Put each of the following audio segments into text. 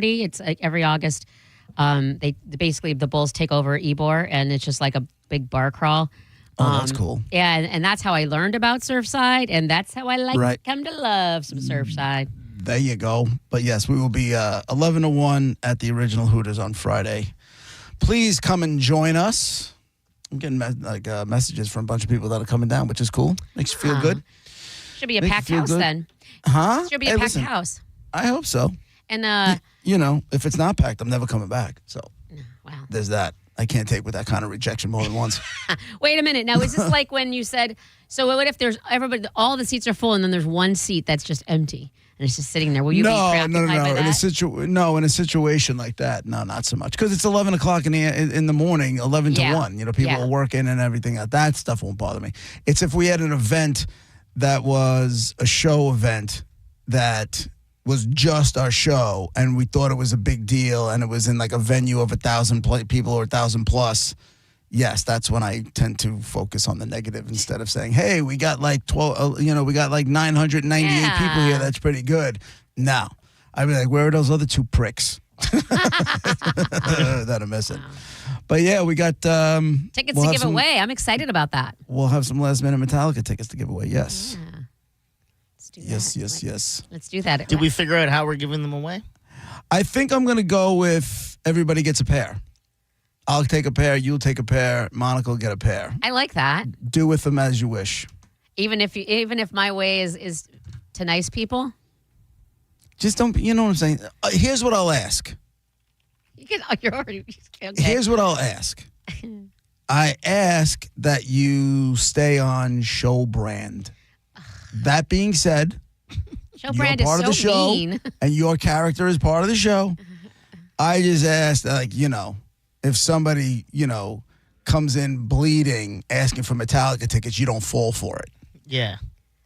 It's like every August. They basically the Bulls take over Ybor, and it's just like a big bar crawl. Oh, that's cool. Yeah, and that's how I learned about Surfside, and that's how I come to love some Surfside. There you go. But yes, we will be 11 to 1 at the original Hooters on Friday. Please come and join us. I'm getting messages from a bunch of people that are coming down, which is cool. Makes you feel good. Should be a packed house then. Huh? Should be a packed house. I hope so. And if it's not packed, I'm never coming back. So wow. There's that. I can't take with that kind of rejection more than once. Wait a minute. Now, is this like when you said, so what if there's all the seats are full and then there's one seat that's just empty and it's just sitting there? Will you be preoccupied by that? In a situation like that, no, not so much. Because it's 11 o'clock in the morning, 11 to 1. People are working and everything. That stuff won't bother me. It's if we had an event that was a show event that was just our show, and we thought it was a big deal, and it was in like a venue of 1,000 people or 1,000 plus. Yes, that's when I tend to focus on the negative instead of saying, "Hey, we got like 12, we got like 998 people here. That's pretty good." No, I'd be like, "Where are those other two pricks that are missing?" But yeah, we got tickets to give away. I'm excited about that. We'll have some last minute Metallica tickets to give away. Yes. Yeah. Yes. Let's do that. Did we figure out how we're giving them away? I think I'm going to go with everybody gets a pair. I'll take a pair. You'll take a pair. Monica will get a pair. I like that. Do with them as you wish. Even if my way is to nice people? Just don't, you know what I'm saying? Here's what I'll ask. You're already, okay. Here's what I'll ask. I ask that you stay on show brand. That being said, show brand part is of the so show, mean. And your character is part of the show. I just asked, if somebody, comes in bleeding, asking for Metallica tickets, you don't fall for it. Yeah.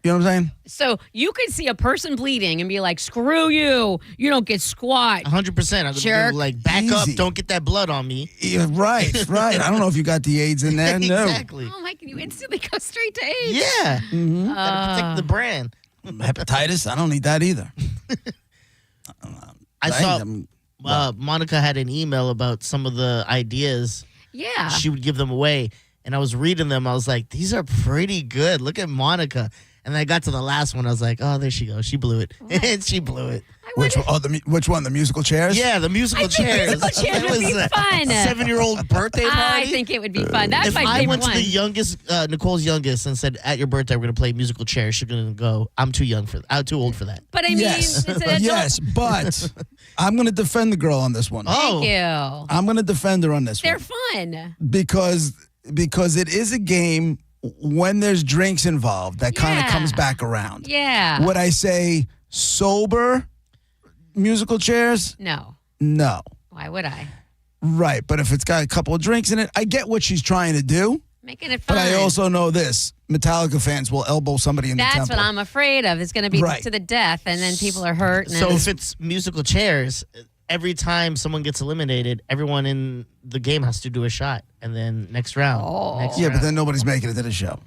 You know what I'm saying? So you could see a person bleeding and be like, "Screw you! You don't get squat." 100%. I'm Jerk. like, back up! Don't get that blood on me. Yeah, right. I don't know if you got the AIDS in there. No. Exactly. Oh my! Can you instantly go straight to AIDS? Yeah. Gotta protect the brand. Hepatitis. I don't need that either. I saw Monica had an email about some of the ideas. Yeah. She would give them away, and I was reading them. I was like, these are pretty good. Look at Monica. And then I got to the last one. I was like, oh, there she goes. She blew it. And she blew it. Which one? The musical chairs? Yeah, the musical chairs. Musical chairs would be fun. 7-year-old birthday party. I think it would be fun. That's if my I favorite went to one. the youngest, Nicole's youngest, and said, at your birthday, we're going to play musical chairs, she's going to go, I'm too old for that. But I mean, yes. it's an adult. Yes, but I'm going to defend the girl on this one. Thank you. I'm going to defend her on this They're one. fun. Because it is a game when there's drinks involved that kind of comes back around. Yeah. Would I say sober musical chairs? No. Why would I? Right, but if it's got a couple of drinks in it, I get what she's trying to do. Making it fun. But I also know this. Metallica fans will elbow somebody in the temple. That's what I'm afraid of. It's going to be to the death, and then people are hurt. And so if it's musical chairs, every time someone gets eliminated, everyone in the game has to do a shot. And then next round. But then nobody's making it to the show.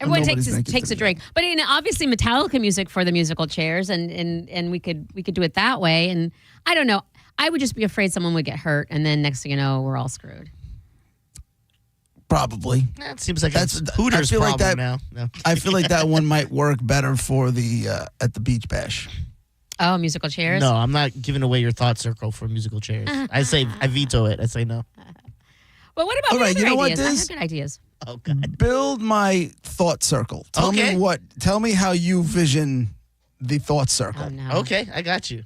Everyone takes a drink. But obviously Metallica music for the musical chairs, and we could do it that way. And I don't know. I would just be afraid someone would get hurt, and then next thing you know, we're all screwed. Probably. It seems like that's Hooters' problem now. No. I feel like that one might work better for the at the beach bash. Oh, musical chairs? No, I'm not giving away your thought circle for musical chairs. I veto it. I say no. Well, what about you know what, ideas? I have good ideas. Oh, God. Build my thought circle. Tell me how you vision the thought circle. Oh, no. Okay, I got you.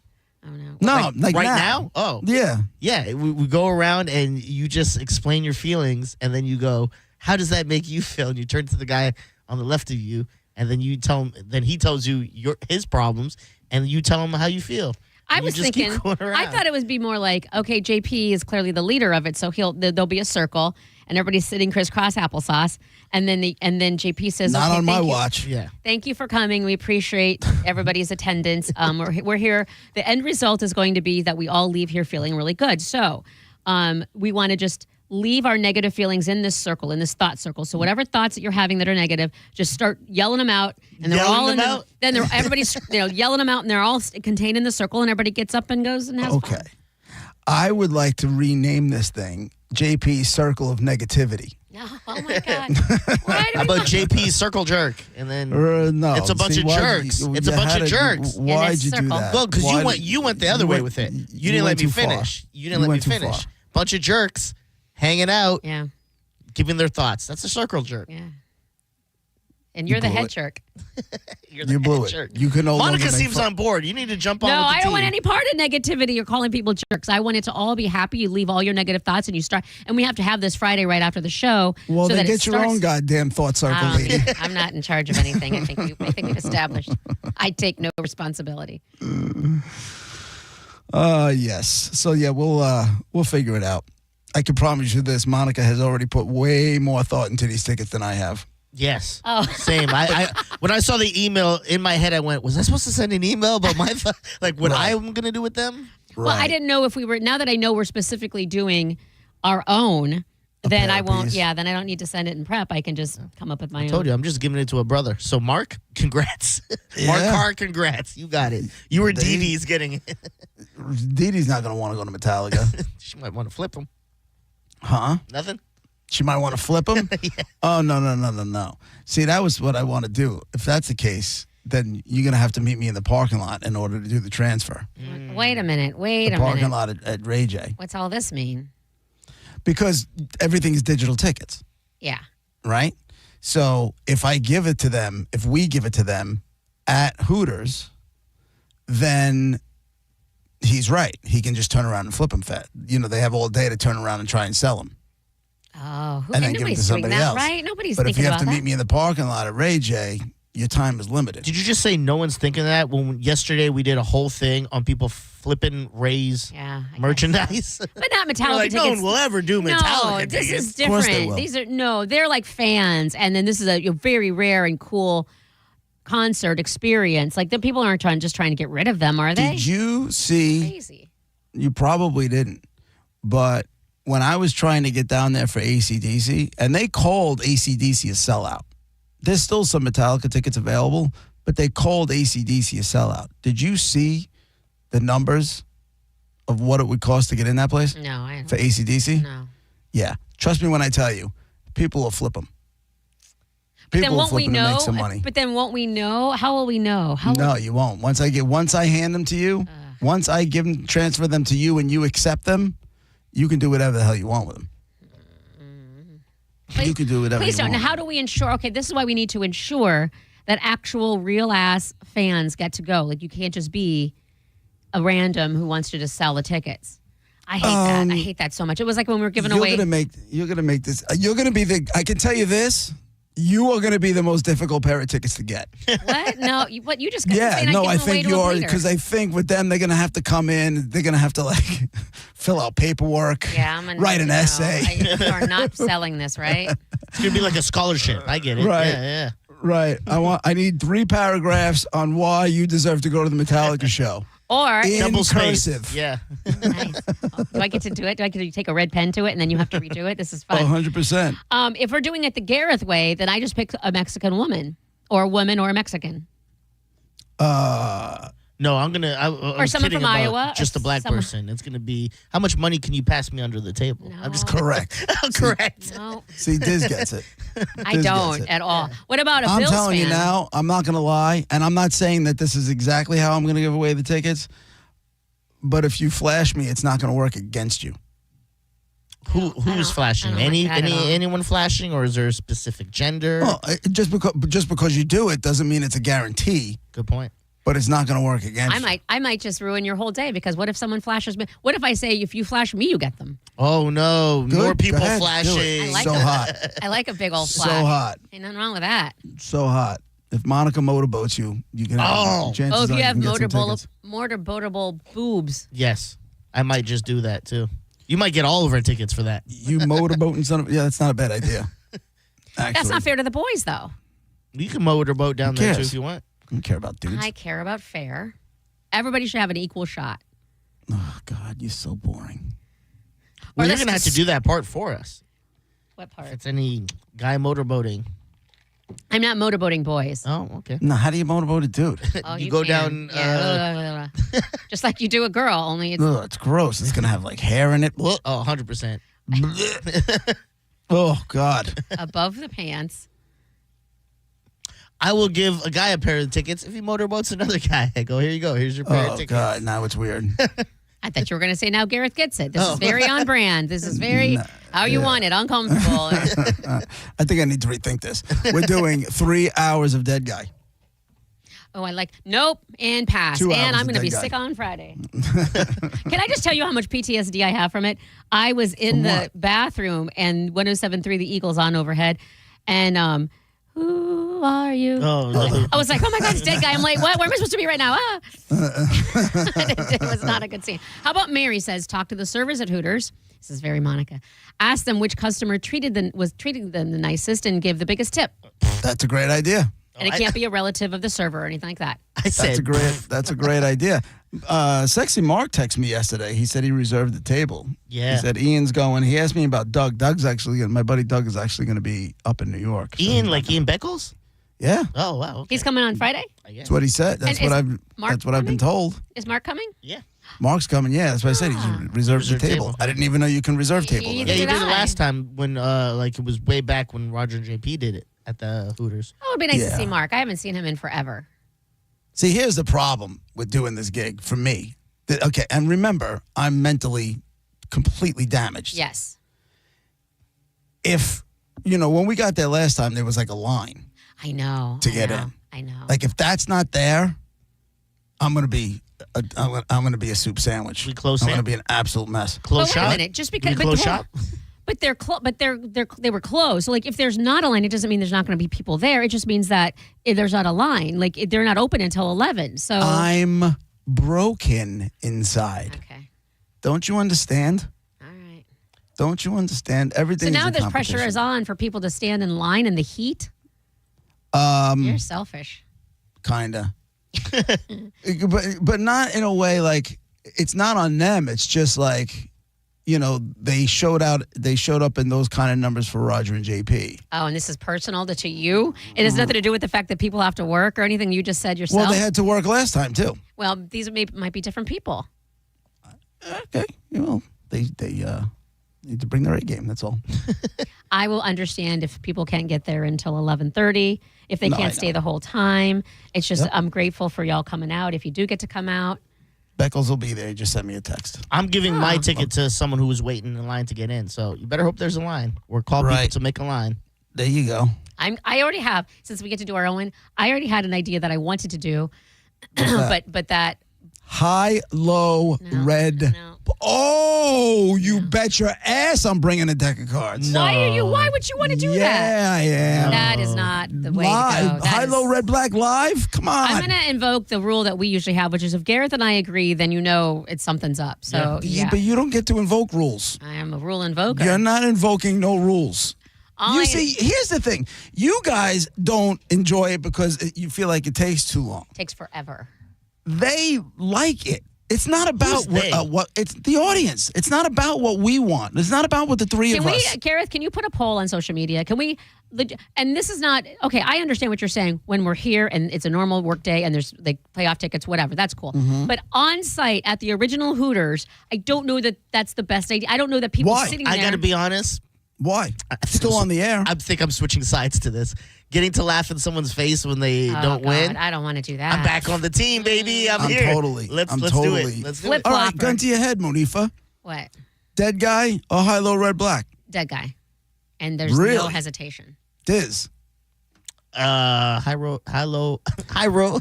Oh, no. No, like right now? Oh. Yeah. Yeah, we go around and you just explain your feelings, and then you go, how does that make you feel? And you turn to the guy on the left of you, and then you tell him, then he tells you his problems, and you tell him how you feel. I was thinking, I thought it would be more like, okay, JP is clearly the leader of it, so there'll be a circle, and everybody's sitting crisscross applesauce, and then JP says, "Not okay, on my watch." Yeah. Thank you for coming. We appreciate everybody's attendance. We're here. The end result is going to be that we all leave here feeling really good. So, we want to just leave our negative feelings in this circle, in this thought circle. So whatever thoughts that you're having that are negative, just start yelling them out, and they're all in the, then everybody's yelling them out, and they're all contained in the circle, and everybody gets up and goes and has fun. Okay. I would like to rename this thing JP's Circle of Negativity. Oh my God. How about JP's Circle Jerk? And then no, it's a bunch of jerks. It's a bunch of jerks. Why'd you do that? Well, because you went the other way with it. You didn't let me finish. You didn't let me finish. Bunch of jerks hanging out, giving their thoughts. That's a circle jerk. Yeah. And you're the head jerk. You blew it. You can no Monica seems on board. You need to jump on. No, with the I don't team. want any part of negativity or calling people jerks. I want it to all be happy. You leave all your negative thoughts and you start. And we have to have this Friday right after the show. Well, so then that get your own goddamn thought circle, lady. I'm not in charge of anything. I think we've established. I take no responsibility. Yes. So yeah, we'll figure it out. I can promise you this: Monica has already put way more thought into these tickets than I have. Yes. Oh. Same. I when I saw the email in my head, I went, "Was I supposed to send an email about my what I'm gonna do with them?" Well, I didn't know if we were. Now that I know we're specifically doing our own, then I won't. Yeah, then I don't need to send it in prep. I can just come up with my own. I told you, I'm just giving it to a brother. So Mark, congrats. Mark Carr, congrats. You got it. You were Dee Dee's getting it. Dee Dee's not gonna want to go to Metallica. She might want to flip him. Huh? Nothing. She might want to flip him? Yeah. Oh, no. See, that was what I want to do. If that's the case, then you're going to have to meet me in the parking lot in order to do the transfer. Wait a minute. The parking lot at Ray J. What's all this mean? Because everything is digital tickets. Yeah. Right? So if we give it to them at Hooters, then he's right. He can just turn around and flip them fat. They have all day to turn around and try and sell them. Oh, and then give it to somebody else. Right? Nobody's but thinking about that. But if you have to meet me in the parking lot at Ray J, your time is limited. Did you just say no one's thinking that? When yesterday we did a whole thing on people flipping Ray's merchandise. So. But not Metallica tickets. No one will ever do Metallica tickets. This is different. Of course they will. They're like fans, and then this is a very rare and cool concert experience. Like the people aren't just trying to get rid of them, are they? Did you see? Crazy. You probably didn't, but when I was trying to get down there for AC/DC, and they called AC/DC a sellout. There's still some Metallica tickets available, but they called AC/DC a sellout. Did you see the numbers of what it would cost to get in that place? No, I don't. For AC/DC? No. Yeah. Trust me when I tell you, people will flip them. People will flip them to make some money. But then won't we know? How will we know? No, you won't. Once I hand them to you, once I transfer them to you and you accept them, you can do whatever the hell you want with them. You can do whatever you want. Please don't. Now, how do we ensure? Okay, this is why we need to ensure that actual real-ass fans get to go. Like, you can't just be a random who wants to just sell the tickets. I hate that. I hate that so much. It was like when we were giving away. You're gonna make this. You're gonna be the. I can tell you this. You are going to be the most difficult pair of tickets to get. What? No, you just got to say no, I think you are, because I think with them, they're going to have to come in, they're going to have to fill out paperwork, write an essay. You are not selling this, right? It's going to be like a scholarship. I get it. Right. Yeah. Right. I need 3 paragraphs on why you deserve to go to the Metallica show. Or in double cursive. Space. Yeah. Nice. Do I get to do it? Do I get to take a red pen to it and then you have to redo it? This is fun. 100%. If we're doing it the Gareth way, then I just pick a Mexican woman or a Mexican. No, I'm gonna. Or someone from Iowa. Just a black person. It's gonna be. How much money can you pass me under the table? No. I'm just correct. Correct. No, See, Diz gets it. I don't at all. What about a I'm Bills telling fan? you now, I'm not going to lie, and I'm not saying that this is exactly how I'm going to give away the tickets, but if you flash me, it's not going to work against you. Who's flashing? Anyone flashing, or is there a specific gender? Well, just because you do it doesn't mean it's a guarantee. Good point. But it's not going to work against you. I might just ruin your whole day, because what if someone flashes me? What if I say, if you flash me, you get them? Oh no! Good. More people Go ahead, flashing. do it. I like so that. hot. I like a big old flash. So hot. Ain't nothing wrong with that. So hot. If Monica motorboats you, you can have chances if you are have can get some tickets. motorboatable boobs. Yes, I might just do that too. You might get all of our tickets for that. You motorboating son of... Yeah, that's not a bad idea. Actually. That's not fair to the boys, though. You can motorboat down there too if you want. I don't care about dudes. I care about fair. Everybody should have an equal shot. Oh, God, you're so boring. Well, you're going to have to do that part for us. What part? If it's any guy motorboating. I'm not motorboating boys. Oh, okay. No, how do you motorboat a dude? Oh, you go can. down. Yeah. Just like you do a girl, only it's Ugh, it's gross. It's gonna have like hair in it. Oh, 100%. Oh God. above the pants. I will give a guy a pair of tickets if he motorboats another guy. I go, here you go. Here's your pair of Oh tickets. God. Now it's weird. I thought you were going to say now Gareth gets it. This is very on brand. This is very how you want it, uncomfortable. I think I need to rethink this. We're doing 3 hours of Dead Guy. Oh, I like nope and pass. 2 And hours I'm of going to be Dead Guy. sick on Friday. Can I just tell you how much PTSD I have from it? I was in From the what? bathroom and 107.3 The Eagles on overhead, and who are you? Oh, no. I was like, oh my God, it's Dead Guy. I'm like, what? Where am I supposed to be right now? Ah. It was not a good scene. How about Mary says, talk to the servers at Hooters. This is very Monica. Ask them which customer was treating them the nicest and give the biggest tip. That's a great idea. And it can't be a relative of the server or anything like that. I said, That's a great idea. Sexy Mark texted me yesterday. He said he reserved the table. Yeah. He said Ian's going. He asked me about Doug. My buddy Doug is actually going to be up in New York. So Ian Beckles? yeah, Oh, wow. Okay. He's coming on Friday? I guess. that's what he said. That's And what is Mark That's what I've been told. Is Mark coming? Yeah. Mark's coming. Yeah, that's what I said. He's reserved the Reserved table. table. I didn't even know you can reserve table. Yeah, Yeah, already. you Did did it I? last time when, it was way back when Roger and JP did it at the Hooters. Oh, it'd be nice to Yeah. see Mark. I haven't seen him in forever. See, here's the problem with doing this gig for me. Okay, and remember, I'm mentally completely damaged. Yes. If, when we got there last time, there was like a line. I know. To I get know, in. I know. Like if that's not there, I'm gonna be a soup sandwich. We close I'm gonna Sam? be an absolute mess. Close But shop? wait a minute. Just because We close hold on. shop? But they were closed. So like if there's not a line, it doesn't mean there's not going to be people there. It just means that there's not a line. Like they're not open until 11. So I'm broken inside. okay. Don't you understand? All right. Don't you understand? Everything. So now this pressure is on for people to stand in line in the heat. on. You're selfish. Kinda. but not in a way like it's not on them. It's just like, they showed up in those kind of numbers for Roger and JP. Oh, and this is personal to you? It has nothing to do with the fact that people have to work or anything you just said yourself? Well, they had to work last time too. Well, these might be different people. Okay. Well, they need to bring their A game. That's all. I will understand if people can't get there until 11:30, if they No, I can't stay know. the whole time. It's just Yep. I'm grateful for y'all coming out. If you do get to come out, Beckles will be there. He just sent me a text. I'm giving my Oh. ticket to someone who was waiting in line to get in. So you better hope there's a line or call Right. people to make a line. There you go. I already have, since we get to do our own, I already had an idea that I wanted to do, What's that? but that High, low, No, red. no. Oh, you bet your ass I'm bringing a deck of cards. No. Why would you want to do that? Yeah, I am. That is not the way to Live. go. That High, is- low, red, black, live? Come on. I'm going to invoke the rule that we usually have, which is if Gareth and I agree, then it's something's up. So, yeah. But you don't get to invoke rules. I am a rule invoker. You're not invoking no rules. All I- See, here's the thing. You guys don't enjoy it because you feel like it takes too long. takes forever. They like it. It's not about Who's they? what it's the audience. It's not about what we want. It's not about what the three Can of we, us. Gareth, can you put a poll on social media? Can we, and this is not, okay, I understand what you're saying when we're here and it's a normal work day and there's like playoff tickets, whatever, that's cool. Mm-hmm. But on site at the original Hooters, I don't know that that's the best idea. I don't know that people Why? sitting there. I got to be honest. Why? Still on the air. I think I'm switching sides to this. Getting to laugh in someone's face when they Oh, don't God, win. I don't want to do that. I'm back on the team, baby. I'm here. totally. Let's I'm do totally. it. Let's do Flip it. All right, flopper. gun to your head, Monifa. What? Dead guy or high, low, red, black? Dead guy. And there's no Really? hesitation. Diz. High low, high low, high low,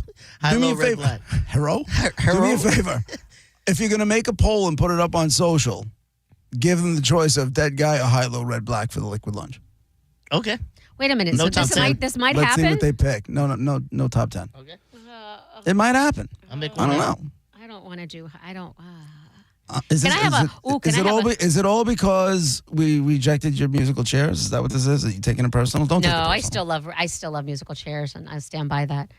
Do me a red, favor. black. Hero? Hero? Do me a favor. If you're going to make a poll and put it up on social, give them the choice of dead guy or high, low, red, black for the liquid lunch. Okay. Wait a minute. No So top this 10. might Let's see happen? what they pick. No top 10. Okay. It might happen. I'll make I one. don't know. I don't want to do, I don't. Is Can I have is it all because we rejected your musical chairs? Is that what this is? Are you taking it personal? Don't take it No, personal. I still love musical chairs, and I stand by that.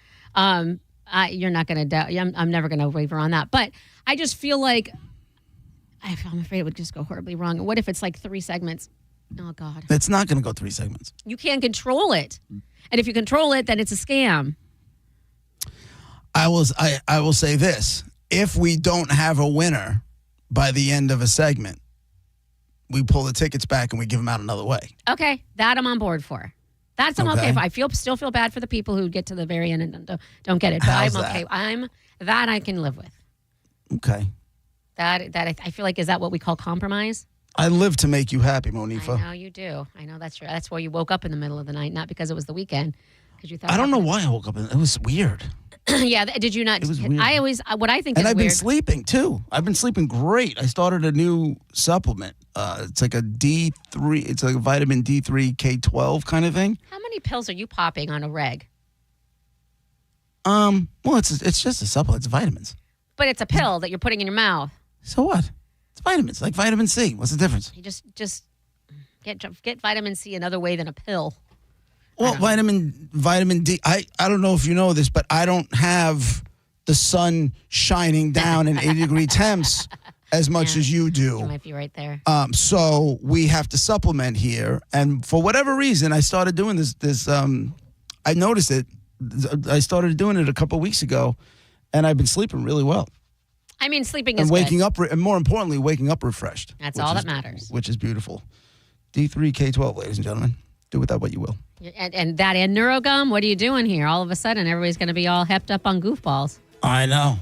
You're not going to doubt. I'm never going to waver on that. But I just feel like I'm afraid it would just go horribly wrong. What if it's like 3 segments? Oh, God. It's not going to go 3 segments. You can't control it. And if you control it, then it's a scam. I will say this. If we don't have a winner by the end of a segment, we pull the tickets back and we give them out another way. Okay, that I'm on board for. That's I'm okay for. I still feel bad for the people who get to the very end and don't get it. But How's I'm okay. That I can live with. Okay. That I feel like, is that what we call compromise? I live to make you happy, Monifa. I know you do. I know that's true. That's why you woke up in the middle of the night, not because it was the weekend. Because you thought. I don't know why I woke up. It was weird. Yeah, did you not? It was weird. What I think and is I've weird. been sleeping too. I've been sleeping great. I started a new supplement. It's like a D3. It's like a vitamin D3 K12 kind of thing. How many pills are you popping on a reg? Well, it's just a supplement. It's vitamins. But it's a pill that you're putting in your mouth. So what? It's vitamins, like vitamin C. What's the difference? You just get vitamin C another way than a pill. Well, vitamin D. I don't know if you know this, but I don't have the sun shining down in 80-degree temps as much as you do. You might be right there. So we have to supplement here, and for whatever reason, I started doing this. I noticed it. I started doing it a couple of weeks ago, and I've been sleeping really well. I mean, sleeping is and waking good. up, and more importantly, waking up refreshed. That's all that matters. Which is beautiful. D3 K12, ladies and gentlemen. Do with that what you will. And that and Neurogum, what are you doing here? All of a sudden, everybody's going to be all hepped up on goofballs. I know.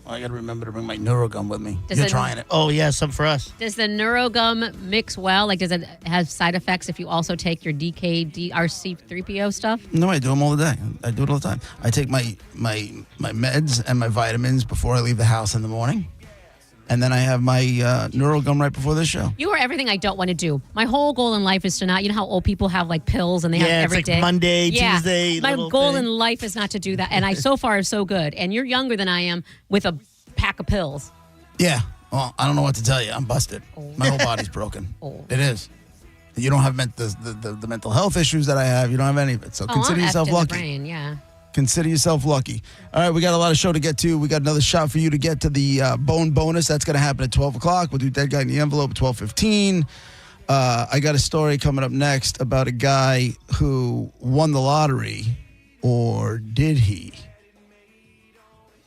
I got to remember to bring my Neurogum with me. You're trying it. Oh, yeah, some for us. Does the Neurogum mix well? Like, does it have side effects if you also take your DRC3PO stuff? No, I do them all the day. I do it all the time. I take my meds and my vitamins before I leave the house in the morning. And then I have my Neurogum right before this show. You are everything I don't want to do. My whole goal in life is to not, you know how old people have like pills and they have every it's day? like Monday, Tuesday. My goal in life is not to do that. And I so far is so good. And you're younger than I am with a pack of pills. Yeah. Well, I don't know what to tell you. I'm busted. My whole body's broken. It is. You don't have the mental health issues that I have. You don't have any of it. So consider yourself lucky. Brain, yeah. Consider yourself lucky. All right, we got a lot of show to get to. We got another shot for you to get to the bone bonus. That's going to happen at 12 o'clock. We'll do Dead Guy in the Envelope at 12:15. I got a story coming up next about a guy who won the lottery, or did he?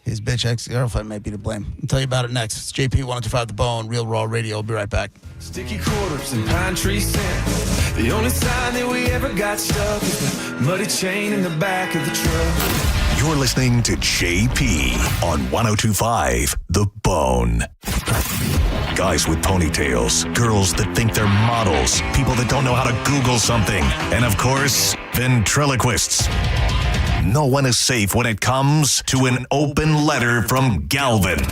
His bitch ex-girlfriend may be to blame. I'll tell you about it next. It's JP 102.5 The Bone, Real Raw Radio. We'll be right back. Sticky quarters and pine tree scent. The only sign that we ever got stuck is the muddy chain in the back of the truck. You're listening to JP on 102.5 The Bone. Guys with ponytails, girls that think they're models, people that don't know how to Google something, and of course, ventriloquists. No one is safe when it comes to an open letter from Galvin.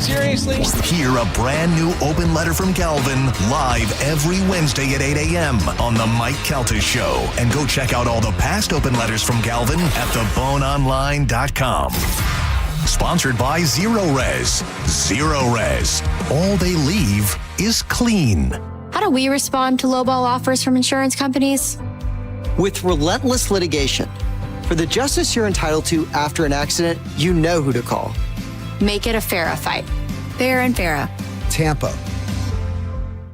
Seriously? Hear a brand new open letter from Galvin live every Wednesday at 8 a.m. on The Mike Calta Show. And go check out all the past open letters from Galvin at theboneonline.com. Sponsored by Zero Res. Zero Res. All they leave is clean. How do we respond to lowball offers from insurance companies? With relentless litigation. For the justice you're entitled to after an accident, you know who to call. Make it a FARA fight. Fair and FARA. Tampa.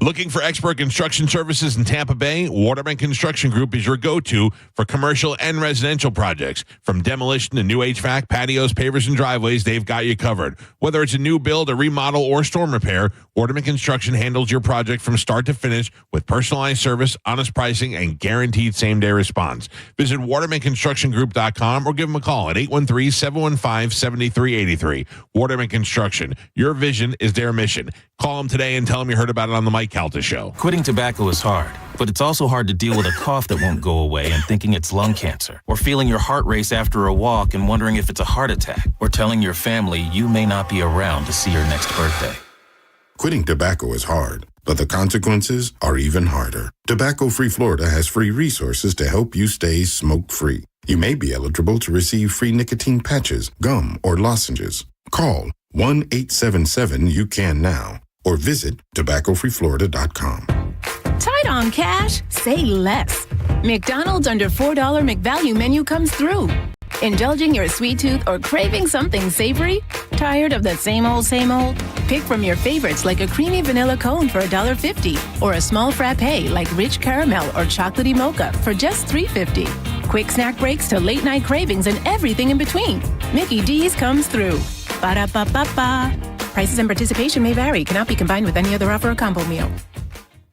Looking for expert construction services in Tampa Bay? Waterman Construction Group is your go-to for commercial and residential projects. From demolition to new HVAC, patios, pavers, and driveways, they've got you covered. Whether it's a new build, a remodel, or storm repair, Waterman Construction handles your project from start to finish with personalized service, honest pricing, and guaranteed same-day response. Visit watermanconstructiongroup.com or give them a call at 813-715-7383. Waterman Construction. Your vision is their mission. Call them today and tell them you heard about it on the Mike Calta Show. Quitting tobacco is hard, but it's also hard to deal with a cough that won't go away and thinking it's lung cancer, or feeling your heart race after a walk and wondering if it's a heart attack, or telling your family you may not be around to see your next birthday. Quitting tobacco is hard, but the consequences are even harder. Tobacco Free Florida has free resources to help you stay smoke-free. You may be eligible to receive free nicotine patches, gum, or lozenges. Call 1-877-YOU-CAN-NOW or visit tobaccofreeflorida.com. Tight on cash? Say less. McDonald's under $4 McValue menu comes through. Indulging your sweet tooth or craving something savory? Tired of the same old, same old? Pick from your favorites like a creamy vanilla cone for $1.50 or a small frappe like rich caramel or chocolatey mocha for just $3.50. Quick snack breaks to late night cravings and everything in between. Mickey D's comes through. Ba-da-ba-ba-ba. Prices and participation may vary. Cannot be combined with any other offer or combo meal.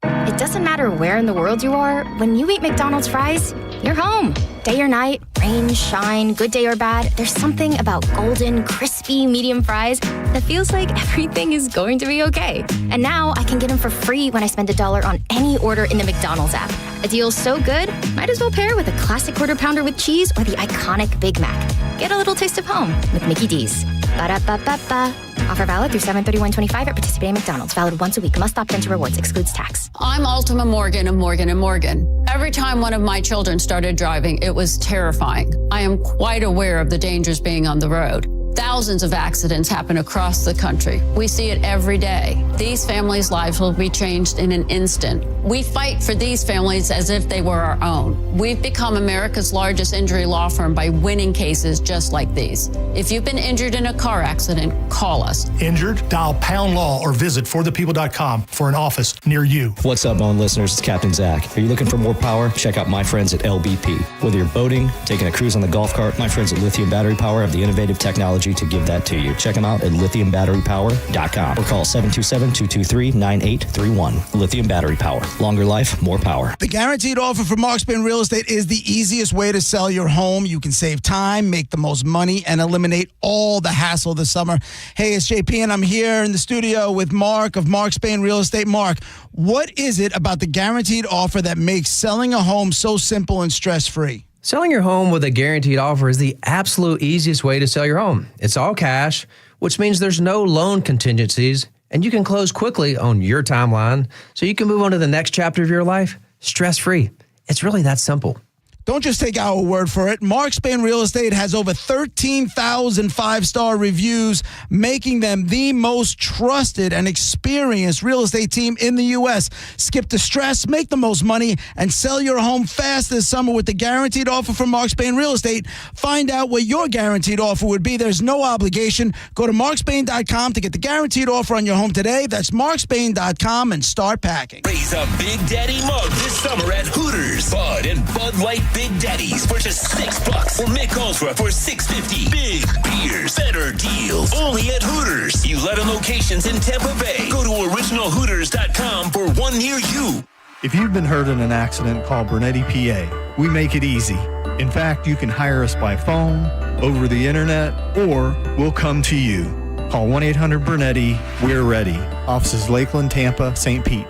It doesn't matter where in the world you are, when you eat McDonald's fries, you're home. Day or night, rain, shine, good day or bad, there's something about golden, crispy, medium fries that feels like everything is going to be okay. And now I can get them for free when I spend $1 on any order in the McDonald's app. A deal so good, might as well pair with a classic Quarter Pounder with cheese or the iconic Big Mac. Get a little taste of home with Mickey D's. Ba-da-ba-ba-ba. Offer valid through 7/31/25 at participating McDonald's. Valid once a week. Must opt into rewards. Excludes tax. I'm Ultima Morgan of Morgan & Morgan. Every time one of my children started driving, it was terrifying. I am quite aware of the dangers being on the road. Thousands of accidents happen across the country. We see it every day. These families' lives will be changed in an instant. We fight for these families as if they were our own. We've become America's largest injury law firm by winning cases just like these. If you've been injured in a car accident, call us. Injured? Dial Pound Law or visit forthepeople.com for an office near you. What's up, Bone listeners? It's Captain Zach. Are you looking for more power? Check out my friends at LBP. Whether you're boating, taking a cruise on the golf cart, my friends at Lithium Battery Power have the innovative technology to give that to you. Check them out at lithiumbatterypower.com or call 727-223-9831. Lithium Battery Power. Longer life, more power. The guaranteed offer for Mark Spain Real Estate is the easiest way to sell your home. You can save time, make the most money, and eliminate all the hassle this summer. Hey, it's JP, and I'm here in the studio with Mark of Mark Spain Real Estate. Mark, what is it about the guaranteed offer that makes selling a home so simple and stress-free? Selling your home with a guaranteed offer is the absolute easiest way to sell your home. It's all cash, which means there's no loan contingencies, and you can close quickly on your timeline so you can move on to the next chapter of your life stress-free. It's really that simple. Don't just take our word for it. Mark Spain Real Estate has over 13,000 five-star reviews, making them the most trusted and experienced real estate team in the U.S. Skip the stress, make the most money, and sell your home fast this summer with the guaranteed offer from Mark Spain Real Estate. Find out what your guaranteed offer would be. There's no obligation. Go to markspain.com to get the guaranteed offer on your home today. That's markspain.com and start packing. Raise a Big Daddy mug this summer at Hooters. Bud and Bud Light Big Daddies for just $6 or Mick Ultra for $6.50. Big beers, better deals. Only at Hooters. 11 locations in Tampa Bay. Go to originalhooters.com for one near you. If you've been hurt in an accident, call Bernetti PA. We make it easy. In fact, you can hire us by phone, over the internet, or we'll come to you. Call 1-800-BERNETTI. We're ready. Offices Lakeland, Tampa, St. Pete.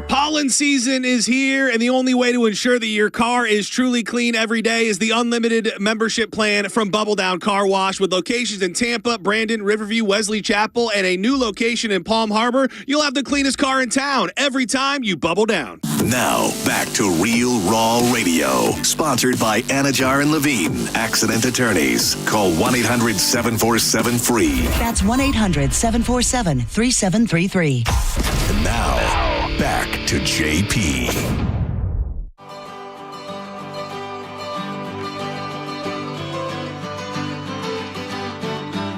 Pollen season is here, and the only way to ensure that your car is truly clean every day is the unlimited membership plan from Bubble Down Car Wash. With locations in Tampa, Brandon, Riverview, Wesley Chapel, and a new location in Palm Harbor, you'll have the cleanest car in town every time you bubble down. Now, back to Real Raw Radio, sponsored by Anajar and Levine, accident attorneys. Call 1-800-747-FREE. That's 1-800-747-3733. And now, back to JP.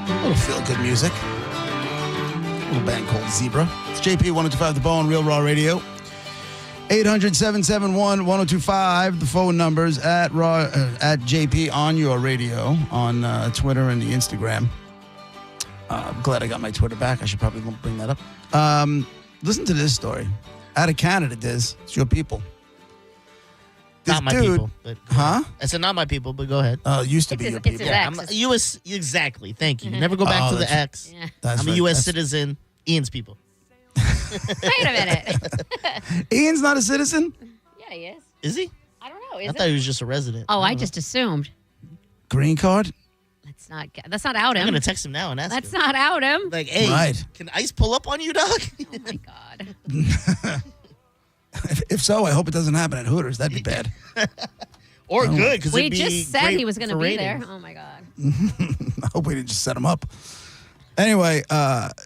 A little feel-good music. A little band called Zebra. It's JP 1025 The Bone, Real Raw Radio. 800-771-1025. The phone numbers at JP on your radio on Twitter and the Instagram. I'm glad I got my Twitter back. I should probably bring that up. Listen to this story. Out of Canada, Diz. It's your people. This not my dude, people. But huh? I said not my people, but go ahead. Used to be your people. I'm a U.S. Exactly. Thank you. Never go back to the X. Yeah. I'm a U.S. citizen. Ian's people. Wait a minute. Ian's not a citizen? Yeah, he is. Is he? I don't know. I thought he was just a resident. Oh, I just assumed. Green card? Let's not out him. I'm going to text him now and ask Let's him. not out him. Like, hey, right. Can ICE pull up on you, dog? Oh, my God. If so, I hope it doesn't happen at Hooters. That'd be bad. Or good, because we just said he was going to be there. Oh, my God. I hope we didn't just set him up. Anyway,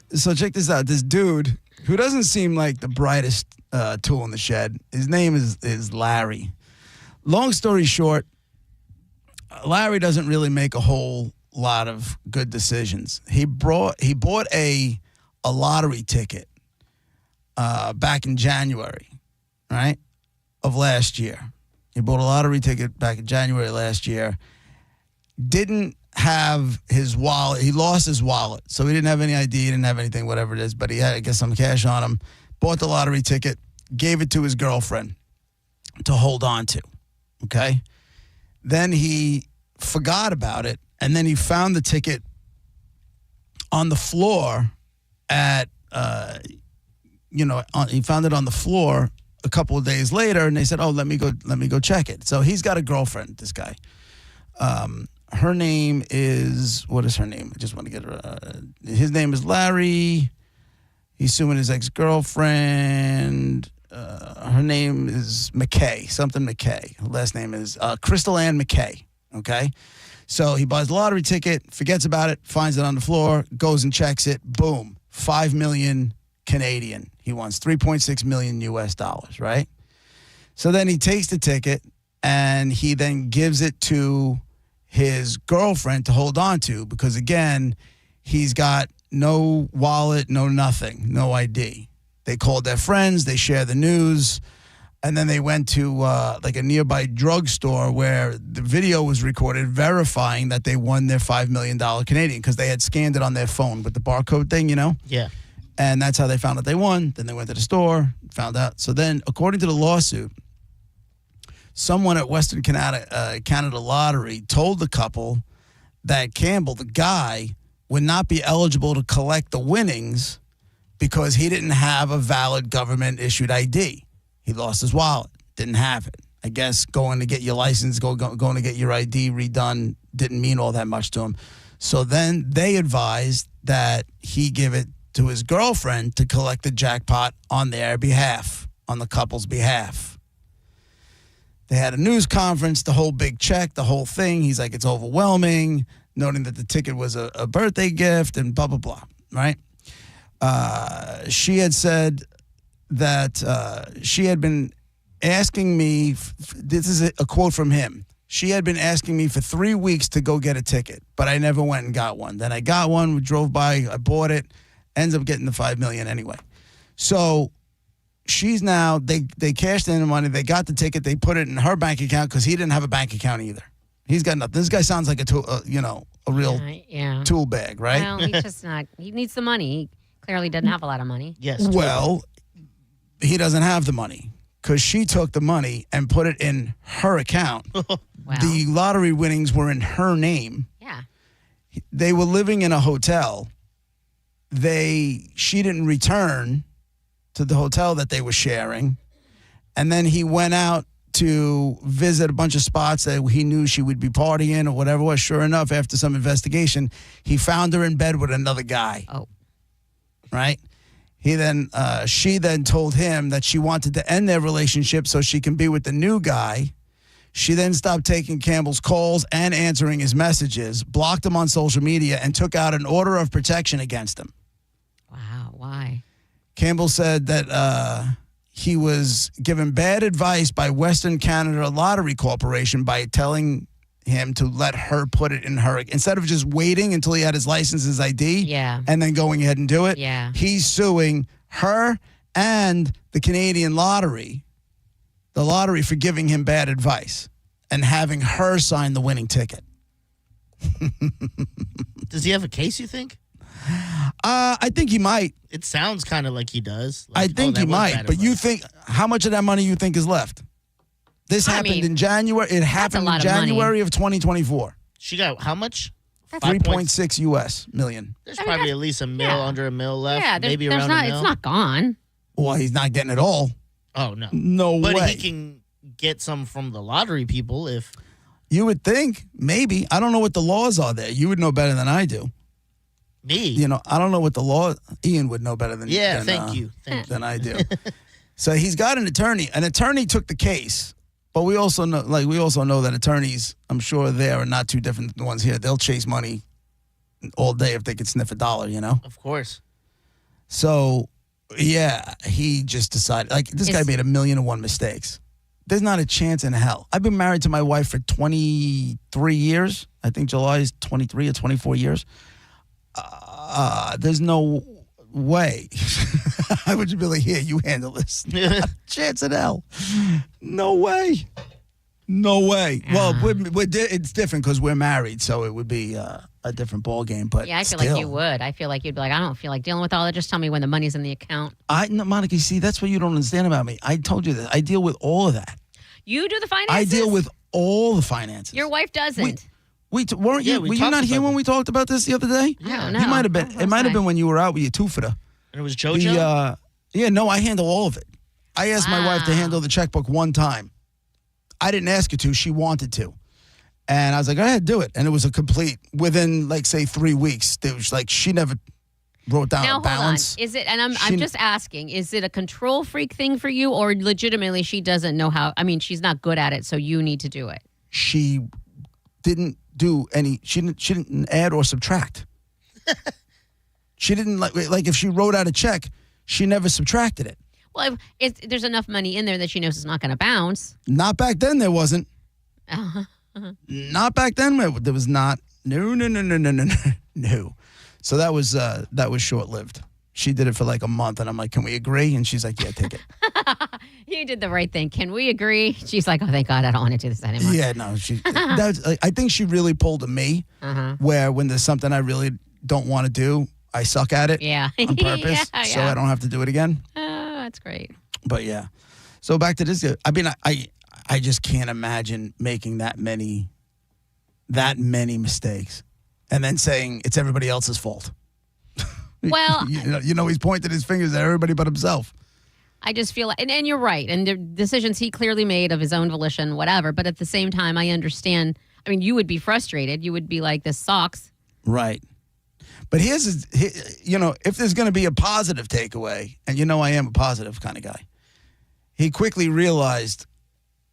so check this out. This dude, who doesn't seem like the brightest tool in the shed, his name is Larry. Long story short, Larry doesn't really make a whole lot of good decisions. He bought a lottery ticket back in January, right, of last year. He bought a lottery ticket back in January last year. Didn't have his wallet. He lost his wallet, so he didn't have any ID, he didn't have anything, whatever it is, but he had, I guess, some cash on him. Bought the lottery ticket, gave it to his girlfriend to hold on to, okay? Then he forgot about it, and then he found the ticket on the floor at, he found it on the floor a couple of days later, and they said, "Oh, let me go check it." So he's got a girlfriend, this guy. Her name is, what is her name? I just want to get her. His name is Larry. He's suing his ex-girlfriend. Her name is McKay, something McKay. Her last name is Crystal Ann McKay, okay? So he buys the lottery ticket, forgets about it, finds it on the floor, goes and checks it. Boom, 5 million Canadian. He wants 3.6 million US dollars, right? So then he takes the ticket and he then gives it to his girlfriend to hold on to because, again, he's got no wallet, no nothing, no ID. They called their friends, they share the news, and then they went to like a nearby drugstore where the video was recorded verifying that they won their $5 million Canadian because they had scanned it on their phone with the barcode thing, you know? Yeah. And that's how they found out they won. Then they went to the store, found out. So then, according to the lawsuit, someone at Western Canada Lottery told the couple that Campbell, the guy, would not be eligible to collect the winnings because he didn't have a valid government-issued ID. He lost his wallet, didn't have it. I guess going to get your license, going to get your ID redone didn't mean all that much to him. So then they advised that he give it to his girlfriend to collect the jackpot on their behalf, on the couple's behalf. They had a news conference, the whole big check, the whole thing. He's like, it's overwhelming, noting that the ticket was a birthday gift and blah, blah, blah, right? She had said that she had been asking me, this is a quote from him, she had been asking me for 3 weeks to go get a ticket, but I never went and got one. Then I got one, we drove by, I bought it, ends up getting the $5 million anyway. So she's now, they cashed in the money, they got the ticket, they put it in her bank account because he didn't have a bank account either. He's got nothing. This guy sounds like a real tool bag, right? Well, he's just not, he needs the money. He clearly doesn't have a lot of money. Yes. Well, he doesn't have the money because she took the money and put it in her account. Wow. The lottery winnings were in her name. Yeah. They were living in a hotel. She didn't return to the hotel that they were sharing. And then he went out to visit a bunch of spots that he knew she would be partying or whatever it was. Sure enough, after some investigation, he found her in bed with another guy. Oh. Right? She then told him that she wanted to end their relationship so she can be with the new guy. She then stopped taking Campbell's calls and answering his messages, blocked him on social media, and took out an order of protection against him. Wow, why? Campbell said that he was given bad advice by Western Canada Lottery Corporation by telling him to let her put it in her, instead of just waiting until he had his license, his ID, and then going ahead and do it. Yeah. He's suing her and the Canadian Lottery, the lottery, for giving him bad advice and having her sign the winning ticket. Does he have a case, you think? I think he might. It sounds kind of like he does. I think he might, but you think, how much of that money you think is left? This happened in January. It happened in January of 2024. She got how much? 3.6 US million. There's probably at least under a mil left. Yeah, maybe there's around not, a mil. it's not gone. Well, he's not getting it all. Oh, no. No way. But he can get some from the lottery people if... You would think. Maybe. I don't know what the laws are there. You would know better than I do. Me? You know, I don't know what the law... Ian would know better than thank you. Than I do. So he's got an attorney. An attorney took the case. But we also know that attorneys, I'm sure they are not too different than the ones here. They'll chase money all day if they could sniff a dollar, you know? Of course. So, yeah, he just decided, like, this guy made 1,000,001 mistakes. There's not a chance in hell. I've been married to my wife for 23 years. I think July is 23 or 24 years. There's no way. I would just be like, here, you handle this. Not a chance in hell. No way. No way. Well, it's different because we're married, so it would be a different ball game. But yeah, I feel like you would. I feel like you'd be like, I don't feel like dealing with all that. Just tell me when the money's in the account. No, Monica, see, that's what you don't understand about me. I told you that. I deal with all of that. You do the finances? I deal with all the finances. Your wife doesn't. Were you not here when we talked about this the other day? I don't know. You might have been. It might have been when you were out with your two-footer. And it was JoJo? I handle all of it. I asked my wife to handle the checkbook one time. I didn't ask her to. She wanted to. And I was like, go ahead, do it. And it was a complete, within, like, say, 3 weeks, it was like she never wrote down a balance. Hold on. Is it, and I'm just asking, is it a control freak thing for you, or legitimately she doesn't know how, I mean, she's not good at it, so you need to do it? She didn't do any, she didn't add or subtract. She didn't, like if she wrote out a check, she never subtracted it. Well, if there's enough money in there that she knows it's not going to bounce. Not back then, there wasn't. Not back then, there was not. No. So that was short-lived. She did it for like a month, and I'm like, can we agree? And she's like, yeah, take it. You did the right thing. Can we agree? She's like, oh, thank God, I don't want to do this anymore. Yeah, no. I think she really pulled a me, where when there's something I really don't want to do, I suck at it on purpose, so I don't have to do it again. That's great. But yeah. So back to this. I mean, I just can't imagine making that many mistakes and then saying it's everybody else's fault. Well, he's pointed his fingers at everybody but himself. I just feel like, and you're right. And the decisions he clearly made of his own volition, whatever. But at the same time, I understand. I mean, you would be frustrated. You would be like, this sucks. Right. But if there's going to be a positive takeaway, and I am a positive kind of guy, he quickly realized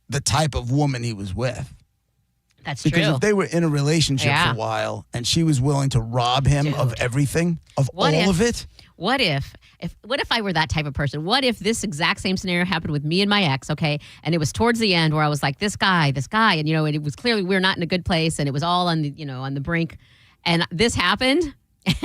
the type of woman he was with. That's because true. If they were in a relationship for a while and she was willing to rob him of everything, of all of it. What if I were that type of person? What if this exact same scenario happened with me and my ex, okay? And it was towards the end where I was like, this guy, and it was clearly we're not in a good place and it was all on the, on the brink. And this happened.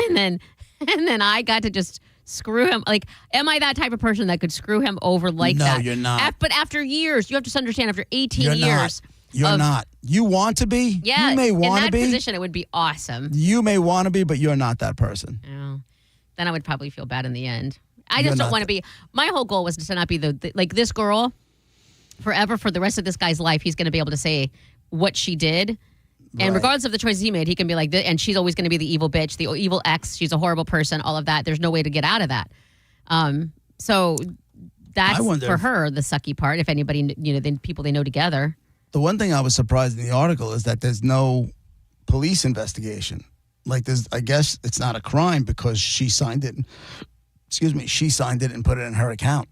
And then I got to just screw him. Like, am I that type of person that could screw him over like that? No, you're not. But after years, you have to understand, after 18 years. You're not. You want to be. Yeah. You may want to be. In that position, it would be awesome. You may want to be, but you're not that person. Yeah. Then I would probably feel bad in the end. I just don't want to be. My whole goal was to not be like this girl forever for the rest of this guy's life. He's going to be able to say what she did. And regardless of the choices he made, he can be like, and she's always going to be the evil bitch, the evil ex. She's a horrible person, all of that. There's no way to get out of that. So that's for her, the sucky part, if anybody, the people they know together. The one thing I was surprised in the article is that there's no police investigation. Like I guess it's not a crime because she signed it. She signed it and put it in her account.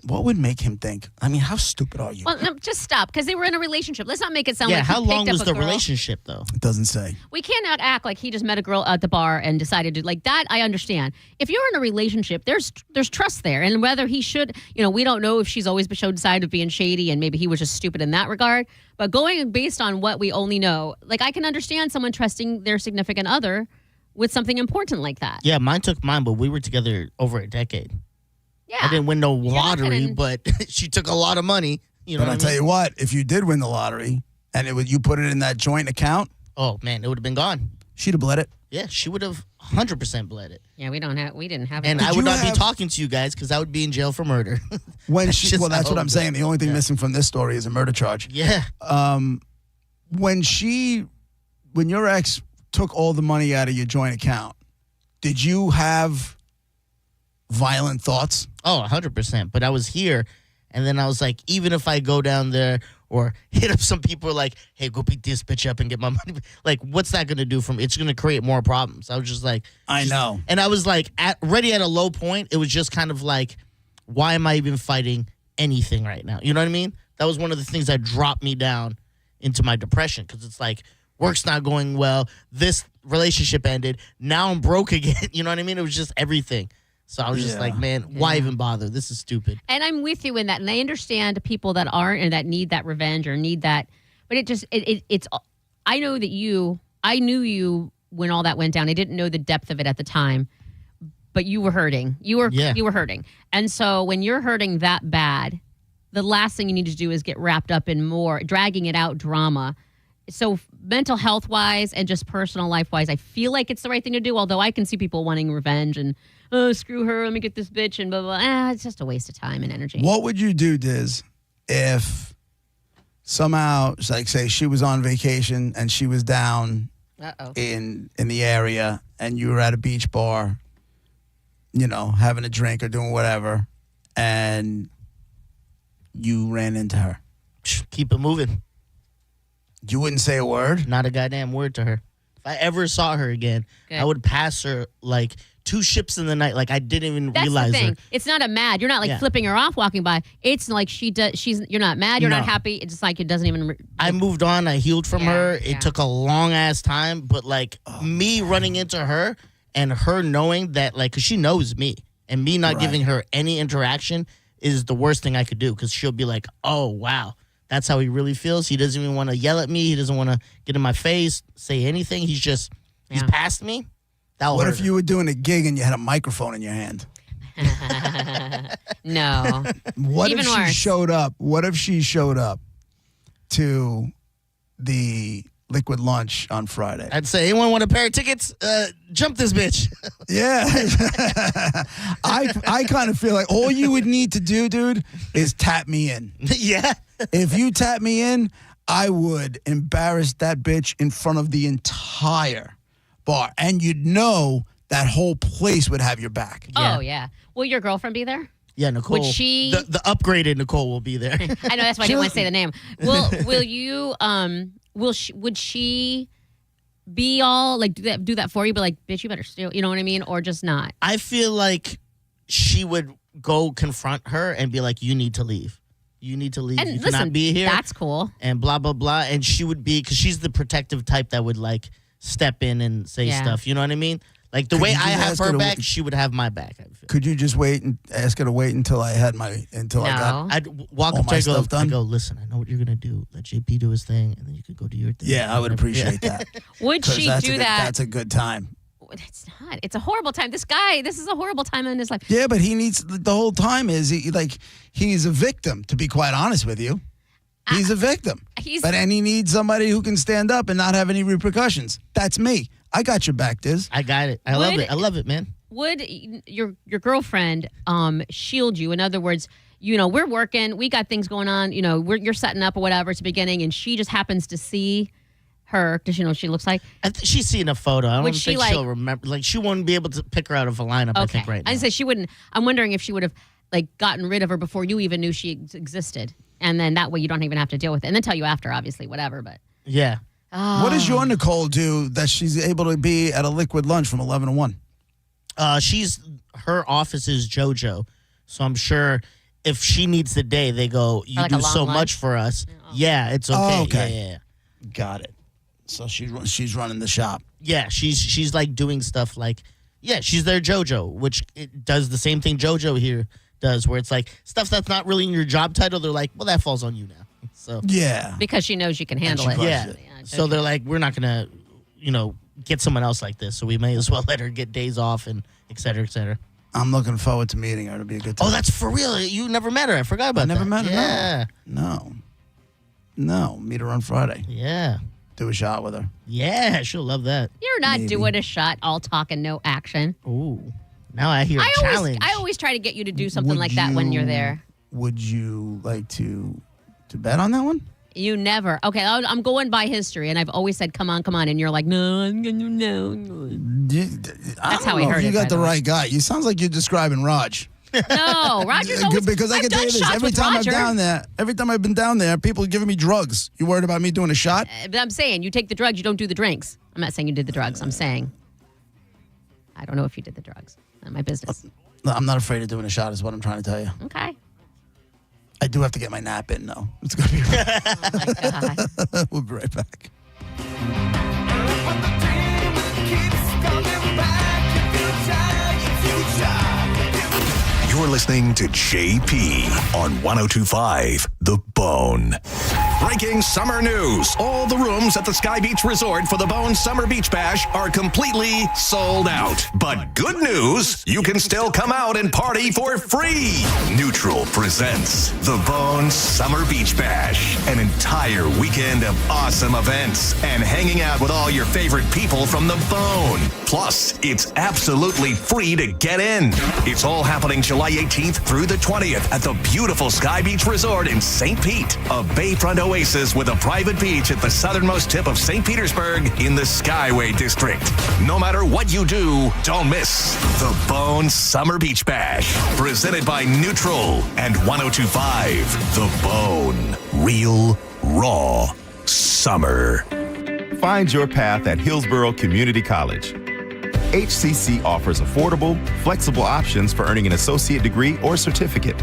What would make him think? I mean, how stupid are you? Well, no, just stop, because they were in a relationship. Let's not make it sound like he how long was the girl. Relationship, though? It doesn't say. We cannot act like he just met a girl at the bar and decided to, like that, I understand. If you're in a relationship, there's trust there. And whether he should, we don't know if she's always showed side of being shady and maybe he was just stupid in that regard. But going based on what we only know, like I can understand someone trusting their significant other with something important like that. Yeah, mine took mine, but we were together over a decade. Yeah. I didn't win no lottery, but she took a lot of money. But I'll tell you what, if you did win the lottery and you put it in that joint account, oh man, it would have been gone. She'd have bled it. Yeah, she would have 100% bled it. Yeah, we didn't have it. And I would not be talking to you guys because I would be in jail for murder. That's what I'm saying. The only thing missing from this story is a murder charge. Yeah. When your ex took all the money out of your joint account, did you have violent thoughts? Oh, 100%. But I was here, and then I was like, even if I go down there or hit up some people like, hey, go beat this bitch up and get my money. Like, what's that going to do for me? It's going to create more problems. I was just like... I know. And I was like, already at a low point. It was just kind of like, why am I even fighting anything right now? You know what I mean? That was one of the things that dropped me down into my depression, because it's like, work's not going well. This relationship ended. Now I'm broke again. You know what I mean? It was just everything. So I was just like, man, why even bother? This is stupid. And I'm with you in that. And I understand people that aren't and that need that revenge or need that. But it's, I know that I knew you when all that went down. I didn't know the depth of it at the time, but you were hurting. You were hurting. And so when you're hurting that bad, the last thing you need to do is get wrapped up in more dragging it out drama. So mental health wise and just personal life wise, I feel like it's the right thing to do. Although I can see people wanting revenge and, oh, screw her, let me get this bitch and blah, blah. It's just a waste of time and energy. What would you do, Diz, if somehow, like, say she was on vacation and she was down in the area and you were at a beach bar, you know, having a drink or doing whatever, and you ran into her? Keep it moving. You wouldn't say a word? Not a goddamn word to her. If I ever saw her again, I would pass her like 2 ships in the night. Like I didn't even realize the thing. her. It's not a mad. You're not like flipping her off walking by. It's like you're not mad. You're not happy. It's just like it doesn't even. I moved on. I healed from her. It took a long ass time, but like me running into her and her knowing that, like, cause she knows me and me not giving her any interaction is the worst thing I could do. Cause she'll be like, oh wow. That's how he really feels. He doesn't even want to yell at me. He doesn't want to get in my face, say anything. He's past me. What if you were doing a gig and you had a microphone in your hand? No. What if she showed up? What if she showed up to the Liquid Lunch on Friday? I'd say, anyone want a pair of tickets? Jump this bitch. Yeah. I kind of feel like all you would need to do, dude, is tap me in. Yeah. If you tap me in, I would embarrass that bitch in front of the entire bar. And you'd know that whole place would have your back. Yeah. Oh, yeah. Will your girlfriend be there? Yeah, Nicole. Would she? The upgraded Nicole will be there. I know, that's why I didn't want to say the name. Will you, would she be all, like, do that for you, but like, bitch, you better steal, you know what I mean? Or just not? I feel like she would go confront her and be like, you need to leave. You need to leave. And you listen, cannot be here. That's cool. And blah, blah, blah. And she would be, because she's the protective type that would, like, step in and say stuff. You know what I mean? Like, the way I have her back, she would have my back. Could you just wait and ask her to wait until I got I'd walk up to her and I go, listen, I know what you're going to do. Let JP do his thing, and then you could go do your thing. Yeah, I would appreciate that. Would she do that? That's a good time. It's not. It's a horrible time. This is a horrible time in his life. Yeah, but he needs, the whole time he's a victim, to be quite honest with you. He's a victim. And he needs somebody who can stand up and not have any repercussions. That's me. I got your back, Diz. I got it. I love it. I love it, man. Would your girlfriend shield you? In other words, you know, we're working, we got things going on, you know, you're setting up or whatever at the beginning, and she just happens to see her. Does she know what she looks like? She's seen a photo. I don't think she'll remember. Like, she wouldn't be able to pick her out of a lineup, I think, right now. I say she wouldn't. I'm wondering if she would have, like, gotten rid of her before you even knew she existed. And then that way you don't even have to deal with it. And then tell you after, obviously, whatever. But yeah. What does your Nicole do that she's able to be at a Liquid Lunch from 11 to 1? Her office is JoJo. So I'm sure if she needs the day, they go, you do so much for us. Yeah, it's okay. Oh, okay. Yeah. Got it. So she's running the shop. Yeah, she's like doing stuff like, she's their JoJo, which it does the same thing JoJo here does, where it's like stuff that's not really in your job title. They're like, well, that falls on you now. So yeah, because she knows you can handle it. Yeah. So they're like, we're not gonna, get someone else like this. So we may as well let her get days off and et cetera, et cetera. I'm looking forward to meeting her. It'll be a good time. Oh, that's for real. You never met her. I forgot about that. Never met her. Yeah. No. Meet her on Friday. Yeah. Do a shot with her. Yeah, she'll love that. You're not doing a shot, all talk and no action. Ooh. Now I hear a challenge. I always try to get you to do something like that when you're there. Would you like to bet on that one? You never. Okay, I'm going by history, and I've always said, come on. And you're like, no. That's how I heard it. You got the right guy. You sounds like you're describing Raj. No, Roger's always... Because I can tell you this, every time I've been down there, people are giving me drugs. You worried about me doing a shot? But I'm saying, you take the drugs, you don't do the drinks. I'm not saying you did the drugs. I'm saying, I don't know if you did the drugs. Not my business. No, I'm not afraid of doing a shot is what I'm trying to tell you. Okay. I do have to get my nap in, though. It's going to be right. Oh, my God. We'll be right back. Keeps coming back if you try, You're listening to JP on 102.5 The Bone. Breaking summer news. All the rooms at the Sky Beach Resort for the Bone Summer Beach Bash are completely sold out. But good news, you can still come out and party for free. Neutral presents the Bone Summer Beach Bash. An entire weekend of awesome events and hanging out with all your favorite people from the Bone. Plus, it's absolutely free to get in. It's all happening July 18th through the 20th at the beautiful Sky Beach Resort in St. Pete, a bayfront oasis with a private beach at the southernmost tip of St. Petersburg in the Skyway District. No matter what you do, don't miss the Bone Summer Beach Bash, presented by Neutral and 102.5 The Bone. Real, raw summer. Find your path at Hillsborough Community College. HCC offers affordable, flexible options for earning an associate degree or certificate.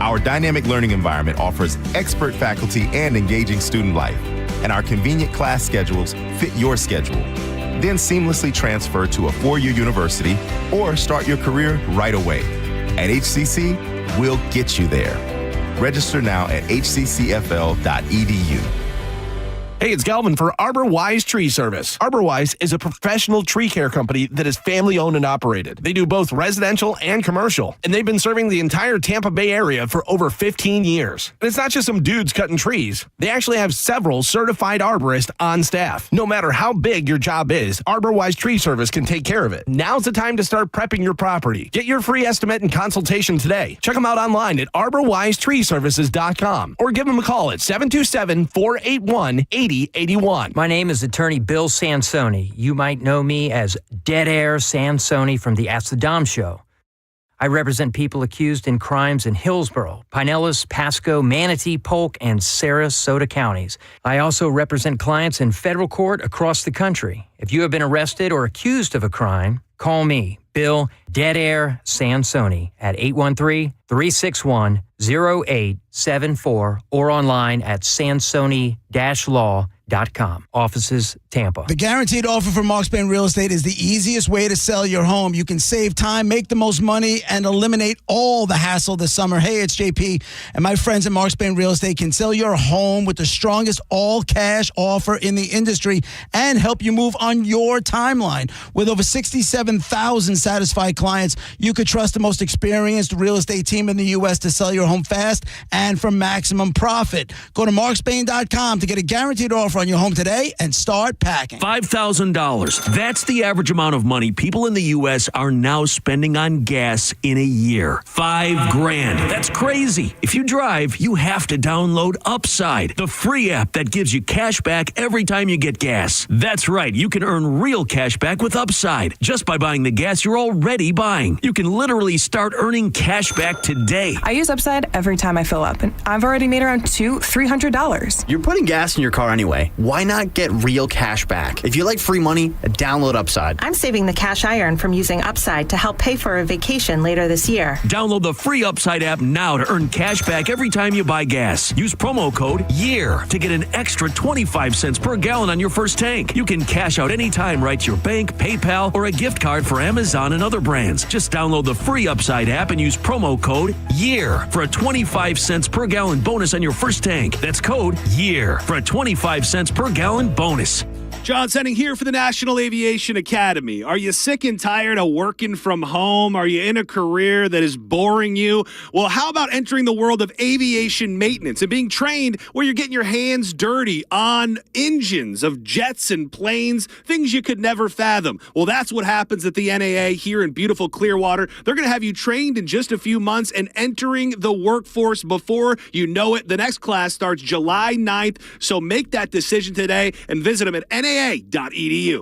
Our dynamic learning environment offers expert faculty and engaging student life, and our convenient class schedules fit your schedule. Then seamlessly transfer to a four-year university or start your career right away. At HCC, we'll get you there. Register now at hccfl.edu. Hey, it's Galvin for ArborWise Tree Service. ArborWise is a professional tree care company that is family-owned and operated. They do both residential and commercial, and they've been serving the entire Tampa Bay area for over 15 years. And it's not just some dudes cutting trees. They actually have several certified arborists on staff. No matter how big your job is, ArborWise Tree Service can take care of it. Now's the time to start prepping your property. Get your free estimate and consultation today. Check them out online at arborwisetreeservices.com or give them a call at 727-481-8081. My name is attorney Bill Sansoni. You might know me as Dead Air Sansoni from the Ask the Dom show. I represent people accused in crimes in Hillsborough, Pinellas, Pasco, Manatee, Polk, and Sarasota counties. I also represent clients in federal court across the country. If you have been arrested or accused of a crime, call me, Bill Dead Air Sansoni, at 813-361-0874 or online at sansoni-law.com. Offices, Tampa. The guaranteed offer from Mark Spain Real Estate is the easiest way to sell your home. You can save time, make the most money, and eliminate all the hassle this summer. Hey, it's JP, and my friends at Mark Spain Real Estate can sell your home with the strongest all-cash offer in the industry and help you move on your timeline. With over 67,000 satisfied clients, you could trust the most experienced real estate team in the U.S. to sell your home fast and for maximum profit. Go to markspain.com to get a guaranteed offer on your home today and start packing. $5,000. That's the average amount of money people in the U.S. are now spending on gas in a year. $5,000. That's crazy. If you drive, you have to download Upside, the free app that gives you cash back every time you get gas. That's right. You can earn real cash back with Upside just by buying the gas you're already buying. You can literally start earning cash back today. I use Upside every time I fill up, and I've already made around $300. You're putting gas in your car anyway. Why not get real cash back? If you like free money, download Upside. I'm saving the cash I earn from using Upside to help pay for a vacation later this year. Download the free Upside app now to earn cash back every time you buy gas. Use promo code YEAR to get an extra 25 cents per gallon on your first tank. You can cash out anytime right to your bank, PayPal, or a gift card for Amazon and other brands. Just download the free Upside app and use promo code YEAR for a 25 cents per gallon bonus on your first tank. That's code YEAR for a 25 cents per gallon bonus. John Senning here for the National Aviation Academy. Are you sick and tired of working from home? Are you in a career that is boring you? Well, how about entering the world of aviation maintenance and being trained where you're getting your hands dirty on engines of jets and planes, things you could never fathom? Well, that's what happens at the NAA here in beautiful Clearwater. They're going to have you trained in just a few months and entering the workforce before you know it. The next class starts July 9th, so make that decision today and visit them at NAA.edu.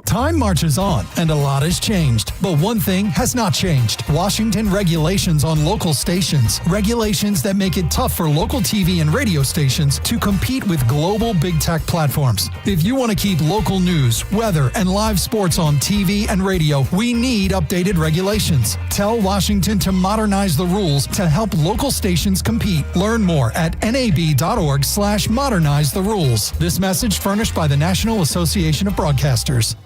Time marches on, and a lot has changed. But one thing has not changed. Washington regulations on local stations. Regulations that make it tough for local TV and radio stations to compete with global big tech platforms. If you want to keep local news, weather, and live sports on TV and radio, we need updated regulations. Tell Washington to modernize the rules to help local stations compete. Learn more at nab.org/modernize the rules. This message furnished by the National Association of Broadcasters.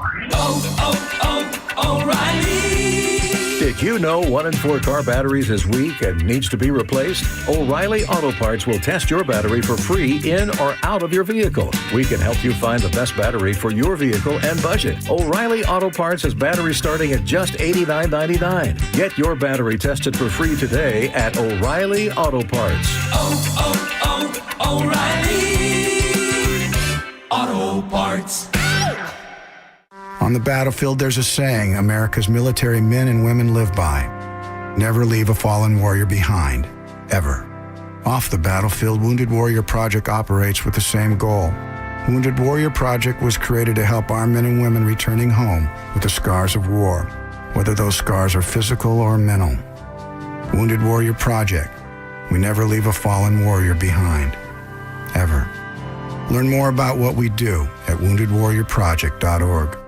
O'Reilly. Did you know 1 in 4 car batteries is weak and needs to be replaced? O'Reilly Auto Parts will test your battery for free in or out of your vehicle. We can help you find the best battery for your vehicle and budget. O'Reilly Auto Parts has batteries starting at just $89.99. Get your battery tested for free today at O'Reilly Auto Parts. O'Reilly Auto Parts. On the battlefield, there's a saying America's military men and women live by. Never leave a fallen warrior behind, ever. Off the battlefield, Wounded Warrior Project operates with the same goal. Wounded Warrior Project was created to help our men and women returning home with the scars of war, whether those scars are physical or mental. Wounded Warrior Project. We never leave a fallen warrior behind, ever. Learn more about what we do at woundedwarriorproject.org.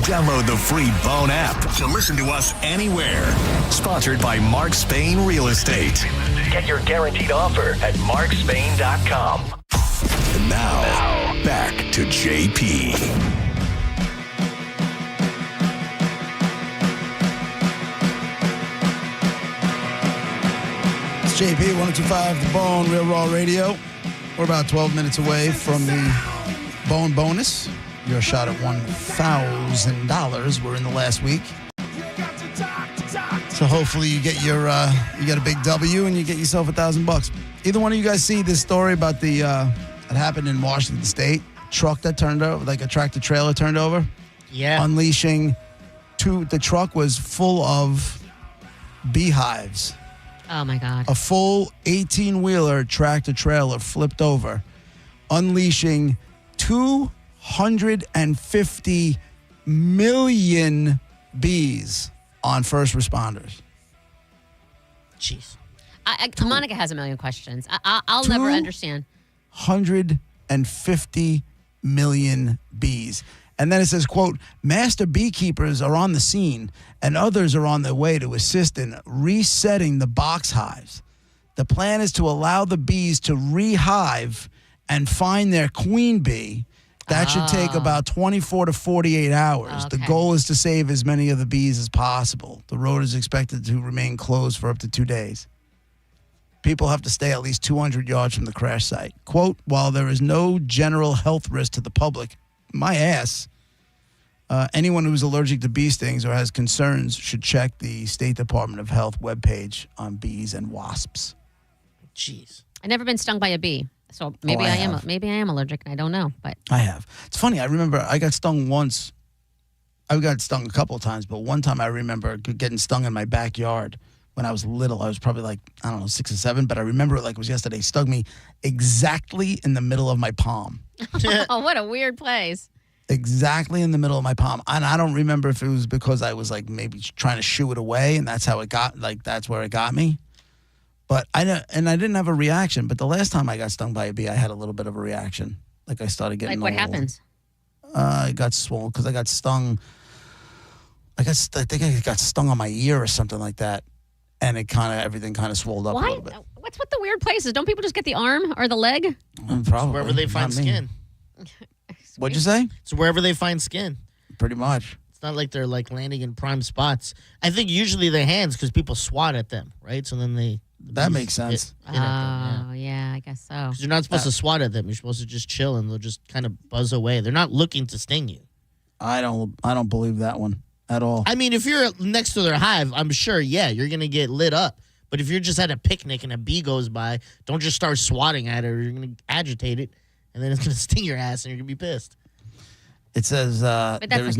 Download the free Bone app to listen to us anywhere. Sponsored by Mark Spain Real Estate. Get your guaranteed offer at markspain.com. And now, back to JP. It's JP, 1025 The Bone, Real Raw Radio. We're about 12 minutes away from the Bone bonus. Your shot at $1,000. We're in the last week. So hopefully you get you get a big W and you get yourself $1,000. Either one of you guys see this story about it happened in Washington State? Truck that turned over, like a tractor trailer turned over. Yeah. Unleashing the truck was full of beehives. Oh my God. A full 18-wheeler tractor trailer flipped over, unleashing 250 million bees on first responders. Jeez. Monica has a million questions. I'll never understand. 150 million bees. And then it says, quote, master beekeepers are on the scene and others are on their way to assist in resetting the box hives. The plan is to allow the bees to rehive and find their queen bee. That should take about 24 to 48 hours. Okay. The goal is to save as many of the bees as possible. The road is expected to remain closed for up to 2 days. People have to stay at least 200 yards from the crash site. Quote, while there is no general health risk to the public, my ass, anyone who's allergic to bee stings or has concerns should check the State Department of Health webpage on bees and wasps. Jeez. I've never been stung by a bee. So maybe I am allergic and I don't know, but I have. It's funny. I remember I got stung once. I got stung a couple of times, but one time I remember getting stung in my backyard when I was little. I was probably like, 6 or 7, but I remember it like it was yesterday. It stung me exactly in the middle of my palm. Oh, what a weird place. Exactly in the middle of my palm. And I don't remember if it was because I was like maybe trying to shoo it away and that's how it got, like that's where it got me. But I didn't have a reaction. But the last time I got stung by a bee, I had a little bit of a reaction. Like I started getting what happens? I got swollen because I got stung. I think I got stung on my ear or something like that, and everything kind of swelled up a little bit. What's with the weird places? Don't people just get the arm or the leg? Probably Wherever they find skin. What'd you say? It's wherever they find skin. Pretty much. It's not like they're like landing in prime spots. I think usually their hands because people swat at them, right? So then they. That makes sense. Yeah, I guess so. Because you're not supposed to swat at them. You're supposed to just chill and they'll just kind of buzz away. They're not looking to sting you. I don't believe that one at all. I mean, if you're next to their hive, I'm sure, you're going to get lit up. But if you're just at a picnic and a bee goes by, don't just start swatting at it or you're going to agitate it and then it's going to sting your ass and you're going to be pissed. It says there is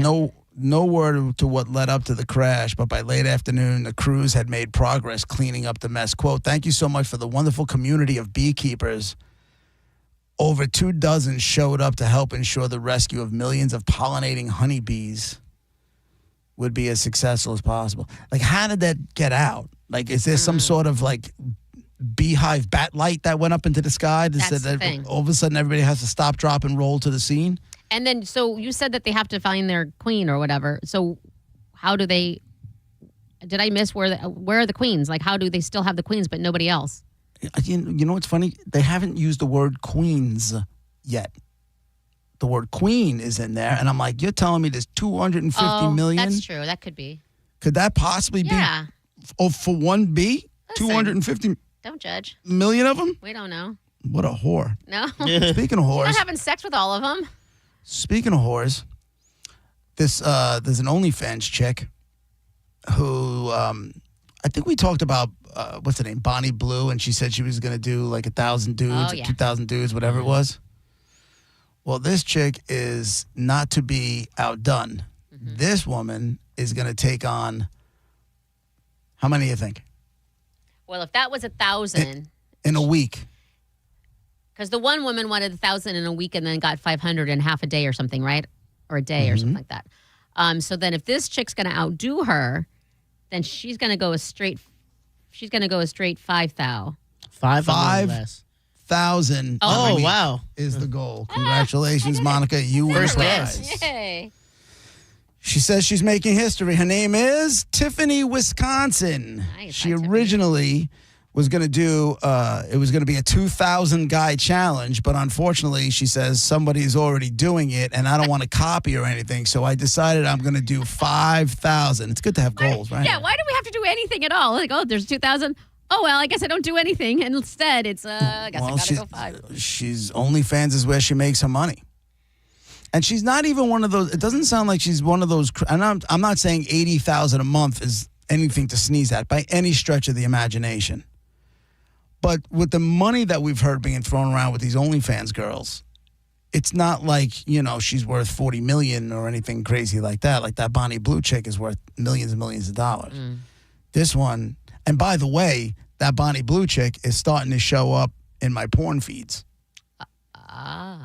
no word to what led up to the crash, but by late afternoon, the crews had made progress cleaning up the mess. Quote, thank you so much for the wonderful community of beekeepers. Over 24 showed up to help ensure the rescue of millions of pollinating honeybees would be as successful as possible. Like, how did that get out? Like, is there some sort of, like, beehive bat light that went up into the sky? That's the thing. All of a sudden, everybody has to stop, drop, and roll to the scene? And then, so you said that they have to find their queen or whatever. So how do they, did I miss where are the queens? Like, how do they still have the queens, but nobody else? You know what's funny? They haven't used the word queens yet. The word queen is in there. And I'm like, you're telling me there's 250 million? That's true. That could be. Could that possibly be? Oh, for one B, 250 Don't judge. million of them. We don't know. What a whore! No. Speaking of She's whores, not having sex with all of them. Speaking of whores, there's an OnlyFans chick who I think we talked about what's her name, Bonnie Blue, and she said she was going to do like 1,000 dudes, or 2,000 dudes, whatever it was. Well, this chick is not to be outdone. This woman is going to take on how many do you think? Well, if that was 1,000 in a week. Because the one woman wanted 1,000 in a week and then got 500 in half a day or something, right? Or a day or something like that. So then if this chick's going to outdo her, then she's going to go a straight 5,000. 5,000. Oh, wow. Is the goal. Congratulations, Monica. You were First right. Yay. She says she's making history. Her name is Tiffany Wisconsin. Nice. She originally was going to do, it was going to be a 2,000 guy challenge, but unfortunately, she says somebody's already doing it, and I don't want to copy or anything, so I decided I'm going to do 5,000. It's good to have goals, right? Yeah, why do we have to do anything at all? Like, oh, there's 2,000. Oh, well, I guess I don't do anything. And instead, it's, I guess I got to go 5. She's OnlyFans is where she makes her money. And she's not even one of those, it doesn't sound like she's one of those, and I'm not saying 80,000 a month is anything to sneeze at by any stretch of the imagination. But with the money that we've heard being thrown around with these OnlyFans girls, it's not like, she's worth 40 million or anything crazy like that. Like that Bonnie Blue chick is worth millions and millions of dollars. This one, and by the way, that Bonnie Blue chick is starting to show up in my porn feeds.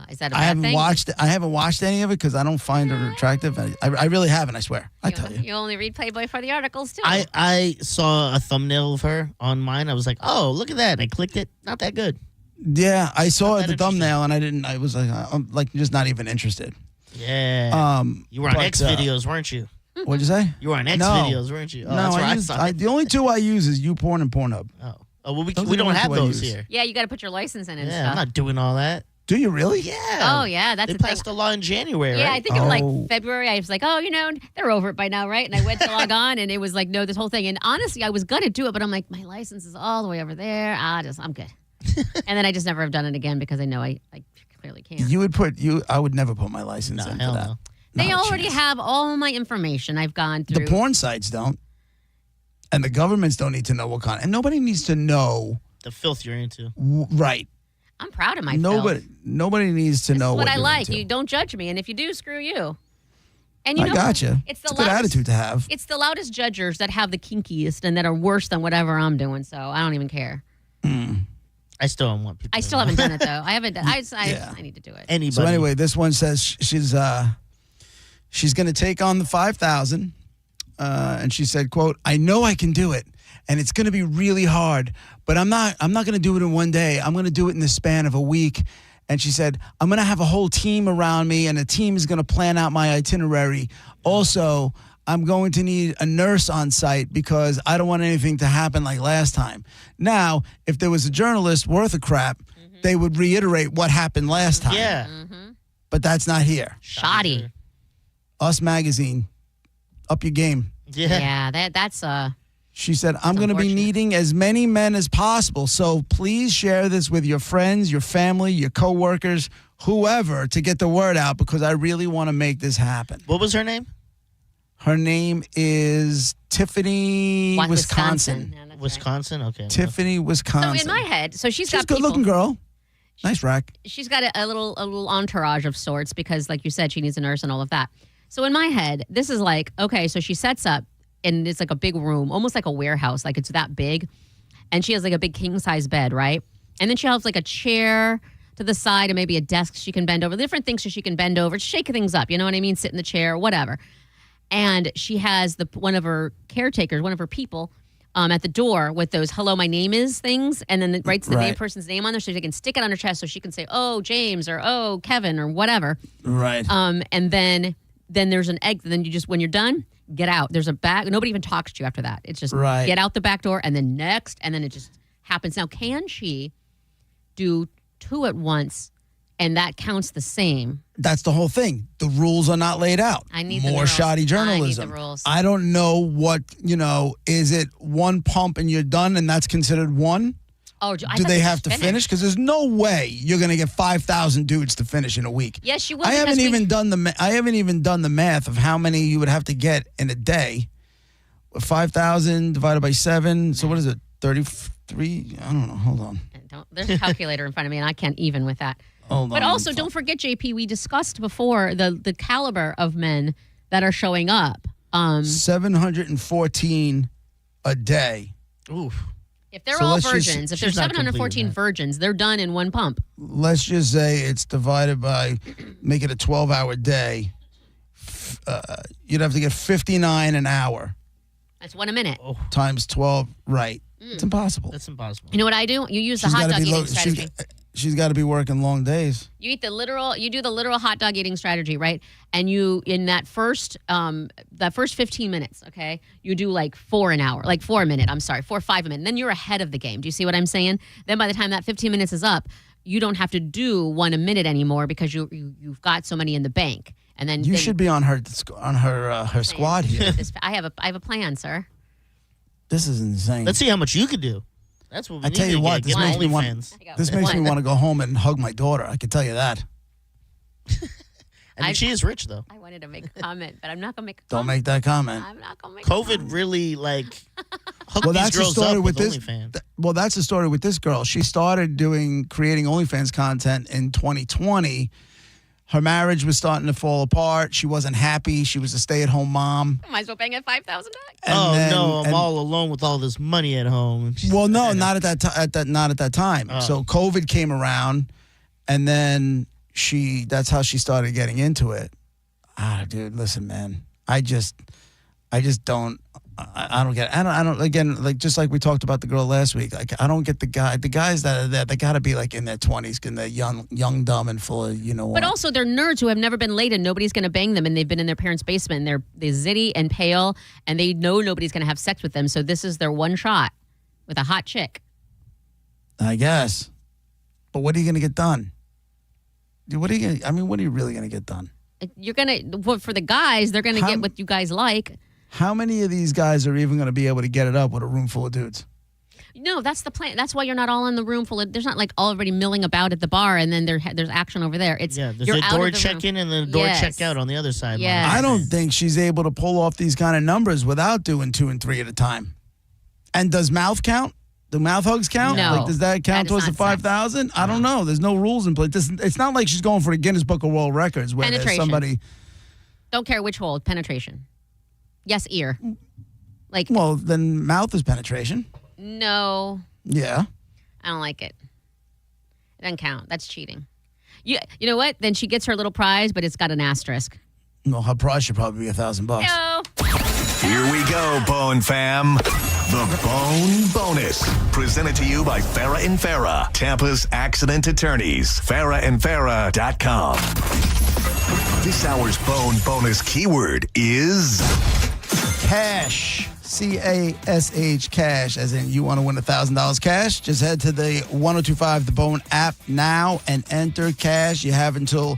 Is that a bad thing? I haven't watched any of it because I don't find her attractive. I really haven't, I swear. I tell you. You only read Playboy for the articles, too. I saw a thumbnail of her on mine. I was like, oh, look at that. I clicked it. Not that good. Yeah, I saw the thumbnail and I was like, I'm like just not even interested. Yeah. You were on X videos, weren't you? What'd you say? You were on X videos, weren't you? Oh, no, that's where I saw it. the only two I use is YouPorn and Pornhub. Oh, well, we don't have those here. Yeah, you got to put your license in and Yeah, stuff. I'm not doing all that. Do you really? Yeah. Oh, yeah, that's They the thing. passed a law in January, Yeah, right? I think in like February, I was like, they're over it by now, right? And I went to log on, and it was like, no, this whole thing. And honestly, I was going to do it, but I'm like, my license is all the way over there. I'm good. And then I just never have done it again because I know I clearly can't. I would never put my license in for that. No. They already have all my information. I've gone through. The porn sites don't. And the governments don't need to know what kind. And nobody needs to know. The filth you're into. Right. I'm proud of my filth. Nobody needs to know what I you're like. into. You don't judge me, and if you do, screw you. And I gotcha. It's the a good attitude to have. It's the loudest judgers that have the kinkiest and that are worse than whatever I'm doing. So I don't even care. I still don't want people. I still haven't done it though. I haven't. I need to do it. Anybody. So anyway, this one says she's going to take on the 5,000, and she said, "quote I know I can do it, and it's going to be really hard, but I'm not going to do it in one day. I'm going to do it in the span of a week." And she said, "I'm going to have a whole team around me, and a team is going to plan out my itinerary. Also, I'm going to need a nurse on site because I don't want anything to happen like last time." Now, if there was a journalist worth a crap, they would reiterate what happened last time. Yeah. But that's not here. Shoddy. Us Magazine, up your game. Yeah, that's She said, "I'm going to be needing as many men as possible, so please share this with your friends, your family, your coworkers, whoever, to get the word out because I really want to make this happen." What was her name? Her name is Tiffany Wisconsin. Yeah, that's Wisconsin? Okay. Tiffany Wisconsin. So in my head, she's got a good-looking girl. Nice rack. She's got a little entourage of sorts because, like you said, she needs a nurse and all of that. So in my head, this is like, okay, so she sets up, and it's like a big room, almost like a warehouse, like it's that big. And she has like a big king-size bed, right? And then she has like a chair to the side and maybe a desk she can bend over, different things so she can bend over, shake things up, you know what I mean? Sit in the chair, whatever. And she has one of her caretakers, one of her people, at the door with those "hello, my name is" things, and then it writes the name person's name on there so she can stick it on her chest so she can say, "Oh, James," or "Oh, Kevin," or whatever. Right. And then there's an exit. Then you just, when you're done, get out. There's a back. Nobody even talks to you after that. It's just get out the back door and then next, and then it just happens. Now, can she do two at once and that counts the same. That's the whole thing. The rules are not laid out. I need the more rules. shoddy journalism. I need the rules. I don't know what, is it one pump and you're done and that's considered one? Oh, do they have to finish? Because there's no way you're going to get 5,000 dudes to finish in a week. Yes, you will. I haven't even done the math of how many you would have to get in a day. 5,000 divided by 7. So what is it? 33? I don't know. Hold on. There's a calculator in front of me, and I can't even with that. Hold but on. also, don't forget, JP, we discussed before the caliber of men that are showing up. 714 a day. Oof. If they're So all let's just- virgins, if she's there's not 714 completing that. virgins, they're done in one pump. Let's just say it's divided by, make it a 12-hour day. You'd have to get 59 an hour. That's 1 a minute. Times 12, right. It's impossible. That's impossible. You know what I do? You use the She's hot gotta dog be eating lo- strategy. She's got to be working long days. You do the literal hot dog eating strategy, right? And you, in that first 15 minutes, okay, you do like 4 an hour, like 4 a minute. I'm sorry, 4 or 5 a minute. Then you're ahead of the game. Do you see what I'm saying? Then by the time that 15 minutes is up, you don't have to do 1 a minute anymore because you've got so many in the bank. And then You should be on her squad here. I have a plan, sir. This is insane. Let's see how much you could do. That's what we I need tell you to what, get. this makes me OnlyFans. want to go home and hug my daughter. I can tell you that. I mean, she is rich though. I wanted to make a comment, but I'm not going to make a Don't comment. make that comment. I'm not going to make COVID really hooked Well, these that's the girls story up with with this. OnlyFans. Well, that's the story with this girl. She started creating OnlyFans content in 2020. Her marriage was starting to fall apart. She wasn't happy. She was a stay-at-home mom. Might as well bang at $5,000. I'm all alone with all this money at home. Well, no, not at that time. Not at that time. Oh. So COVID came around, and then that's how she started getting into it. Dude, listen, man. I just don't. I don't get it. I don't. Again, like just like we talked about the girl last week. Like I don't get the guys that are there. They got to be like in their 20s, and they're young, dumb, and full of But what. also, they're nerds who have never been laid, and nobody's going to bang them, and they've been in their parents' basement, and they're zitty and pale, and they know nobody's going to have sex with them. So this is their one shot with a hot chick. I guess. But what are you going to get done? What are you really going to get done? You're going to for the guys, they're going to get what you guys like. How many of these guys are even going to be able to get it up with a room full of dudes? No, that's the plan. That's why you're not all in the room full of. There's not like already milling about at the bar, and then there's action over there. It's There's you're a out door of the check room. in and then a door Yes. check out on the other side. Yes. I don't think she's able to pull off these kind of numbers without doing 2 and 3 at a time. And does mouth count? Do mouth hugs count? No. Like, does that count That is towards the not sex. 5,000? I don't know. There's no rules in place. It's not like she's going for the Guinness Book of World Records where there's Penetration. somebody. Don't care which hole. Penetration. Yes, ear. Like Well, then mouth is penetration. no, Yeah. I don't like it. It doesn't count. That's cheating. You know what? Then she gets her little prize, but it's got an asterisk. Well, her price should probably be $1,000. No. Here we go, Bone Fam. The Bone Bonus. Presented to you by Farah and Farah, Tampa's accident attorneys. FarahandFarah.com. This hour's Bone Bonus keyword is Cash. CASH, cash, as in you want to win $1,000 cash. Just head to the 1025 The Bone app now and enter cash. You have until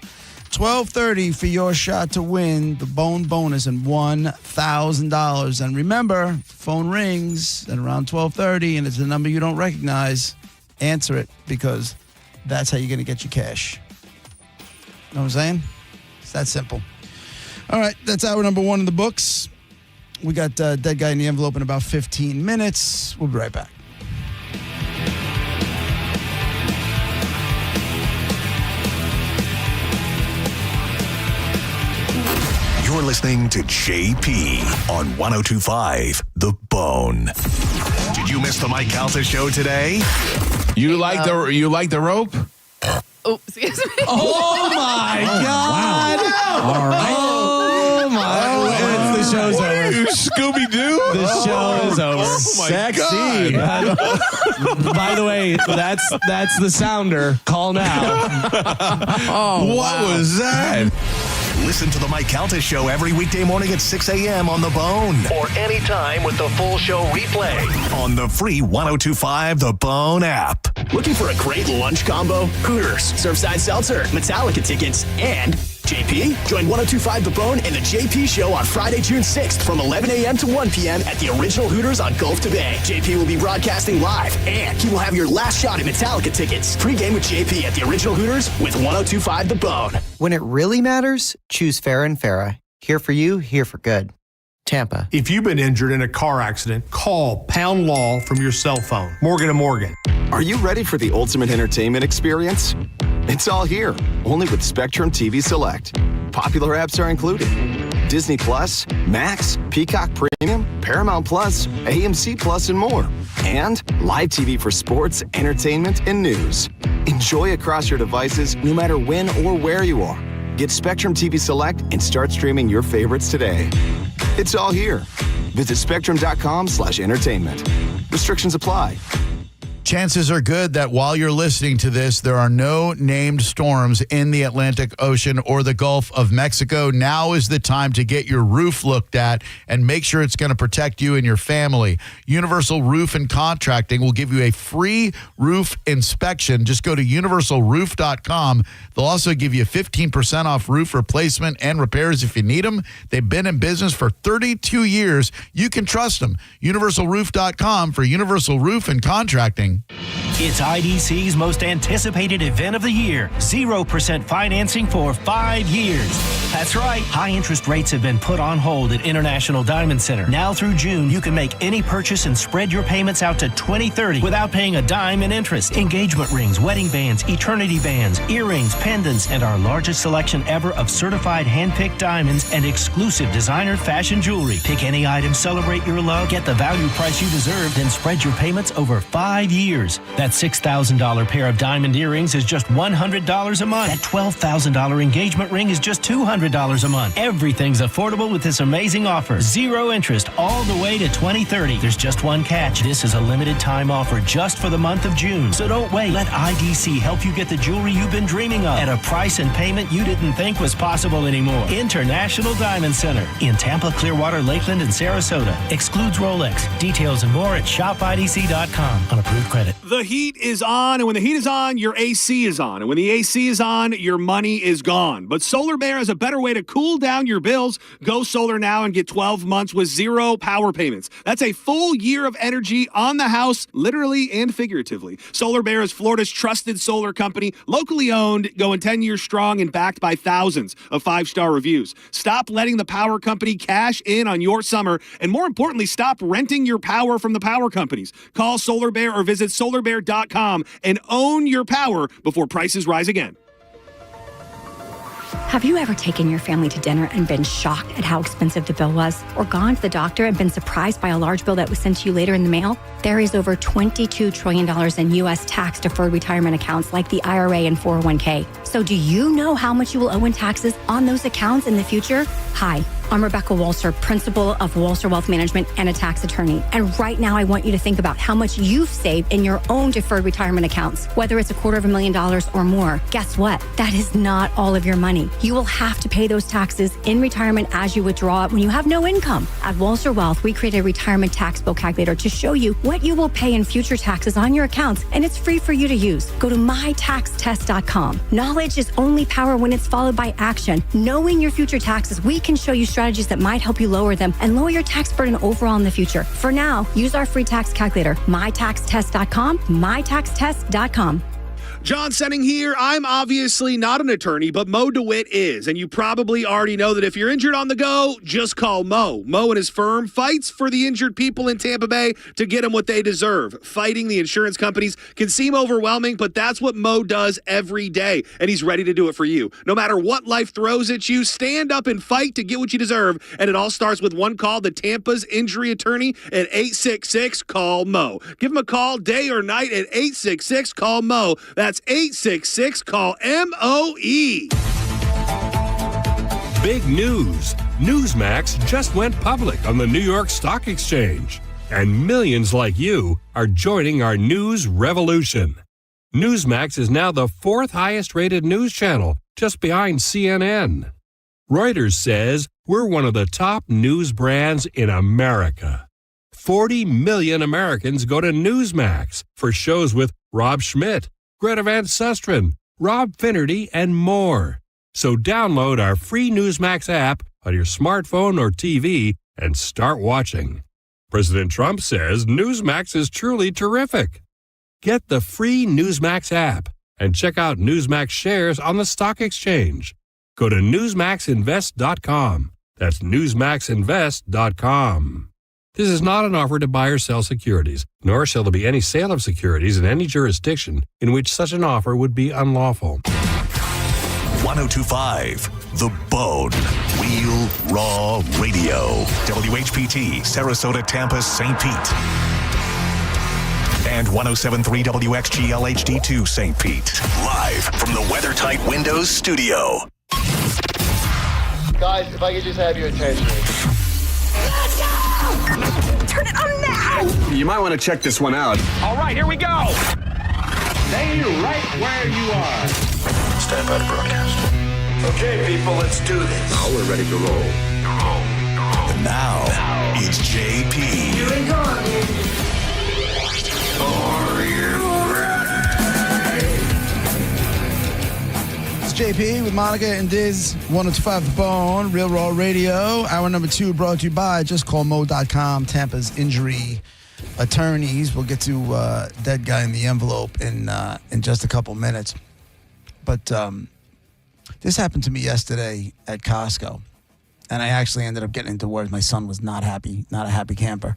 12:30 for your shot to win the Bone Bonus and $1,000. And remember, phone rings at around 12:30 and it's a number you don't recognize. Answer it because that's how you're going to get your cash. Know what I'm saying? It's that simple. All right, that's hour number 1 in the books. We got Dead Guy in the Envelope in about 15 minutes. We'll be right back. You're listening to JP on 1025 The Bone. Did you miss the Mike Calta show today? You like the rope? Oh, excuse me. Oh my God! All right. Oh my! The show's over. Scooby Doo. The show is over. Oh my Sexy. By the way, that's the sounder. Call now. What was that? Listen to the Mike Calta show every weekday morning at 6 a.m. on The Bone. Or anytime with the full show replay on the free 1025 The Bone app. Looking for a great lunch combo? Hooters, Surfside Seltzer, Metallica tickets, and JP? Join 102.5 The Bone and the JP Show on Friday, June 6th from 11 a.m. to 1 p.m. at the original Hooters on Gulf to Bay. JP will be broadcasting live, and he will have your last shot at Metallica tickets. Pre-game with JP at the original Hooters with 102.5 The Bone. When it really matters, choose Farah & Farah. Here for you, here for good. Tampa. If you've been injured in a car accident, call Pound Law from your cell phone. Morgan & Morgan. Are you ready for the ultimate entertainment experience? It's all here, only with Spectrum TV Select. Popular apps are included. Disney Plus, Max, Peacock Premium, Paramount Plus, AMC Plus, and more. And live TV for sports, entertainment, and news. Enjoy across your devices no matter when or where you are. Get Spectrum TV Select and start streaming your favorites today. It's all here. Visit spectrum.com/entertainment. Restrictions apply. Chances are good that while you're listening to this, there are no named storms in the Atlantic Ocean or the Gulf of Mexico. Now is the time to get your roof looked at and make sure it's going to protect you and your family. Universal Roof and Contracting will give you a free roof inspection. Just go to universalroof.com. They'll also give you 15% off roof replacement and repairs if you need them. They've been in business for 32 years. You can trust them. Universalroof.com for Universal Roof and Contracting. It's IDC's most anticipated event of the year. 0% financing for 5 years. That's right. High interest rates have been put on hold at International Diamond Center. Now through June, you can make any purchase and spread your payments out to 2030 without paying a dime in interest. Engagement rings, wedding bands, eternity bands, earrings, pendants, and our largest selection ever of certified hand-picked diamonds and exclusive designer fashion jewelry. Pick any item, celebrate your love, get the value price you deserve, then spread your payments over 5 years. That $6,000 pair of diamond earrings is just $100 a month. That $12,000 engagement ring is just $200 a month. Everything's affordable with this amazing offer. 0 interest all the way to 2030. There's just one catch. This is a limited time offer just for the month of June. So don't wait. Let IDC help you get the jewelry you've been dreaming of at a price and payment you didn't think was possible anymore. International Diamond Center in Tampa, Clearwater, Lakeland, and Sarasota. Excludes Rolex. Details and more at shopidc.com on approved credit. The heat is on, and when the heat is on, your AC is on. And when the AC is on, your money is gone. But Solar Bear has a better way to cool down your bills. Go solar now and get 12 months with 0 power payments. That's a full year of energy on the house, literally and figuratively. Solar Bear is Florida's trusted solar company, locally owned, going 10 years strong and backed by thousands of 5-star reviews. Stop letting the power company cash in on your summer, and more importantly, stop renting your power from the power companies. Call Solar Bear or visit solarbear.com and own your power before prices rise again. Have you ever taken your family to dinner and been shocked at how expensive the bill was? Or gone to the doctor and been surprised by a large bill that was sent to you later in the mail? There is over $22 trillion in U.S. tax-deferred retirement accounts like the IRA and 401k. So do you know how much you will owe in taxes on those accounts in the future? Hi, I'm Rebecca Walser, principal of Walser Wealth Management and a tax attorney. And right now, I want you to think about how much you've saved in your own deferred retirement accounts, whether it's $250,000 or more. Guess what? That is not all of your money. You will have to pay those taxes in retirement as you withdraw it when you have no income. At Walser Wealth, we created a retirement tax bill calculator to show you what you will pay in future taxes on your accounts, and it's free for you to use. Go to mytaxtest.com. Knowledge is only power when it's followed by action. Knowing your future taxes, we can show you strategies that might help you lower them and lower your tax burden overall in the future. For now, use our free tax calculator, mytaxtest.com, mytaxtest.com. John Senning here. I'm obviously not an attorney, but Mo DeWitt is. And you probably already know that if you're injured on the go, just call Mo. Mo and his firm fights for the injured people in Tampa Bay to get them what they deserve. Fighting the insurance companies can seem overwhelming, but that's what Mo does every day. And he's ready to do it for you. No matter what life throws at you, stand up and fight to get what you deserve. And it all starts with one call to Tampa's injury attorney at 866-CALL-MO. Give him a call day or night at 866-CALL-MO. That's 866-CALL-MOE. Big news. Newsmax just went public on the New York Stock Exchange. And millions like you are joining our news revolution. Newsmax is now the 4th highest rated news channel, just behind CNN. Reuters says we're one of the top news brands in America. 40 million Americans go to Newsmax for shows with Rob Schmidt, Greta Van Susteren, Rob Finnerty, and more. So download our free Newsmax app on your smartphone or TV and start watching. President Trump says Newsmax is truly terrific. Get the free Newsmax app and check out Newsmax shares on the stock exchange. Go to newsmaxinvest.com. That's newsmaxinvest.com. This is not an offer to buy or sell securities, nor shall there be any sale of securities in any jurisdiction in which such an offer would be unlawful. 1025 The Bone. Real Raw Radio. WHPT, Sarasota, Tampa, St. Pete. And 1073 WXGL HD2 St. Pete. Live from the WeatherTight Windows studio. Guys, if I could just have your attention. Let's go! Turn it on now! You might want to check this one out. All right, here we go. Stay right where you are. Stand by to broadcast. Okay, people, let's do this. Now we're ready to roll. And now is JP. Here we go. Are you ready? It's JP with Monica and Diz, 1025 The Bone, Real Raw Radio. Hour number 2 brought to you by JustCallMo.com, Tampa's injury attorneys. We'll get to dead guy in the envelope in just a couple minutes. But this happened to me yesterday at Costco, and I actually ended up getting into words. My son was not happy, not a happy camper.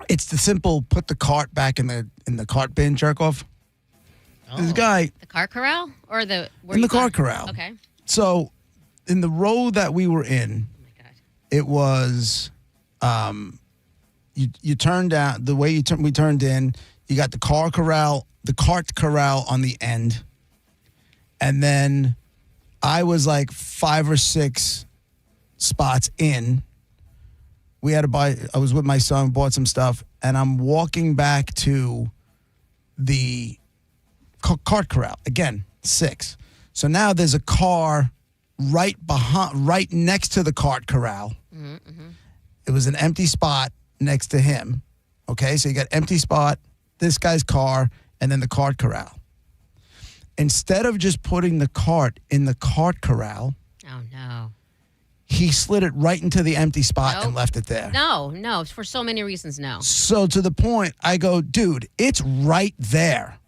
It's the simple put the cart back in the cart bin jerk off. Oh. This guy the cart corral or the in the cart corral. Okay. So in the row that we were in, it was you turned down the way we turned in. You got the cart corral on the end. And then I was like 5 or 6 spots in. We had to buy, I was with my son, bought some stuff, and I'm walking back to the cart corral. Again, 6. So now there's a car right next to the cart corral. Mm-hmm. It was an empty spot next to him. Okay, so you got empty spot, this guy's car, and then the cart corral. Instead of just putting the cart in the cart corral, oh no, he slid it right into the empty spot and left it there. No, for so many reasons, no. So to the point, I go, dude, it's right there.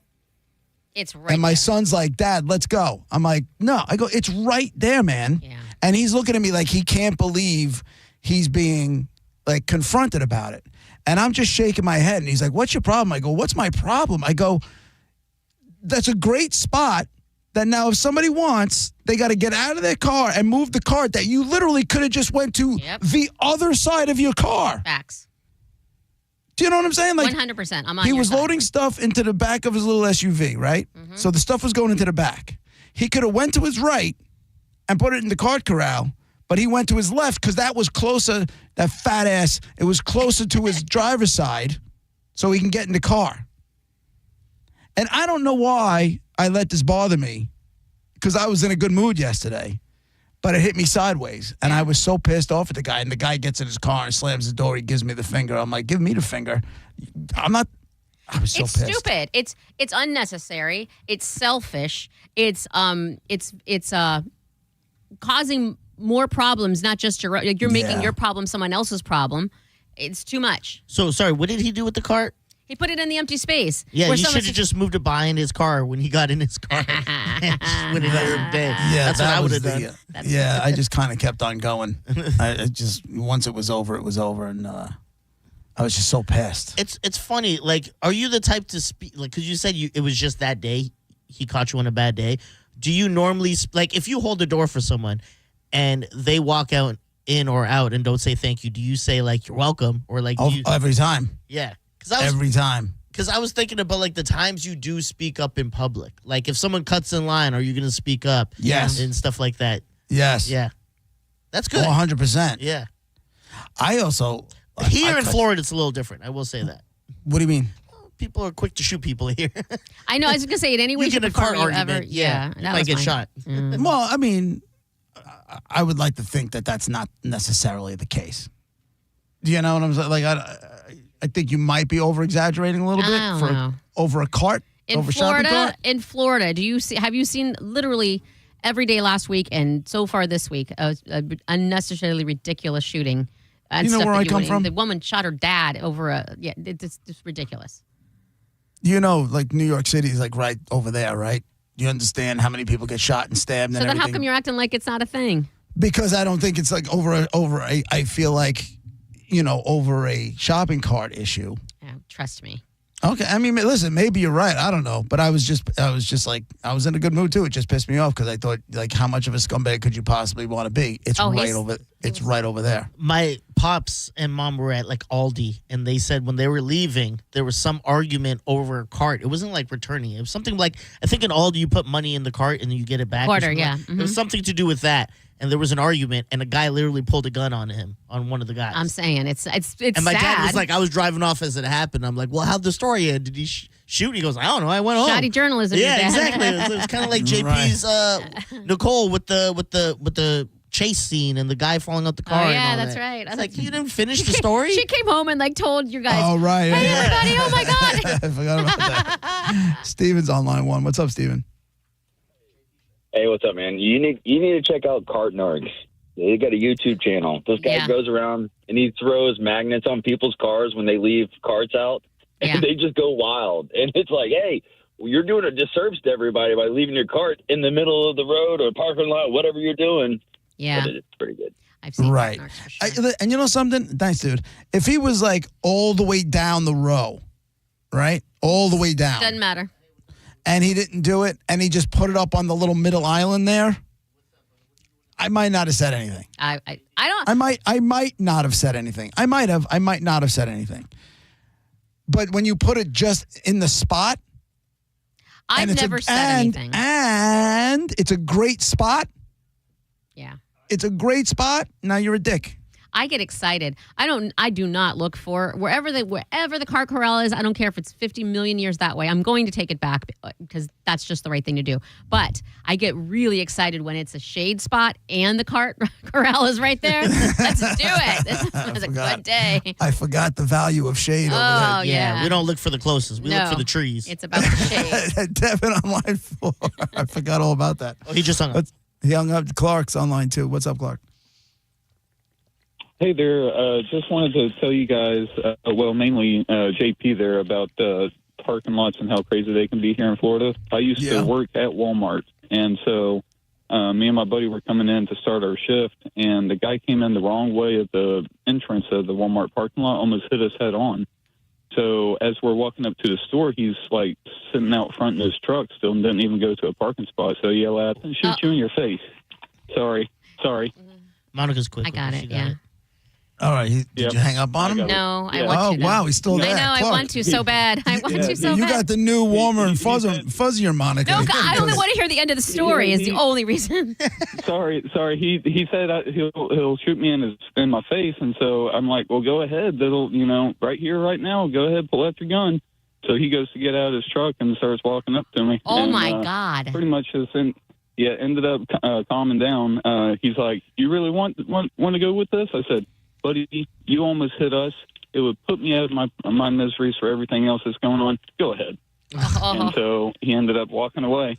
It's right And my there. son's like, Dad, let's go. I'm like, no. I go, it's right there, man. Yeah. And he's looking at me like he can't believe he's being like confronted about it. And I'm just shaking my head. And he's like, what's your problem? I go, what's my problem? I go, that's a great spot that now if somebody wants, they got to get out of their car and move the cart that you literally could have just went to the other side of your car. Facts. Do you know what I'm saying? Like 100%. I'm on he your was side. loading stuff into the back of his little SUV, right? Mm-hmm. So the stuff was going into the back. He could have went to his right and put it in the cart corral, but he went to his left because that was closer, that fat ass, it was closer to his driver's side so he can get in the car. And I don't know why I let this bother me because I was in a good mood yesterday, but it hit me sideways. And I was so pissed off at the guy. And the guy gets in his car and slams the door. He gives me the finger. I'm like, give me the finger. I was so pissed. It's stupid. It's unnecessary. It's selfish. It's causing more problems, not just you're making your problem someone else's problem. It's too much. So, sorry, what did he do with the cart? He put it in the empty space. Yeah, you should have just moved it behind his car when he got in his car. When it day. Yeah, that's what I would have done. Yeah, I just kind of kept on going. I just once it was over, and I was just so pissed. It's funny. Like, are you the type to speak? Like, because you said it was just that day. He caught you on a bad day. Do you normally like if you hold the door for someone and they walk out in or out and don't say thank you? Do you say like you're welcome or like every time? Yeah. Every time. Because I was thinking about, like, the times you do speak up in public. Like, if someone cuts in line, are you going to speak up? Yes. And stuff like that. Yes. Yeah. That's good. 100%. Yeah. I also... Here in Florida, it's a little different. I will say that. What do you mean? People are quick to shoot people here. I know. I was going to say it anyway. You get a car argument. Ever, yeah. That might get shot. Mm. Well, I mean, I would like to think that that's not necessarily the case. Do you know what I'm saying? Like, I think you might be over exaggerating a little bit over a cart. In over Florida, shopping cart? in Florida, have you seen literally every day last week and so far this week a unnecessarily ridiculous shooting? And You know stuff where that I come from? The woman shot her dad over it's just ridiculous. You know, like New York City is like right over there, right? You understand how many people get shot and stabbed So and then everything. how come you're acting like it's not a thing? Because I don't think it's like I feel like, over a shopping cart issue. Yeah, trust me. Okay, I mean, listen, maybe you're right. I don't know, but I was just like, I was in a good mood too. It just pissed me off because I thought, like, how much of a scumbag could you possibly want to be? It's right over there. My pops and mom were at like Aldi, and they said when they were leaving, there was some argument over a cart. It wasn't like returning. It was something like, I think in Aldi you put money in the cart and then you get it back. Quarter, or yeah. It was something to do with that. And there was an argument, and a guy literally pulled a gun on one of the guys. I'm saying it's And my sad. dad was like, I was driving off as it happened. I'm like, well, how'd the story end? Did he shoot? He goes, I don't know. I went home. Shoddy journalism. Yeah, your dad. exactly. It was kind of like JP's Nicole with the chase scene and the guy falling out the car. Oh yeah, and all that's that. right. It's like you didn't finish the story. She came home and like told you guys. Oh, right. Hey yeah. everybody! Oh my god! I forgot about that. Steven's on line one. What's up, Steven? Hey, what's up, man? You need to check out Cart Narcs. They got a YouTube channel. This guy goes around and he throws magnets on people's cars when they leave carts out, and they just go wild. And it's like, hey, you're doing a disservice to everybody by leaving your cart in the middle of the road or parking lot, whatever you're doing. Yeah, but it's pretty good. I've seen Right. And you know something? Nice, dude. If he was like all the way down the row, right? All the way down. Doesn't matter. And he didn't do it, and he just put it up on the little middle island there, I might not have said anything. I don't. I might not have said anything. I might not have said anything. But when you put it just in the spot, I've never said anything. And it's a great spot. Yeah. It's a great spot. Now you're a dick. I get excited. I do not look for wherever the car corral is. I don't care if it's 50 million years that way. I'm going to take it back because that's just the right thing to do. But I get really excited when it's a shade spot and the cart corral is right there. Let's do it. This was a good day. I forgot the value of shade over there. Oh, yeah. We don't look for the closest. We look for the trees. It's about the shade. Devin on line 4. I forgot all about that. Oh, he just hung up. He hung up. Clark's on line 2. What's up, Clark? Hey there, just wanted to tell you guys, mainly JP there, about parking lots and how crazy they can be here in Florida. I used to work at Walmart, and so me and my buddy were coming in to start our shift, and the guy came in the wrong way at the entrance of the Walmart parking lot, almost hit us head on. So as we're walking up to the store, he's like sitting out front in his truck still and didn't even go to a parking spot. So I yell at him, shoot you in your face. Sorry. Monica's quick. I got it, yeah. All right. Did you hang up on him? No, I want you to. Oh, wow. He's still there. I know. Clark. I want to so bad. I want to so bad. You got the new, warmer and fuzzier Monica. No, I only want to hear the end of the story is the only reason. Sorry. He said he'll shoot me in my face, and so I'm like, well, go ahead. That'll right here, right now. Go ahead, pull out your gun. So he goes to get out of his truck and starts walking up to me. Oh and, my God! Pretty much ended up calming down. He's like, you really want to go with this? I said, buddy, you almost hit us. It would put me out of my miseries for everything else that's going on. Go ahead. Oh. And so he ended up walking away.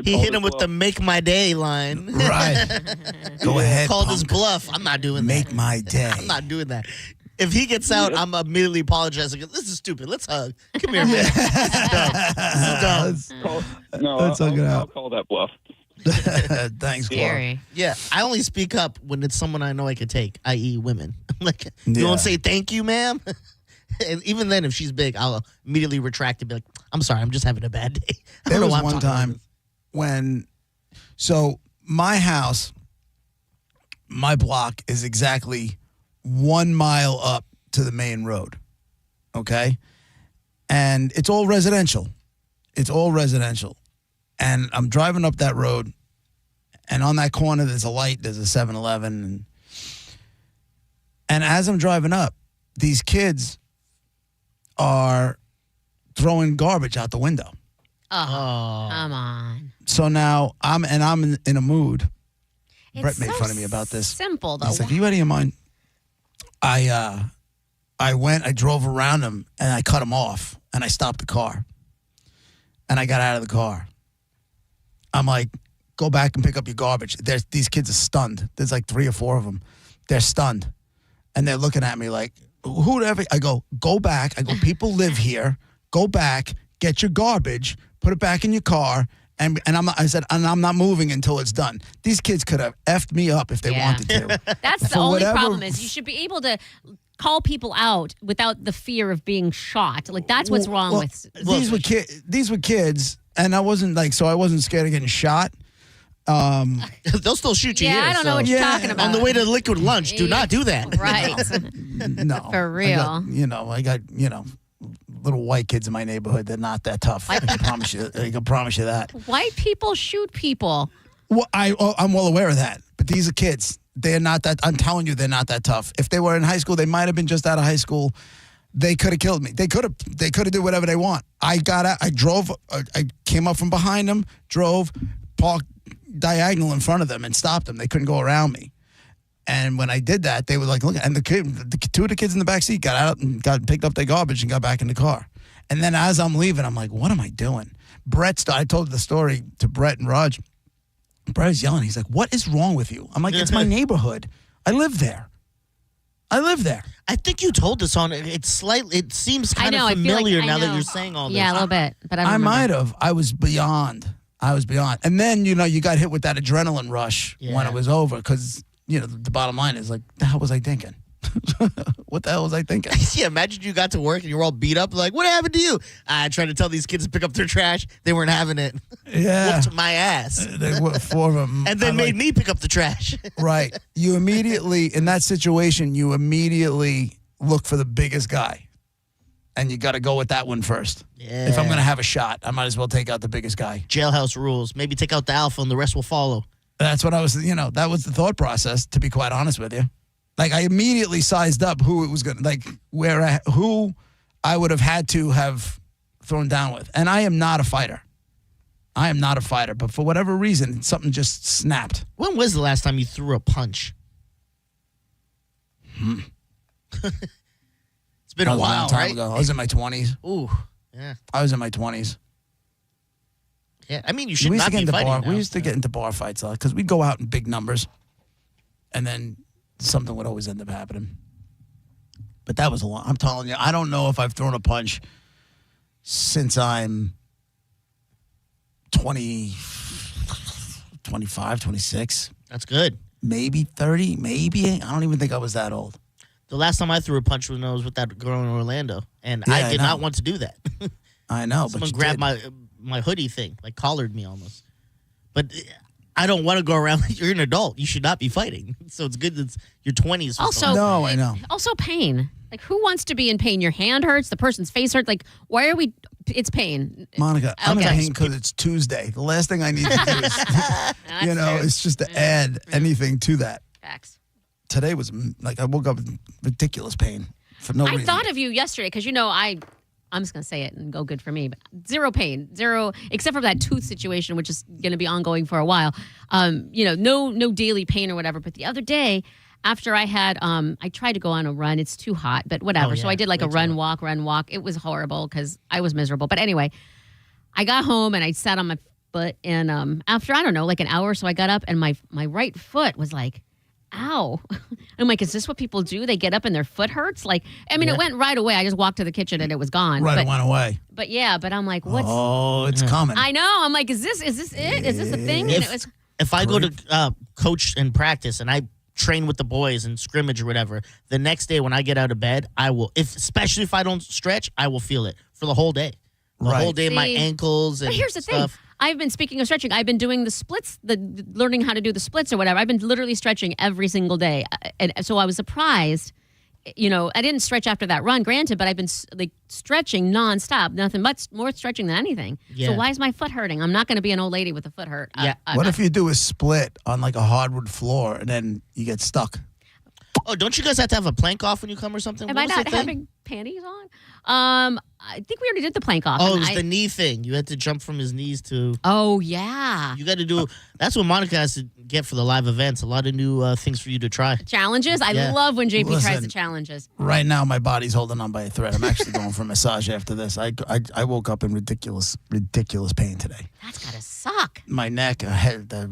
He hit him with the "Make My Day" line. Right. Go ahead. Called his bluff. I'm not doing that. Make my day. I'm not doing that. If he gets out, I'm immediately apologizing. This is stupid. Let's hug. Come here, man. This is dumb. I'll call that bluff. Thanks, Scary. Yeah, I only speak up when it's someone I know I could take, i.e. women. Like, you won't say thank you, ma'am? And even then, if she's big, I'll immediately retract and be like, I'm sorry, I'm just having a bad day. There was one time when, so my house, my block is exactly 1 mile up to the main road. Okay? And it's all residential. And I'm driving up that road, and on that corner, there's a light, there's a 7-Eleven. And as I'm driving up, these kids are throwing garbage out the window. Oh, come on. So now I'm in a mood. It's Brett made so fun of me about this. Simple, though. He's like, are you out of your mind? I I drove around them, and I cut them off, and I stopped the car. And I got out of the car. I'm like, go back and pick up your garbage. These kids are stunned. There's like 3 or 4 of them. They're stunned. And they're looking at me like, whoever. I go back. I go, people live here. Go back, get your garbage, put it back in your car. And I said, I'm not moving until it's done. These kids could have effed me up if they wanted to. That's the only problem is you should be able to call people out without the fear of being shot. Like, that's what's wrong with... These were kids, and I wasn't scared of getting shot. They'll still shoot you here. I don't know what you're talking about. On the way to Liquid Lunch, do not do that. Right. No. For real. I got little white kids in my neighborhood. They're not that tough. I can promise you that. White people shoot people. Well, I'm well aware of that. But these are kids. They're not that. I'm telling you, they're not that tough. If they were in high school, they might have been just out of high school. They could have killed me. They could have did whatever they want. I got out. I drove. I came up from behind them, drove, parked diagonal in front of them, and stopped them. They couldn't go around me. And when I did that, they were like, look, and the 2 of the kids in the back seat got out and picked up their garbage and got back in the car. And then as I'm leaving, I'm like, what am I doing? I told the story to Brett and Raj. Brett was yelling. He's like, what is wrong with you? I'm like, it's my neighborhood. I live there. I think you told us on it. It seems kind of familiar now that you're saying all this. Yeah, a little bit. But I might have. I was beyond. And then, you got hit with that adrenaline rush when it was over because, the bottom line is like, the hell was I thinking? What the hell was I thinking? Yeah, imagine you got to work and you were all beat up. Like, what happened to you? I tried to tell these kids to pick up their trash. They weren't having it. Yeah. Whooped my ass. There were 4 of them. And then made me pick up the trash. Right. You immediately, in that situation, look for the biggest guy. And you got to go with that one first. Yeah. If I'm going to have a shot, I might as well take out the biggest guy. Jailhouse rules. Maybe take out the alpha and the rest will follow. That's what I was, that was the thought process, to be quite honest with you. Like, I immediately sized up who it was going to, who I would have had to have thrown down with. And I am not a fighter. But for whatever reason, something just snapped. When was the last time you threw a punch? It's been a while, right? Ago. I was in my 20s. Ooh, yeah. I was in my 20s. Yeah, I mean, you should not be fighting now. We used to get into bar fights a lot because we'd go out in big numbers, and then something would always end up happening. But that was a long. I'm telling you, I don't know if I've thrown a punch since I'm 20, 25, 26. That's good. Maybe 30, maybe. I don't even think I was that old. The last time I threw a punch was with that girl in Orlando, and I did not want to do that. I know, Someone but grabbed my hoodie thing, like collared me almost. But I don't want to go around. You're an adult. You should not be fighting. So it's good that your 20s. Also, no, I know. Also, pain. Like, who wants to be in pain? Your hand hurts. The person's face hurts. Like, why are we? It's pain. Monica, I'm in pain because it's Tuesday. The last thing I need to do is, it's just to add anything to that. Facts. Today was like I woke up with ridiculous pain for no reason. I thought of you yesterday because I'm just going to say it and go good for me, but zero pain, zero, except for that tooth situation, which is going to be ongoing for a while. No daily pain or whatever. But the other day, after I had, I tried to go on a run. It's too hot, but whatever. Oh, yeah. So I did like a run, walk. It was horrible because I was miserable. But anyway, I got home and I sat on my foot. And after, I don't know, like an hour or so, I got up and my right foot was like, ow. I'm like, is this what people do? They get up and their foot hurts? Like, I mean, It went right away. I just walked to the kitchen and it was gone. It went away. But yeah, but I'm like, what's... Oh, it's coming. I know. I'm like, is this it? Is this a thing? If I go to coach and practice and I train with the boys and scrimmage or whatever, the next day when I get out of bed, I will, especially if I don't stretch, I will feel it for the whole day. The whole day, my ankles and But here's the stuff. thing. I've been, speaking of stretching, I've been doing the splits, learning how to do the splits or whatever. I've been literally stretching every single day. And so I was surprised. I didn't stretch after that run, granted, but I've been stretching nonstop. Nothing but more stretching than anything. Yeah. So why is my foot hurting? I'm not going to be an old lady with a foot hurt. Yeah. What if you do a split on like a hardwood floor and then you get stuck? Oh, don't you guys have to have a plank off when you come or something? Am I not having panties on. I think we already did the plank off. Oh, it was the knee thing. You had to jump from his knees to. Oh yeah. You got to do. That's what Monica has to get for the live events. A lot of new things for you to try. Challenges. I love when JP tries the challenges. Right now, my body's holding on by a thread. I'm actually going for a massage after this. I woke up in ridiculous pain today. That's gotta suck. My neck,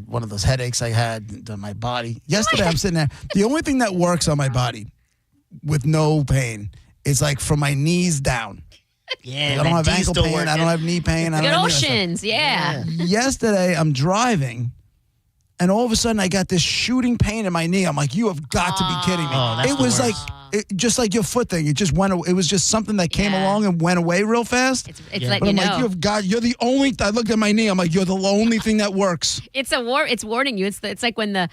one of those headaches I had, my body. Yesterday, I'm sitting there. The only thing that works on my body with no pain is like from my knees down. Yeah, I don't have ankle pain. Working. I don't have knee pain. Good old shins, yeah. Yesterday, I'm driving, and all of a sudden, I got this shooting pain in my knee. I'm like, you have got to be kidding me. Oh, that's it was the like, just like your foot thing. It just went. It was just something that came along and went away real fast. It's But letting I'm you know. like, you have got. You're the only. I looked at my knee. I'm like, you're the only thing that works. It's warning you. It's like when the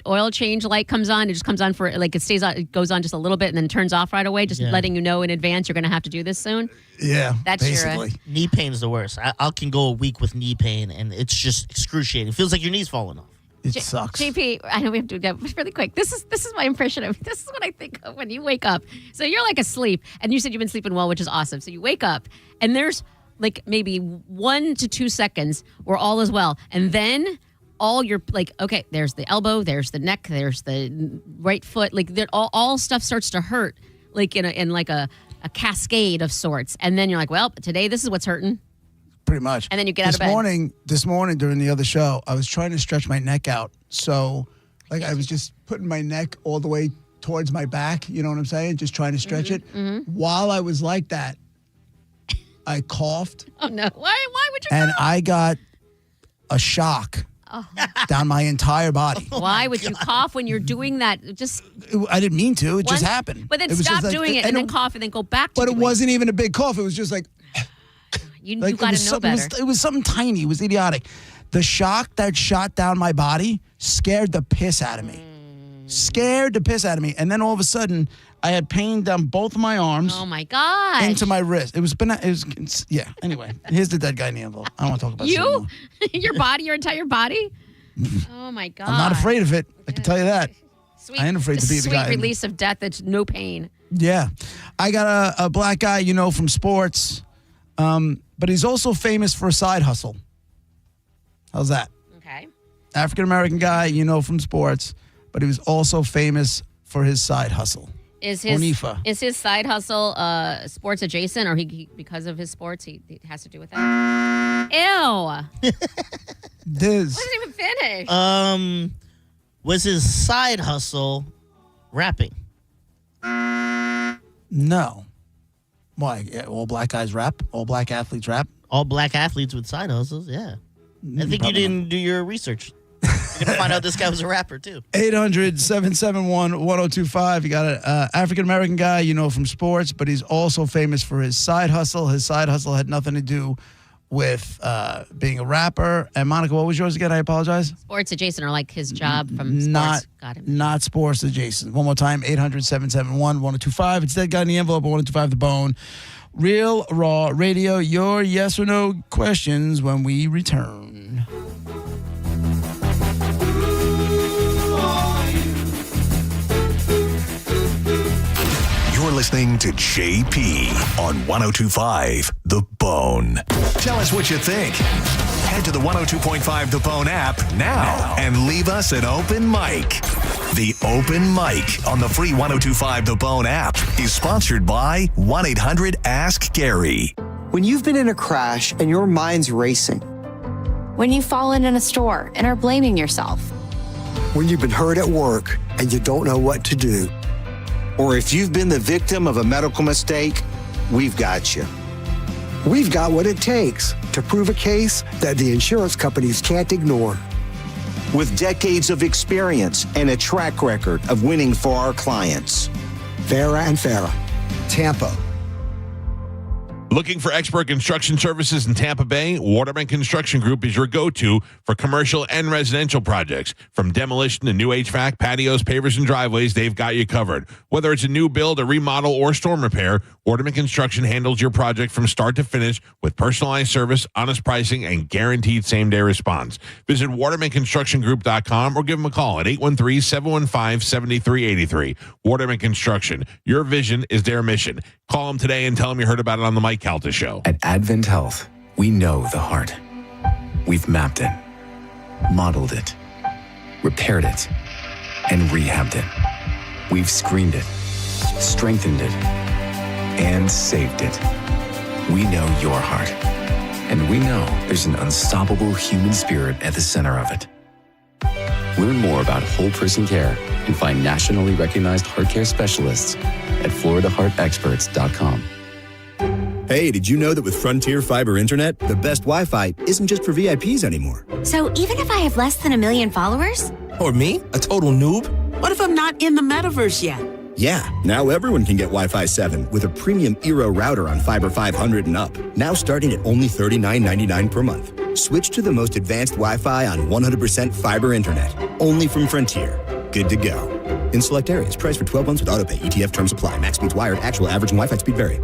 oil change light comes on. It just comes on for like it stays on. It goes on just a little bit and then turns off right away. Just letting you know in advance you're going to have to do this soon. Yeah, that's basically. Knee pain is the worst. I can go a week with knee pain, and it's just excruciating. It feels like your knee's falling off. It sucks. JP, I know we have to go really quick. This is my impression of this is what I think of when you wake up. So you're like asleep, and you said you've been sleeping well, which is awesome. So you wake up, and there's like maybe 1 to 2 seconds where all is well, and then all your like okay, there's the elbow, there's the neck, there's the right foot, like all stuff starts to hurt, like in like a cascade of sorts, and then you're like, well, today this is what's hurting. Pretty much. And then you get out of bed. This morning during the other show, I was trying to stretch my neck out. So, like, I was just putting my neck all the way towards my back. You know what I'm saying? Just trying to stretch it. Mm-hmm. While I was like that, I coughed. Oh, no. Why would you And cough? I got a shock down my entire body. Why would you cough when you're doing that? I didn't mean to. It just happened. But then It was stop just like- doing it and then cough and then go back to But doing it wasn't even a big cough. It was just like... You Like, got to know better. It was something tiny. It was idiotic. The shock that shot down my body scared the piss out of me. Scared the piss out of me. And then all of a sudden, I had pain down both of my arms. Oh, my God. Into my wrist. Yeah. Anyway, here's the dead guy in the envelope. I don't want to talk about this anymore. Your body, your entire body? Oh, my God. I'm not afraid of it. I can tell you that. Sweet, I ain't afraid to be the guy. Sweet release of death that's no pain. Yeah. I got a black guy, from sports. But he's also famous for a side hustle. How's that? Okay. African-American guy, from sports, but he was also famous for his side hustle. Is his Onifa. Is his side hustle sports adjacent, or he because of his sports he has to do with that? Ew. Diz. Wasn't even finished. Was his side hustle rapping? No. Why? Yeah, all black guys rap? All black athletes rap? All black athletes with side hustles, yeah. I think you didn't do your research. You're going to find out this guy was a rapper, too. 800-771-1025. You got an African-American guy, from sports, but he's also famous for his side hustle. His side hustle had nothing to do with being a rapper. And Monica, what was yours again? I apologize. Sports adjacent, or like his job from sports. Got him. Not sports adjacent. One more time, 800-771-1025. It's Dead Guy in the Envelope, 1025 The Bone. Real Raw Radio, your yes or no questions when we return. You're listening to JP on 1025 The Bone. Tell us what you think. Head to the 102.5 The Bone app now and leave us an open mic. The Open Mic on the free 1025 The Bone app is sponsored by 1-800-ASK-GARY. When you've been in a crash and your mind's racing. When you've fallen in a store and are blaming yourself. When you've been hurt at work and you don't know what to do. Or if you've been the victim of a medical mistake, we've got you. We've got what it takes to prove a case that the insurance companies can't ignore. With decades of experience and a track record of winning for our clients. Farah and Farah, Tampa. Looking for expert construction services in Tampa Bay? Waterman Construction Group is your go-to for commercial and residential projects. From demolition to new HVAC, patios, pavers, and driveways, they've got you covered. Whether it's a new build, a remodel, or storm repair, Waterman Construction handles your project from start to finish with personalized service, honest pricing, and guaranteed same-day response. Visit watermanconstructiongroup.com or give them a call at 813-715-7383. Waterman Construction. Your vision is their mission. Call them today and tell them you heard about it on the Mike Calta Show. At Advent Health, we know the heart. We've mapped it, modeled it, repaired it, and rehabbed it. We've screened it, strengthened it, and saved it. We know your heart. And we know there's an unstoppable human spirit at the center of it. Learn more about whole person care and find nationally recognized heart care specialists at FloridaHeartExperts.com. Hey, did you know that with Frontier Fiber Internet, the best Wi-Fi isn't just for VIPs anymore? So even if I have less than 1 million followers? Or me, a total noob? What if I'm not in the metaverse yet? Yeah, now everyone can get Wi-Fi 7 with a premium Eero router on Fiber 500 and up. Now starting at only $39.99 per month. Switch to the most advanced Wi-Fi on 100% fiber internet. Only from Frontier. Good to go. In select areas, price for 12 months with autopay. ETF terms apply. Max speeds wired. Actual average and Wi-Fi speed vary.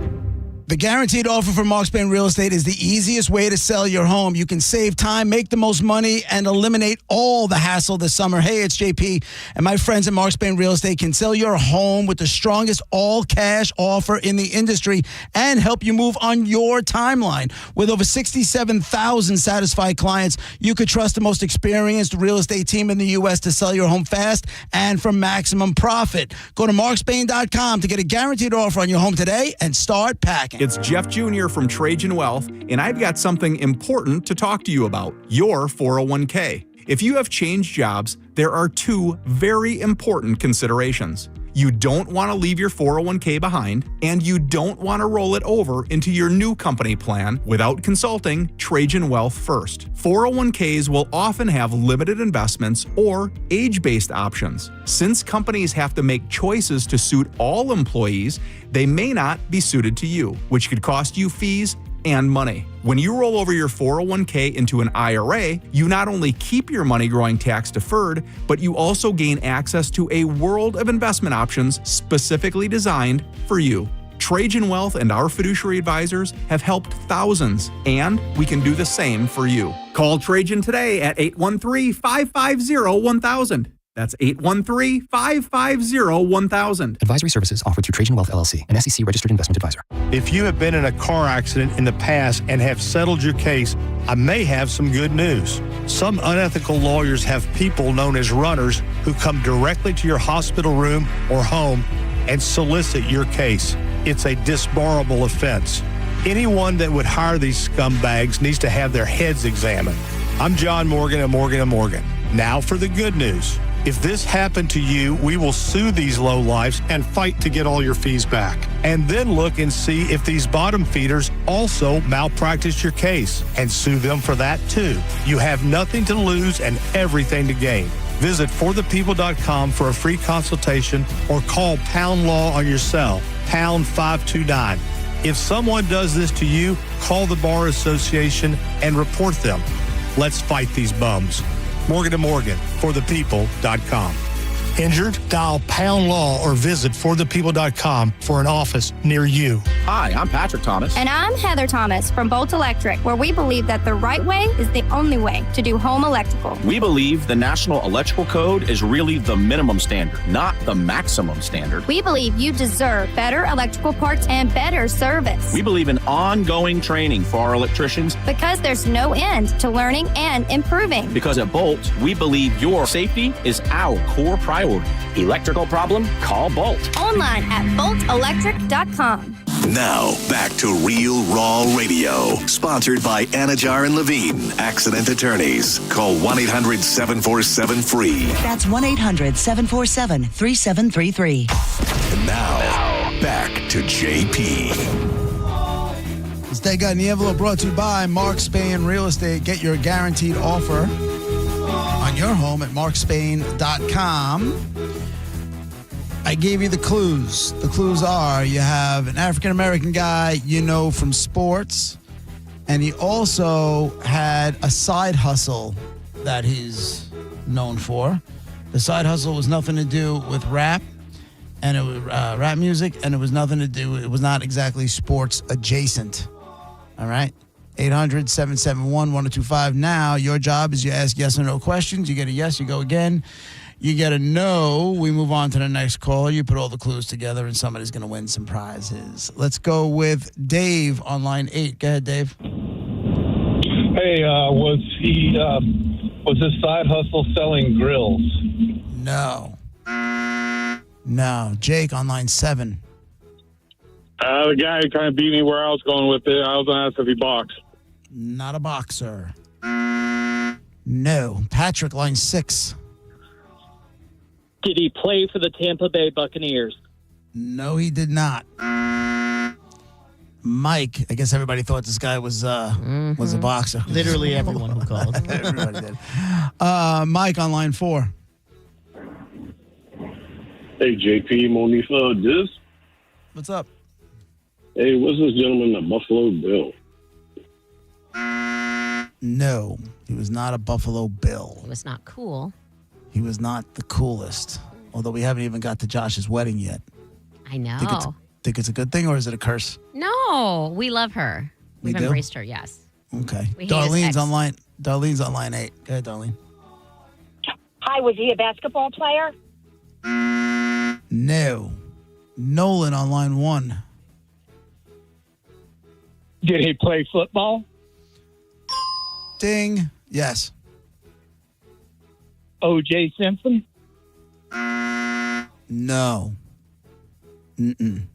The guaranteed offer from Mark Spain Real Estate is the easiest way to sell your home. You can save time, make the most money, and eliminate all the hassle this summer. Hey, it's JP, and my friends at Mark Spain Real Estate can sell your home with the strongest all-cash offer in the industry and help you move on your timeline. With over 67,000 satisfied clients, you could trust the most experienced real estate team in the U.S. to sell your home fast and for maximum profit. Go to markspain.com to get a guaranteed offer on your home today and start packing. It's Jeff Jr. from Trajan Wealth, and I've got something important to talk to you about, your 401k. If you have changed jobs, there are two very important considerations. You don't want to leave your 401k behind, and you don't want to roll it over into your new company plan without consulting Trajan Wealth first. 401ks will often have limited investments or age-based options. Since companies have to make choices to suit all employees, they may not be suited to you, which could cost you fees and money. When you roll over your 401k into an IRA, you not only keep your money growing tax deferred, but you also gain access to a world of investment options specifically designed for you. Trajan Wealth and our fiduciary advisors have helped thousands, and we can do the same for you. Call Trajan today at 813-550-1000. That's 813-550-1000. Advisory services offered through Trajan Wealth LLC, an SEC registered investment advisor. If you have been in a car accident in the past and have settled your case, I may have some good news. Some unethical lawyers have people known as runners who come directly to your hospital room or home and solicit your case. It's a disbarable offense. Anyone that would hire these scumbags needs to have their heads examined. I'm John Morgan of Morgan & Morgan. Now for the good news. If this happened to you, we will sue these lowlifes and fight to get all your fees back. And then look and see if these bottom feeders also malpracticed your case and sue them for that too. You have nothing to lose and everything to gain. Visit forthepeople.com for a free consultation or call Pound Law on your cell, pound 529. If someone does this to you, call the Bar Association and report them. Let's fight these bums. Morgan & Morgan, forthepeople.com. Injured? Dial Pound Law or visit forthepeople.com for an office near you. Hi, I'm Patrick Thomas. And I'm Heather Thomas from Bolt Electric, where we believe that the right way is the only way to do home electrical. We believe the National Electrical Code is really the minimum standard, not the maximum standard. We believe you deserve better electrical parts and better service. We believe in ongoing training for our electricians. Because there's no end to learning and improving. Because at Bolt, we believe your safety is our core priority. Electrical problem? Call Bolt. Online at boltelectric.com. Now, back to Real Raw Radio, sponsored by Anajar and Levine, accident attorneys. Call 1-800-747-FREE. That's 1-800-747-3733. And now, back to JP. This Day Got in the Envelope brought to you by Mark Spain Real Estate. Get your guaranteed offer on your home at markspain.com. I I gave you the clues. The clues are you have an African-American guy you know from sports, and he also had a side hustle that he's known for. The side hustle was nothing to do with rap, and it was rap music, and it was not exactly sports adjacent. All right? 800-771-1025. Now, your job is you ask yes or no questions. You get a yes, you go again. You get a no, we move on to the next caller. You put all the clues together, and somebody's going to win some prizes. Let's go with Dave on line 8. Go ahead, Dave. Hey, was his side hustle selling grills? No. No. Jake on line 7. The guy who kind of beat me where I was going with it. I was going to ask if he boxed. Not a boxer. No. Patrick, line 6. Did he play for the Tampa Bay Buccaneers? No, he did not. Mike, I guess everybody thought this guy was a boxer. Literally everyone who called. Everybody did. Mike on line 4. Hey, JP, Monifa, Diz. What's up? Hey, what's this gentleman, the Buffalo Bill? No, he was not a Buffalo Bill. It was not cool. He was not the coolest. Although we haven't even got to Josh's wedding yet. I know. Think it's a good thing, or is it a curse? No, we love her. We've embraced her, yes. Okay. We hate his ex. Darlene's on line 8. Go ahead, Darlene. Hi, was he a basketball player? No. Nolan on line 1. Did he play football? Ding. Yes. O.J. Simpson? No. Mm-mm.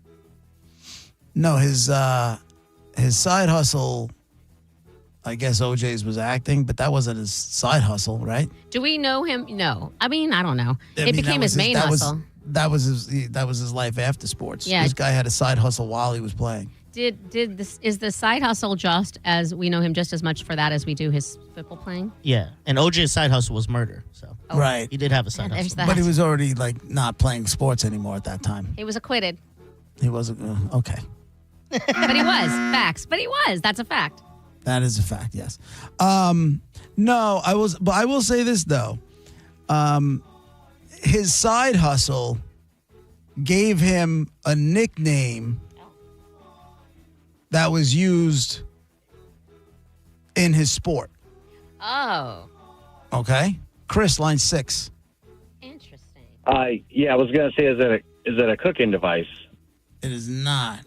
No, his side hustle, I guess OJ's was acting, but that wasn't his side hustle, right? Do we know him? No. I mean, I don't know. It became his main hustle. That was his life after sports. Yeah. This guy had a side hustle while he was playing. Is the side hustle just as we know him just as much for that as we do his football playing? Yeah, and OJ's side hustle was murder, so right, he did have a side hustle, but he was already not playing sports anymore at that time. He was acquitted. He wasn't okay, but he was facts. But he was. That's a fact. That is a fact. Yes. No, I was, but I will say this though. His side hustle gave him a nickname that was used in his sport. Oh. Okay. Chris, line 6. Interesting. Yeah, I was gonna say, is it a cooking device? It is not.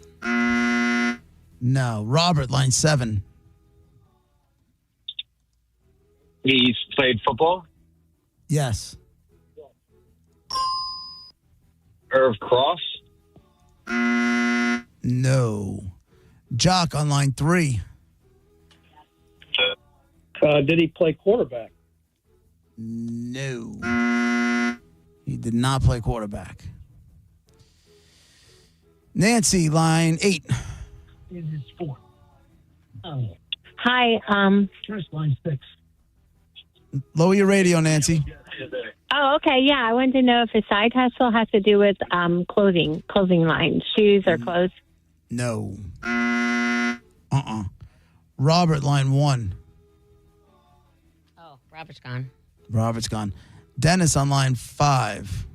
No. Robert, line 7. He's played football? Yes. Irv Cross? No. Jock on line 3. Did he play quarterback? No. He did not play quarterback. Nancy, line 8. It is 4. Oh. Hi, Chris, line 6. Lower your radio, Nancy. Oh, okay. Yeah, I wanted to know if his side hustle has to do with clothing line, shoes or clothes. No. Robert, line 1. Oh, Robert's gone. Robert's gone. Dennis on line 5.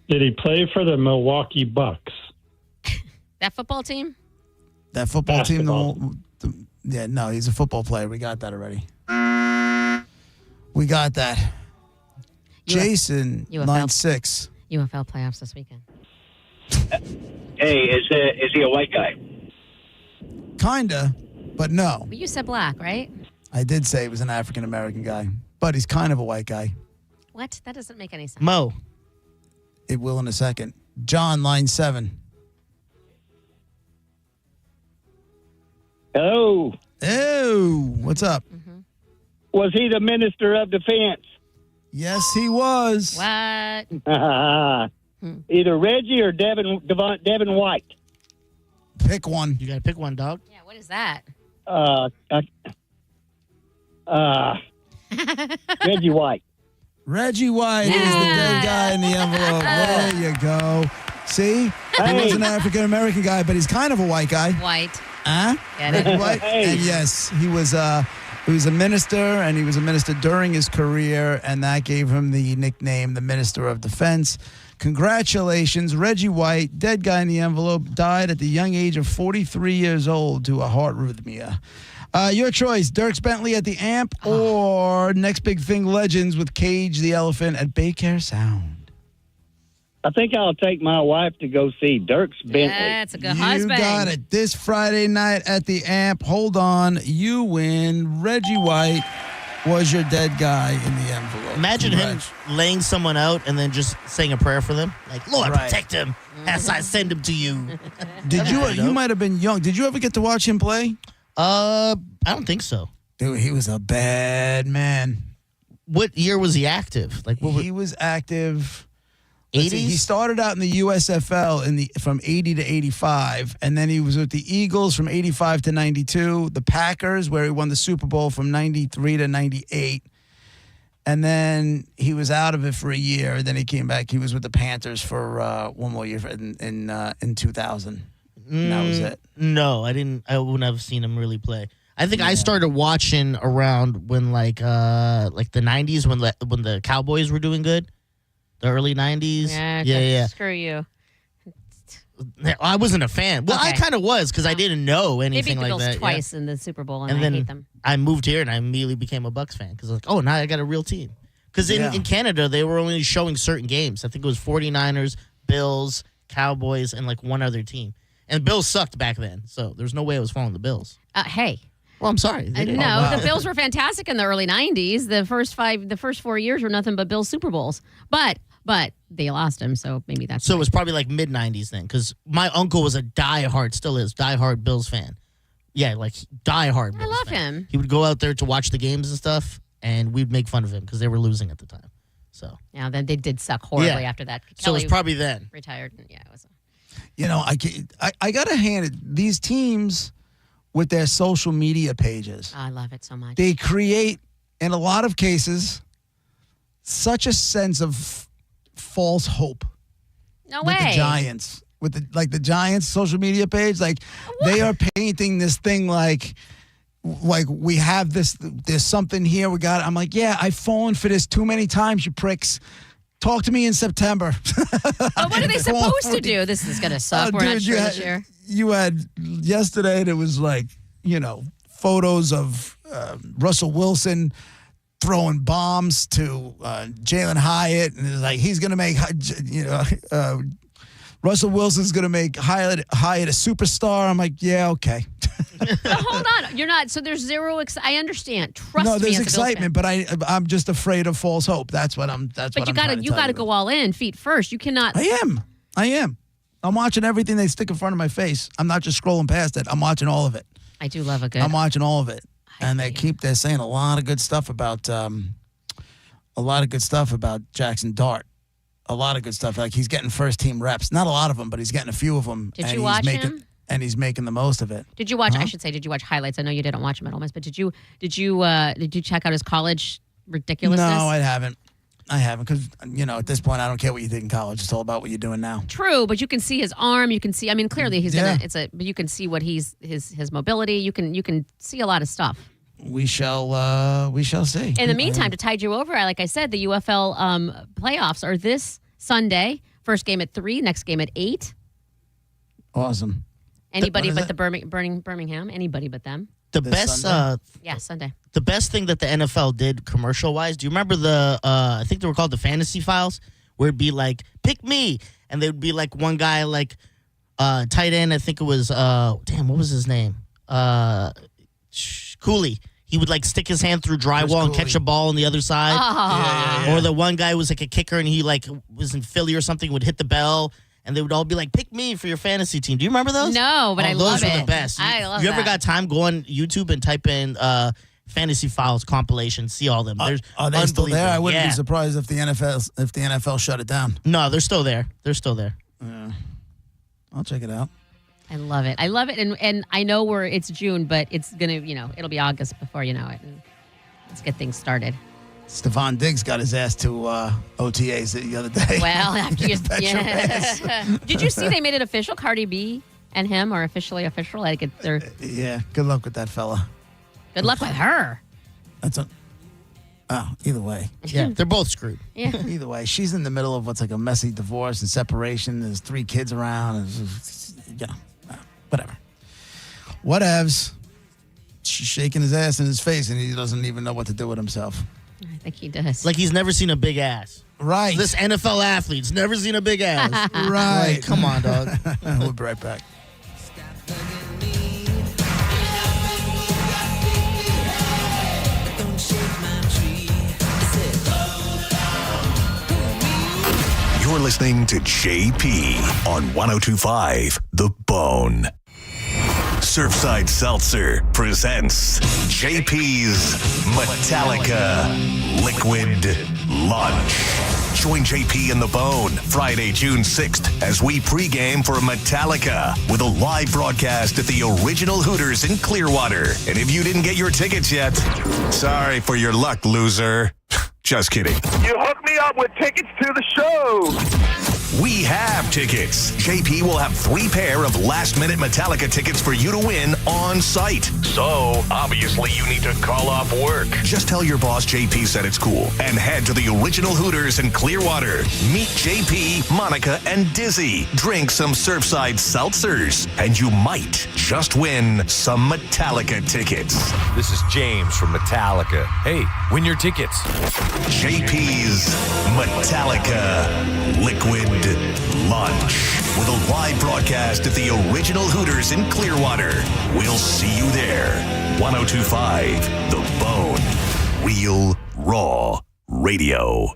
Did he play for the Milwaukee Bucks? That football team? That football team? Yeah, no, he's a football player. We got that already. We got that. Jason, line 6. UFL playoffs this weekend. Hey, is he a white guy? Kinda, but no. But you said black, right? I did say he was an African-American guy, but he's kind of a white guy. What? That doesn't make any sense. Mo. It will in a second. John, line 7. Hello. Oh, what's up? Mm-hmm. Was he the Minister of Defense? Yes, he was. What? Either Reggie or Devin White. Pick one. You got to pick one, dog. Yeah, what is that? Reggie White. Reggie White is the dead guy in the envelope. There you go. See? He was an African-American guy, but he's kind of a white guy. White. Huh? Get it? Reggie White? And yes, he was a minister, and he was a minister during his career, and that gave him the nickname, the Minister of Defense. Congratulations, Reggie White, dead guy in the envelope, died at the young age of 43 years old to a heart arrhythmia. Your choice, Dierks Bentley at the Amp or Next Big Thing Legends with Cage the Elephant at Baycare Sound. I think I'll take my wife to go see Dierks Bentley. That's a good husband. You got it. This Friday night at the Amp. Hold on. You win. Reggie White was your dead guy in the envelope. Imagine him laying someone out and then just saying a prayer for them. Like, Lord, protect him as I send him to you. Did you? You might have been young. Did you ever get to watch him play? I don't think so. Dude, he was a bad man. What year was he active? Like, he was active... 80s? He started out in the USFL from 80 to 85, and then he was with the Eagles from 85 to 92, the Packers, where he won the Super Bowl from 93 to 98, and then he was out of it for a year, and then he came back. He was with the Panthers for one more year in 2000. And that was it. No, I wouldn't have seen him really play. I think I started watching around when like the 90s when the Cowboys were doing good. The early 90s. Yeah. Screw you. I wasn't a fan. Well, Okay. I kind of was because I didn't know anything They beat the like Bills that. twice in the Super Bowl, and I then hate them. I moved here and I immediately became a Bucks fan because I was like, oh, now I got a real team. Because in Canada, they were only showing certain games. I think it was 49ers, Bills, Cowboys, and like one other team. And Bills sucked back then, so there's no way I was following the Bills. Hey. Well, I'm sorry. The Bills were fantastic in the early 90s. The first 4 years were nothing but Bills Super Bowls. But they lost him, so maybe that's So it was probably like mid-90s then, because my uncle was a diehard Bills fan. Yeah, like diehard Bills I love fan. him. He would go out there to watch the games and stuff, and we'd make fun of him because they were losing at the time. So yeah, then they did suck horribly after that. So it was probably then. Retired. Yeah, it was. I got to hand it, these teams with their social media pages. Oh, I love it so much. They create, in a lot of cases, such a sense of false hope. No with way. The Giants. With the Giants social media page. Like, they are painting this thing like we have this, there's something here, we got it. I'm like, yeah, I've fallen for this too many times, you pricks. Talk to me in September. But what are they supposed to do? This is going to suck. We're not sure this year. You had yesterday, there was like, photos of Russell Wilson throwing bombs to Jalen Hyatt. And it's like, he's going to make, Russell Wilson's going to make Hyatt a superstar. I'm like, yeah, okay. Hold on. You're not. So there's zero. I understand. Trust me. No, there's as a Bills fan. excitement, but I'm just afraid of false hope. That's what I'm. That's But what you I'm got to go all in, feet first. You cannot. I am. I'm watching everything they stick in front of my face. I'm not just scrolling past it. I'm watching all of it. I do love a good. I'm watching all of it, and they're saying a lot of good stuff about Jackson Dart. A lot of good stuff. Like, he's getting first team reps. Not a lot of them, but he's getting a few of them. Did you watch him? And he's making the most of it. Did you watch? I should say, did you watch highlights? I know you didn't watch him at Ole Miss, but did you check out his college ridiculousness? No, I haven't. Because at this point, I don't care what you think in college. It's all about what you're doing now. True, but you can see his arm. You can see. I mean, clearly he's gonna. But you can see what his mobility. You can see a lot of stuff. We shall see. In the meantime, to tide you over, like I said, the UFL playoffs are this Sunday. First game at 3, next game at 8. Awesome. Anybody but the Birmingham. Anybody but them. The best, Sunday. The best thing that the NFL did commercial-wise. Do you remember the? I think they were called the Fantasy Files, where it'd be like, "Pick me," and they would be like one guy like tight end. I think it was what was his name? Cooley. He would like stick his hand through drywall and catch a ball on the other side. Yeah. Or the one guy was like a kicker and he like was in Philly or something, would hit the bell. And they would all be like, pick me for your fantasy team. Do you remember those? No, but I love it. Those were the best. I love You ever got time, go on YouTube and type in Fantasy Files compilation, see all them. Are they still there? I wouldn't be surprised if the NFL shut it down. No, they're still there. They're still there. I'll check it out. I love it. And I know it's June, but it's gonna, it'll be August before you know it. And let's get things started. Stephon Diggs got his ass to OTAs the other day. Well, after you, did you see they made it official? Cardi B and him are officially official. Like they're. Yeah. Good luck with that fella. Good luck with her. Either way. Yeah, they're both screwed. Yeah. Either way, she's in the middle of what's like a messy divorce and separation. There's 3 kids around. Whatever. Whatevs. She's shaking his ass in his face, and he doesn't even know what to do with himself. I think he does. Like he's never seen a big ass. Right. This NFL athlete's never seen a big ass. Right. Like, come on, dog. We'll be right back. You're listening to JP on 102.5 The Bone. Surfside Seltzer presents JP's Metallica Liquid Lunch. Join JP and The Bone Friday, June 6th as we pregame for Metallica with a live broadcast at the original Hooters in Clearwater. And if you didn't get your tickets yet, sorry for your luck, loser. Just kidding. You hooked me up with tickets to the show. We have tickets. JP will have 3 pair of last-minute Metallica tickets for you to win on site. So, obviously, you need to call off work. Just tell your boss JP said it's cool and head to the original Hooters in Clearwater. Meet JP, Monica, and Dizzy. Drink some Surfside Seltzers, and you might just win some Metallica tickets. This is James from Metallica. Hey, win your tickets. JP's Metallica Liquid Lunch with a live broadcast at the original Hooters in Clearwater. We'll see you there. 102.5 The Bone. Real Raw Radio.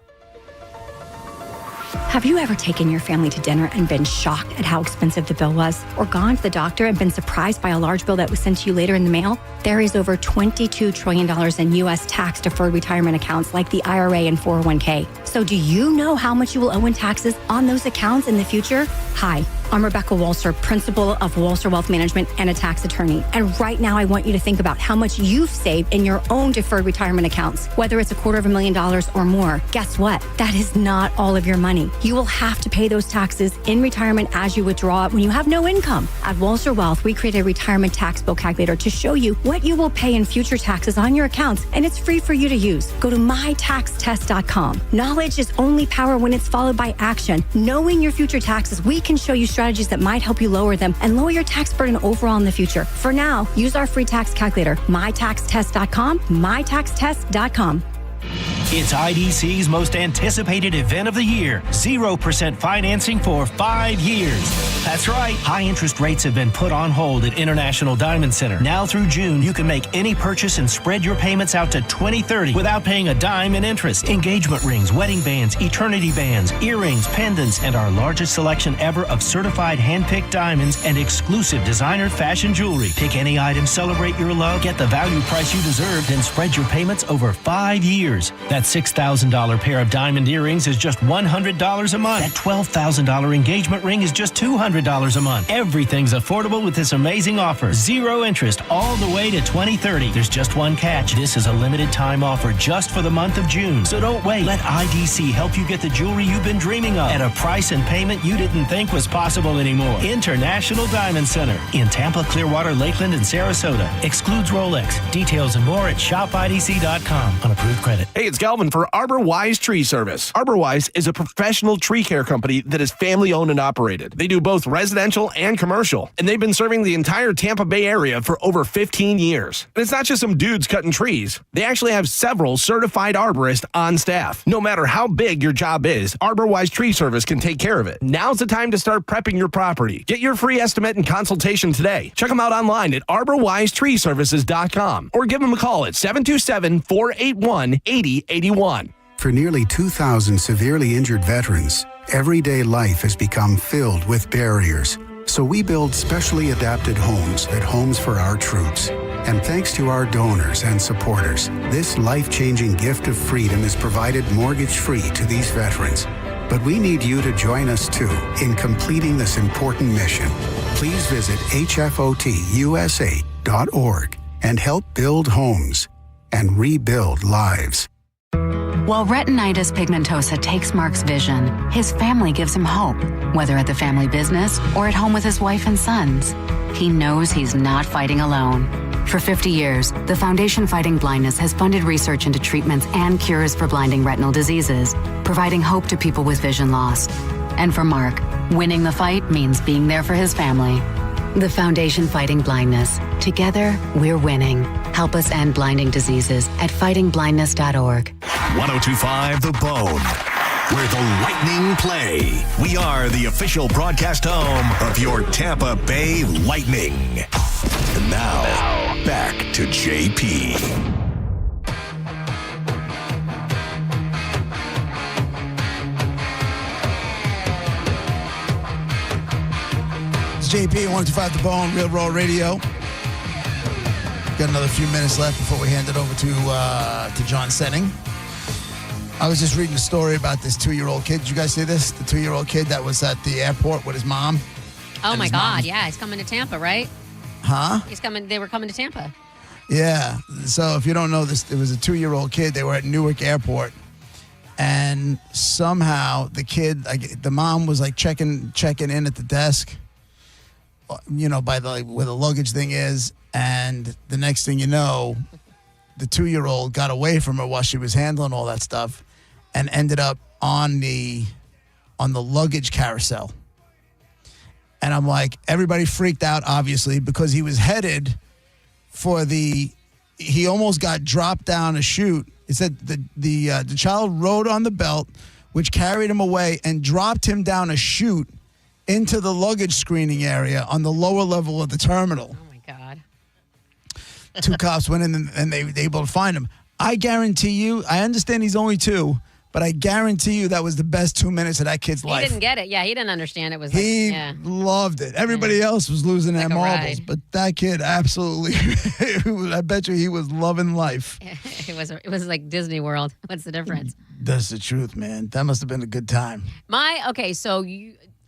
Have you ever taken your family to dinner and been shocked at how expensive the bill was? Or gone to the doctor and been surprised by a large bill that was sent to you later in the mail? There is over $22 trillion in U.S. tax-deferred retirement accounts like the IRA and 401k. So do you know how much you will owe in taxes on those accounts in the future? Hi, I'm Rebecca Walser, principal of Walser Wealth Management and a tax attorney. And right now I want you to think about how much you've saved in your own deferred retirement accounts, whether it's $250,000 or more. Guess what? That is not all of your money. You will have to pay those taxes in retirement as you withdraw it when you have no income. At Walser Wealth, we created a retirement tax bill calculator to show you what you will pay in future taxes on your accounts, and it's free for you to use. Go to mytaxtest.com. Knowledge is only power when it's followed by action. Knowing your future taxes, we can show you strategies that might help you lower them and lower your tax burden overall in the future. For now, use our free tax calculator, mytaxtest.com, mytaxtest.com. It's IDC's most anticipated event of the year. 0% financing for 5 years. That's right. High interest rates have been put on hold at International Diamond Center. Now through June, you can make any purchase and spread your payments out to 2030 without paying a dime in interest. Engagement rings, wedding bands, eternity bands, earrings, pendants, and our largest selection ever of certified hand-picked diamonds and exclusive designer fashion jewelry. Pick any item, celebrate your love, get the value price you deserve, then spread your payments over 5 years. That $6,000 pair of diamond earrings is just $100 a month. That $12,000 engagement ring is just $200 a month. Everything's affordable with this amazing offer. 0 interest all the way to 2030. There's just one catch. This is a limited time offer just for the month of June. So don't wait. Let IDC help you get the jewelry you've been dreaming of at a price and payment you didn't think was possible anymore. International Diamond Center in Tampa, Clearwater, Lakeland, and Sarasota. Excludes Rolex. Details and more at shopidc.com on approved credit. Hey, it's Galvin for Arbor Wise Tree Service. Arbor Wise is a professional tree care company that is family owned and operated. They do both residential and commercial, and they've been serving the entire Tampa Bay area for over 15 years. And it's not just some dudes cutting trees. They actually have several certified arborists on staff. No matter how big your job is, Arbor Wise Tree Service can take care of it. Now's the time to start prepping your property. Get your free estimate and consultation today. Check them out online at arborwisetreeservices.com or give them a call at 727-481-8081. For nearly 2,000 severely injured veterans, everyday life has become filled with barriers. So we build specially adapted homes at Homes for Our Troops. And thanks to our donors and supporters, this life-changing gift of freedom is provided mortgage-free to these veterans. But we need you to join us too in completing this important mission. Please visit hfotusa.org and help build homes and rebuild lives. While retinitis pigmentosa takes Mark's vision, his family gives him hope, whether at the family business or at home with his wife and sons. He knows he's not fighting alone. For 50 years, the Foundation Fighting Blindness has funded research into treatments and cures for blinding retinal diseases, providing hope to people with vision loss. And for Mark, winning the fight means being there for his family. The Foundation Fighting Blindness. Together, we're winning. Help us end blinding diseases at fightingblindness.org. 1025 The Bone, where the Lightning play. We are the official broadcast home of your Tampa Bay Lightning. And now, back to JP. It's JP, 1025 The Bone, Real Raw Radio. Got another few minutes left before we hand it over to John Senning. I was just reading a story about this 2-year-old kid. Did you guys see this? The 2-year-old kid that was at the airport with his mom. Oh, my God. Yeah, he's coming to Tampa, right? Huh? They were coming to Tampa. Yeah. So if you don't know this, it was a 2-year-old kid. They were at Newark Airport. And somehow the kid, the mom was like checking in at the desk, by where the luggage thing is. And the next thing you know, the 2-year-old got away from her while she was handling all that stuff and ended up on the luggage carousel. And I'm like, everybody freaked out, obviously, because he was headed for he almost got dropped down a chute. It said the child rode on the belt, which carried him away and dropped him down a chute into the luggage screening area on the lower level of the terminal. Oh, my God. 2 cops went in and they were able to find him. I guarantee you, I understand he's only 2, but I guarantee you that was the best 2 minutes of that kid's life. He didn't get it. Yeah, he didn't understand it. He loved it. Everybody else was losing their marbles, but that kid absolutely, I bet you he was loving life. It was like Disney World. What's the difference? That's the truth, man. That must have been a good time. So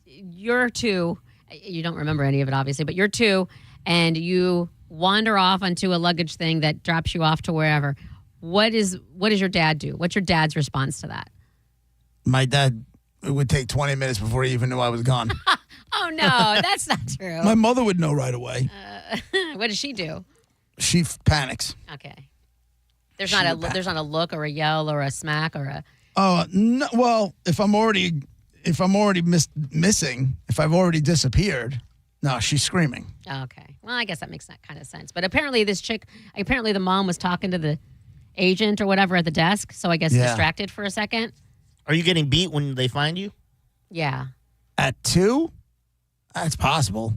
you're 2. You don't remember any of it, obviously, but you're 2, and you wander off onto a luggage thing that drops you off to wherever. What does your dad do? What's your dad's response to that? My dad, it would take 20 minutes before he even knew I was gone. Oh, no, that's not true. My mother would know right away. What does she do? She panics. Okay. There's not a look or a yell or a smack or a... Oh, no, well, if I'm already missing, if I've already disappeared, no, she's screaming. Okay. Well, I guess that makes that kind of sense. But apparently the mom was talking to the agent or whatever at the desk, so I guess distracted for a second. Are you getting beat when they find you? Yeah. At 2? That's possible.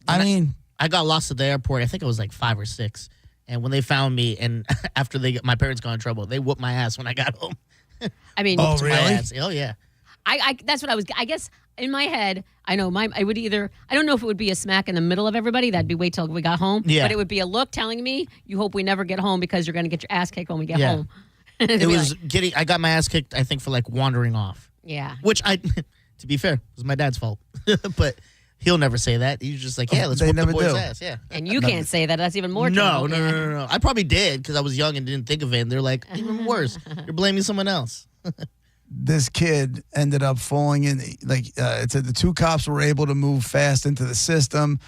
I got lost at the airport. I think it was like 5 or 6. And when they found me, and after my parents got in trouble, they whooped my ass when I got home. Oh, really? My ass. Oh, yeah. I that's what I was. I guess in my head, I know I would either. I don't know if it would be a smack in the middle of everybody. That'd be wait till we got home. Yeah. But it would be a look telling me, you hope we never get home because you're going to get your ass kicked when we get home. It was I got my ass kicked, I think, for like wandering off. Yeah. Which to be fair, it was my dad's fault. But he'll never say that. He's just like, yeah, let's whoop the boy's ass. Yeah. And you can't say that. That's even more true. No. I probably did because I was young and didn't think of it. And they're like, even worse. You're blaming someone else. This kid ended up falling in, it said the 2 cops were able to move fast into the system.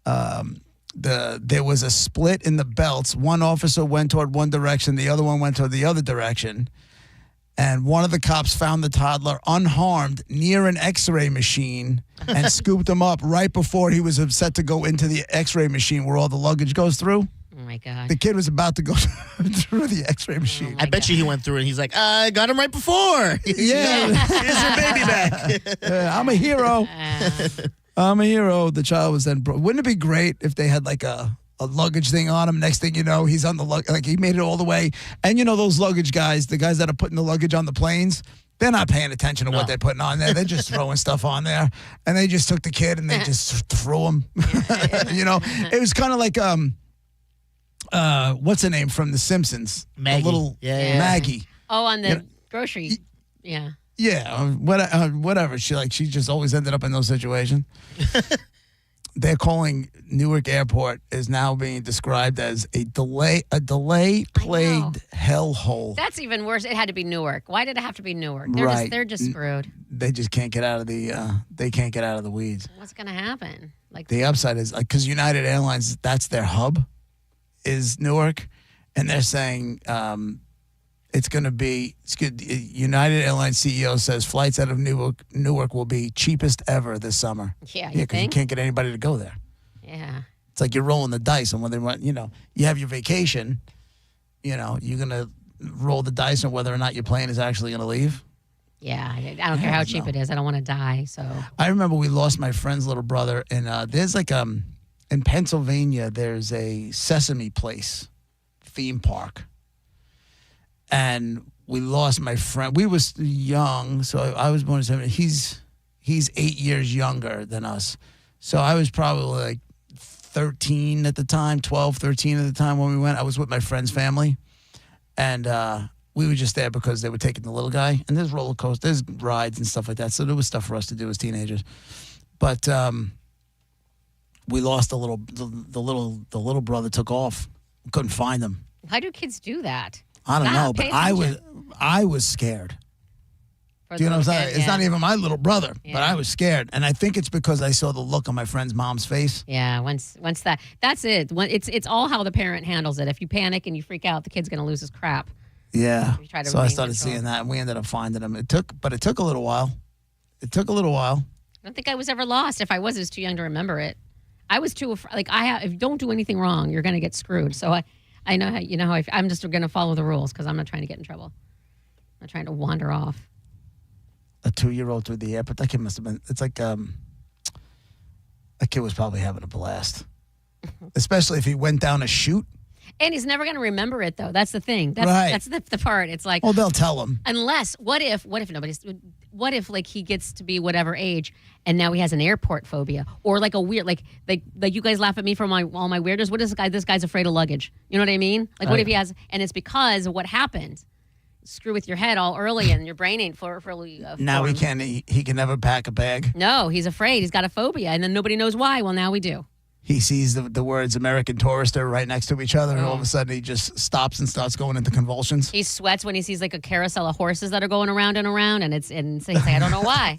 There was a split in the belts. One officer went toward one direction, the other one went toward the other direction. And one of the cops found the toddler unharmed near an x-ray machine and scooped him up right before he was set to go into the x-ray machine where all the luggage goes through. Oh, my God. The kid was about to go through the x-ray machine. I bet you he went through and he's like, I got him right before. Yeah. Here's your baby back. I'm a hero. I'm a hero. The child was then wouldn't it be great if they had like a luggage thing on him? Next thing you know, he's on the like he made it all the way. And you know those luggage guys, the guys that are putting the luggage on the planes, they're not paying attention to what they're putting on there. They're just throwing stuff on there. And they just took the kid and they just threw him. It was kind of like what's her name from The Simpsons? Maggie. The little Maggie. Oh, on the grocery. Yeah. Yeah, whatever. She just always ended up in those situations. they're calling Newark Airport is now being described as a delay plagued hellhole. That's even worse. It had to be Newark. Why did it have to be Newark? They're just screwed. They just can't get out of the weeds. What's going to happen? Like the upside is because United Airlines, that's their hub, is Newark, and they're saying it's going to be. United Airlines CEO says flights out of Newark will be cheapest ever this summer. Yeah, because you can't get anybody to go there. Yeah, it's like you're rolling the dice on whether you have your vacation. You're going to roll the dice on whether or not your plane is actually going to leave. Yeah, I don't care how cheap it is. I don't want to die. So I remember we lost my friend's little brother, and there's like in Pennsylvania, there's a Sesame Place theme park, and we lost my friend. We was young, so I was born in 70. He's 8 years younger than us, so I was probably like 13 at the time, 12, 13 at the time when we went. I was with my friend's family, and we were just there because they were taking the little guy. And there's roller coasters, there's rides and stuff like that. So there was stuff for us to do as teenagers. But we lost the little brother took off. We couldn't find him. Why do kids do that? I don't know, but I was scared. Do you know what I'm saying? Kid, It's not even my little brother, Yeah. but I was scared. And I think it's because I saw the look on my friend's mom's face. Yeah, once that's it. It's all how the parent handles it. If you panic and you freak out, the kid's going to lose his crap. Yeah. Try to So I remain started control. seeing that, and we ended up finding him. It took a little while. I don't think I was ever lost. If I was, I was too young to remember it. I was too afraid. If you don't do anything wrong, you're going to get screwed. So I know how I'm just going to follow the rules because I'm not trying to get in trouble. I'm not trying to wander off. A 2-year-old through the airport. That kid must have been. It's like that kid was probably having a blast, especially if he went down a chute. And he's never going to remember it, though. That's the thing. Right. That's the part. It's like, well, they'll tell him. Unless, what if like he gets to be whatever age and now he has an airport phobia or like a weird, like you guys laugh at me for all my weirdness. What is this guy's afraid of luggage? You know what I mean? Like what if he has, and it's because of what happened. Screw with your head all early and your brain ain't fully now formed. he can never pack a bag. No, he's afraid. He's got a phobia and then nobody knows why. Well, now we do. He sees the words American Tourister right next to each other, and all of a sudden he just stops and starts going into convulsions. He sweats when he sees like a carousel of horses that are going around and around, and so he's like, I don't know why.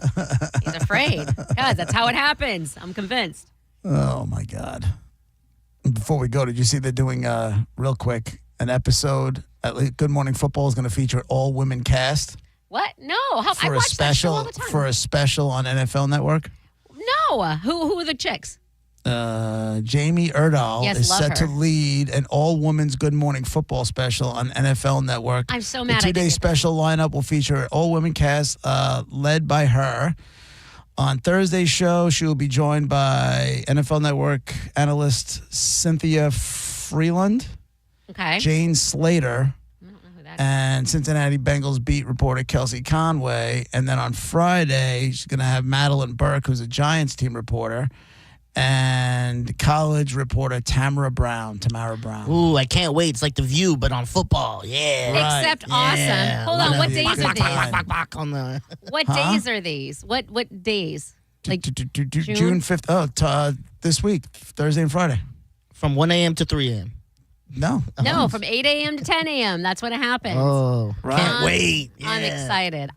He's afraid. God, that's how it happens. I'm convinced. Oh my God! Before we go, did you see they're doing real quick an episode? At least Good Morning Football is going to feature an all-women cast. What? No. I watch that show all the time. For a special on NFL Network. No. Who are the chicks? Jamie Erdahl is set to lead an all-women's Good Morning Football special on NFL Network. I'm so mad. The 2-day special lineup will feature an all-women cast led by her. On Thursday's show, she will be joined by NFL Network analyst Cynthia Freeland, Jane Slater, and Cincinnati Bengals beat reporter Kelsey Conway. And then on Friday, she's going to have Madeline Burke, who's a Giants team reporter, and college reporter Tamara Brown. Ooh, I can't wait. It's like The View, but on football. Yeah. Right. Except awesome. Hold on. What days are these? What Huh? days are these? What days? Like June 5th. This week, Thursday and Friday. From 1 a.m. to 3 a.m. No. No, from 8 a.m. to 10 a.m. That's when it happens. Oh, right. Can't wait.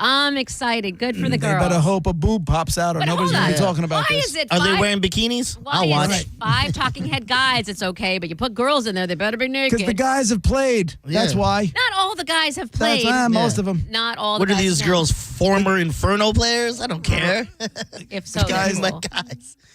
I'm excited. Good for the They girls. better hope a boob pops out or But nobody's hold going to be on. talking about Why this. is it Are they five- wearing bikinis? Why I'll watch. is it 5 talking head guys? It's okay, but you put girls in there, they better be naked. Because the guys have played. That's why. Not all the guys have played. Most of them. Not all. What the are guys these have. girls? Former Inferno players? I don't care. If so, guys, they're cool.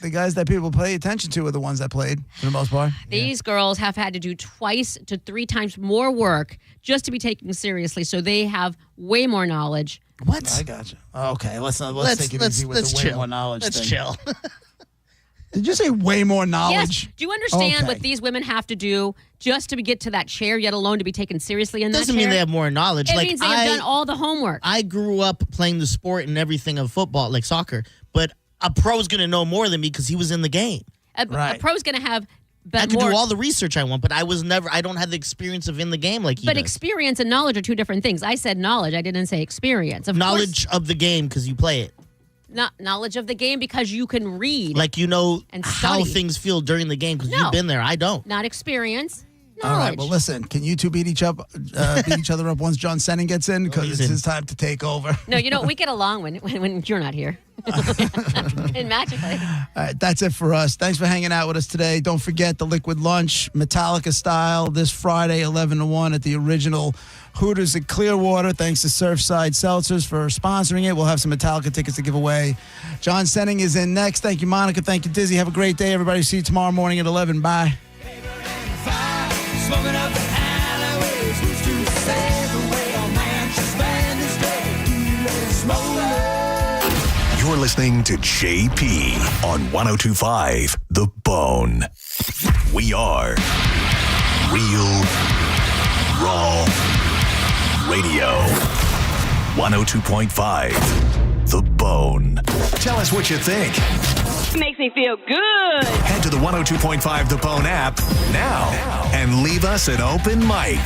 the guys that people pay attention to are the ones that played for the most part. These girls have had to do 2 to 3 times more work just to be taken seriously, so they have way more knowledge. What? I got you. Okay, let's take it let's- easy with let's the way chill. more knowledge Let's thing. chill. Did you say way more knowledge? Yes. Do you understand Okay. what these women have to do just to get to that chair, yet alone to be taken seriously in that Doesn't chair? mean they have more knowledge. It like means they have done all the homework. I grew up playing the sport and everything of football, like soccer. But a pro's going to know more than me because he was in the game. A pro's going to have I could more. do all the research I want, but I don't have the experience of in the game like he But does. experience and knowledge are 2 different things. I said knowledge. I didn't say experience. Of Knowledge of the game because you play it. knowledge of the game because you can read. Like you know and how study. things feel during the game because No. you've been there. I don't. Not experience. All right, well, listen, can you two beat each other up once John Senning gets in? Because it's his time to take over. No, we get along when you're not here. And magically. All right, that's it for us. Thanks for hanging out with us today. Don't forget the Liquid Lunch, Metallica style, this Friday, 11 to 1 at the original Hooters at Clearwater. Thanks to Surfside Seltzers for sponsoring it. We'll have some Metallica tickets to give away. John Senning is in next. Thank you, Monica. Thank you, Dizzy. Have a great day, everybody. See you tomorrow morning at 11. Bye. Smoking up the alleyways, who's to say the way our man should spend his day? Smoke. You're listening to JP on 102.5 The Bone. We are Real Raw Radio. 102.5 The Bone. Tell us what you think. It makes me feel good. Head to the 102.5 The Bone app now and leave us an open mic.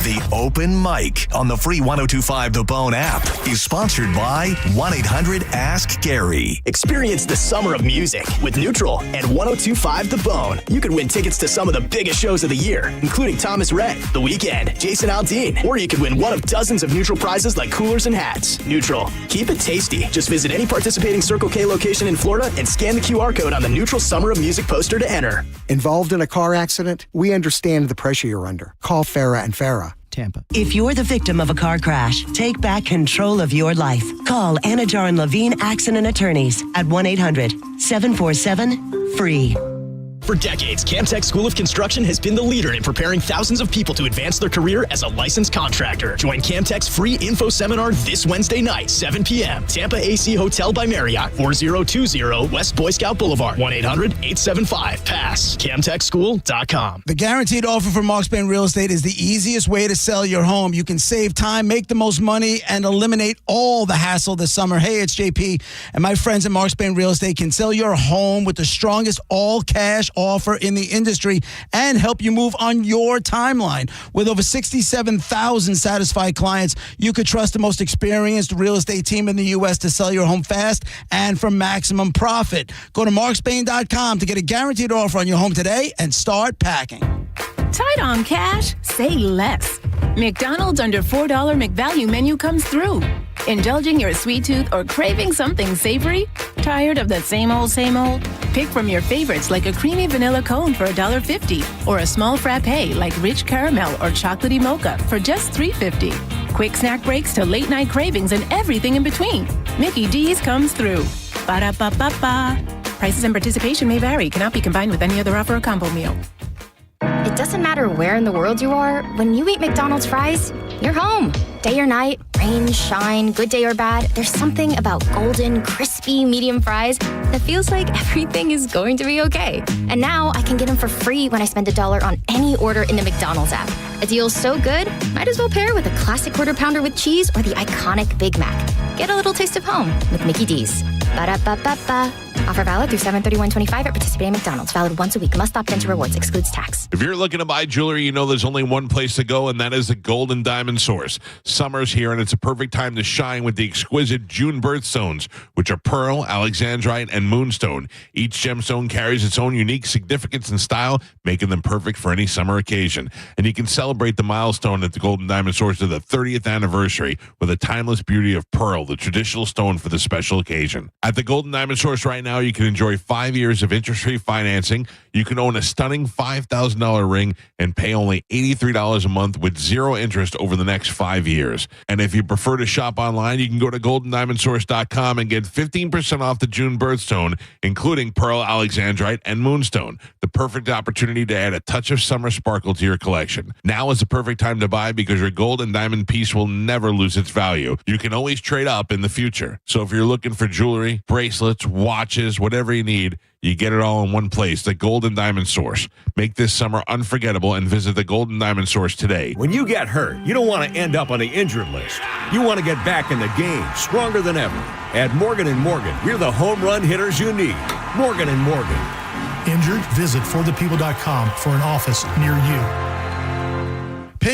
The Open Mic on the free 102.5 The Bone app is sponsored by 1-800-ASK-GARY. Experience the summer of music with Neutral and 102.5 The Bone. You could win tickets to some of the biggest shows of the year, including Thomas Rhett, The Weeknd, Jason Aldean, or you could win one of dozens of Neutral prizes like coolers and hats. Neutral. Keep it tasty. Just visit any participating Circle K location in Florida and scan the QR code on the Neutral Summer of Music poster to enter. Involved in a car accident? We understand the pressure you're under. Call Farah and Farah. Tampa. If you're the victim of a car crash, take back control of your life. Call Anajar and Levine Accident Attorneys at 1-800-747-FREE. For decades, Camtech School of Construction has been the leader in preparing thousands of people to advance their career as a licensed contractor. Join Camtech's free info seminar this Wednesday night, 7 p.m. Tampa AC Hotel by Marriott, 4020 West Boy Scout Boulevard, 1-800-875-PASS. CamtechSchool.com. The guaranteed offer from Mark Spain Real Estate is the easiest way to sell your home. You can save time, make the most money, and eliminate all the hassle this summer. Hey, it's JP, and my friends at Mark Spain Real Estate can sell your home with the strongest all-cash offer in the industry and help you move on your timeline. With over 67,000 satisfied clients, you could trust the most experienced real estate team in the U.S. to sell your home fast and for maximum profit. Go to markspain.com to get a guaranteed offer on your home today and start packing. Tight on cash? Say less. McDonald's under $4 McValue menu comes through. Indulging your sweet tooth or craving something savory? Tired of the same old, same old? Pick from your favorites like a creamy vanilla cone for $1.50 or a small frappe like rich caramel or chocolatey mocha for just $3.50. Quick snack breaks to late night cravings and everything in between. Mickey D's comes through. Ba-da-ba-ba-ba. Prices and participation may vary. Cannot be combined with any other offer or combo meal. It doesn't matter where in the world you are, when you eat McDonald's fries, you're home. Day or night, rain, shine, good day or bad, there's something about golden, crispy, medium fries that feels like everything is going to be okay. And now I can get them for free when I spend $1 on any order in the McDonald's app. A deal so good, might as well pair with a classic quarter pounder with cheese or the iconic Big Mac. Get a little taste of home with Mickey D's. Ba-da-ba-ba-ba. Offer valid through 7/31/25 at participating McDonald's. Valid once a week. Must opt into rewards. Excludes tax. If you're looking to buy jewelry, you know there's only one place to go, and that is the Gold and Diamond Source. Summer's here, and it's a perfect time to shine with the exquisite June birthstones, which are pearl, alexandrite, and moonstone. Each gemstone carries its own unique significance and style, making them perfect for any summer occasion. And you can celebrate the milestone at the Gold and Diamond Source to the 30th anniversary with a timeless beauty of pearl, the traditional stone for the special occasion. At the Gold and Diamond Source right now, you can enjoy 5 years of interest-free financing. You can own a stunning $5,000 ring and pay only $83 a month with zero interest over the next 5 years. And if you prefer to shop online, you can go to goldendiamondsource.com and get 15% off the June birthstone, including pearl, alexandrite, and moonstone. The perfect opportunity to add a touch of summer sparkle to your collection. Now is the perfect time to buy because your gold and diamond piece will never lose its value. You can always trade up in the future. So if you're looking for jewelry, bracelets, watches, whatever you need, you get it all in one place, the Gold and Diamond Source. Make this summer unforgettable and visit the Gold and Diamond Source today. When you get hurt, you don't want to end up on the injured list. You want to get back in the game, stronger than ever. At Morgan & Morgan, we're the home run hitters you need. Morgan & Morgan. Injured? Visit forthepeople.com for an office near you.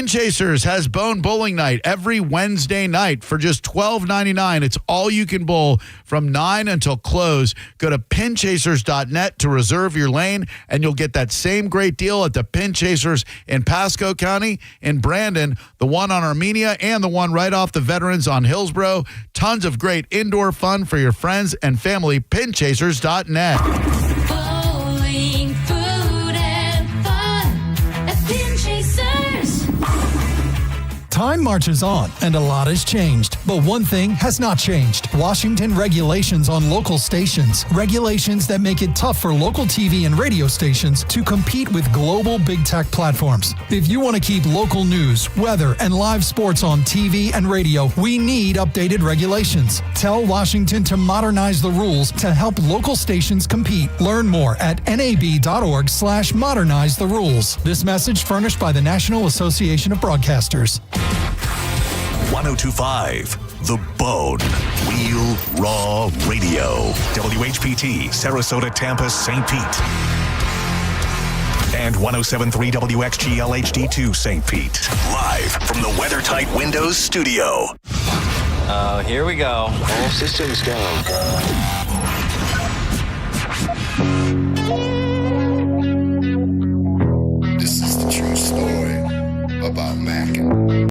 Pin Chasers has Bone Bowling Night every Wednesday night for just $12.99. It's all you can bowl from 9 until close. Go to pinchasers.net to reserve your lane, and you'll get that same great deal at the Pin Chasers in Pasco County, in Brandon, the one on Armenia, and the one right off the Veterans on Hillsborough. Tons of great indoor fun for your friends and family. Pinchasers.net. Bowling, food, and fun at Pin Chasers. Time marches on, and a lot has changed. But one thing has not changed. Washington regulations on local stations. Regulations that make it tough for local TV and radio stations to compete with global big tech platforms. If you want to keep local news, weather, and live sports on TV and radio, we need updated regulations. Tell Washington to modernize the rules to help local stations compete. Learn more at nab.org/modernize the rules. This message furnished by the National Association of Broadcasters. 1025 The Bone. Real Raw Radio. WHPT, Sarasota, Tampa, St. Pete. And 1073 WXGL HD2 St. Pete. Live from the WeatherTight Windows studio. Here we go. All systems go.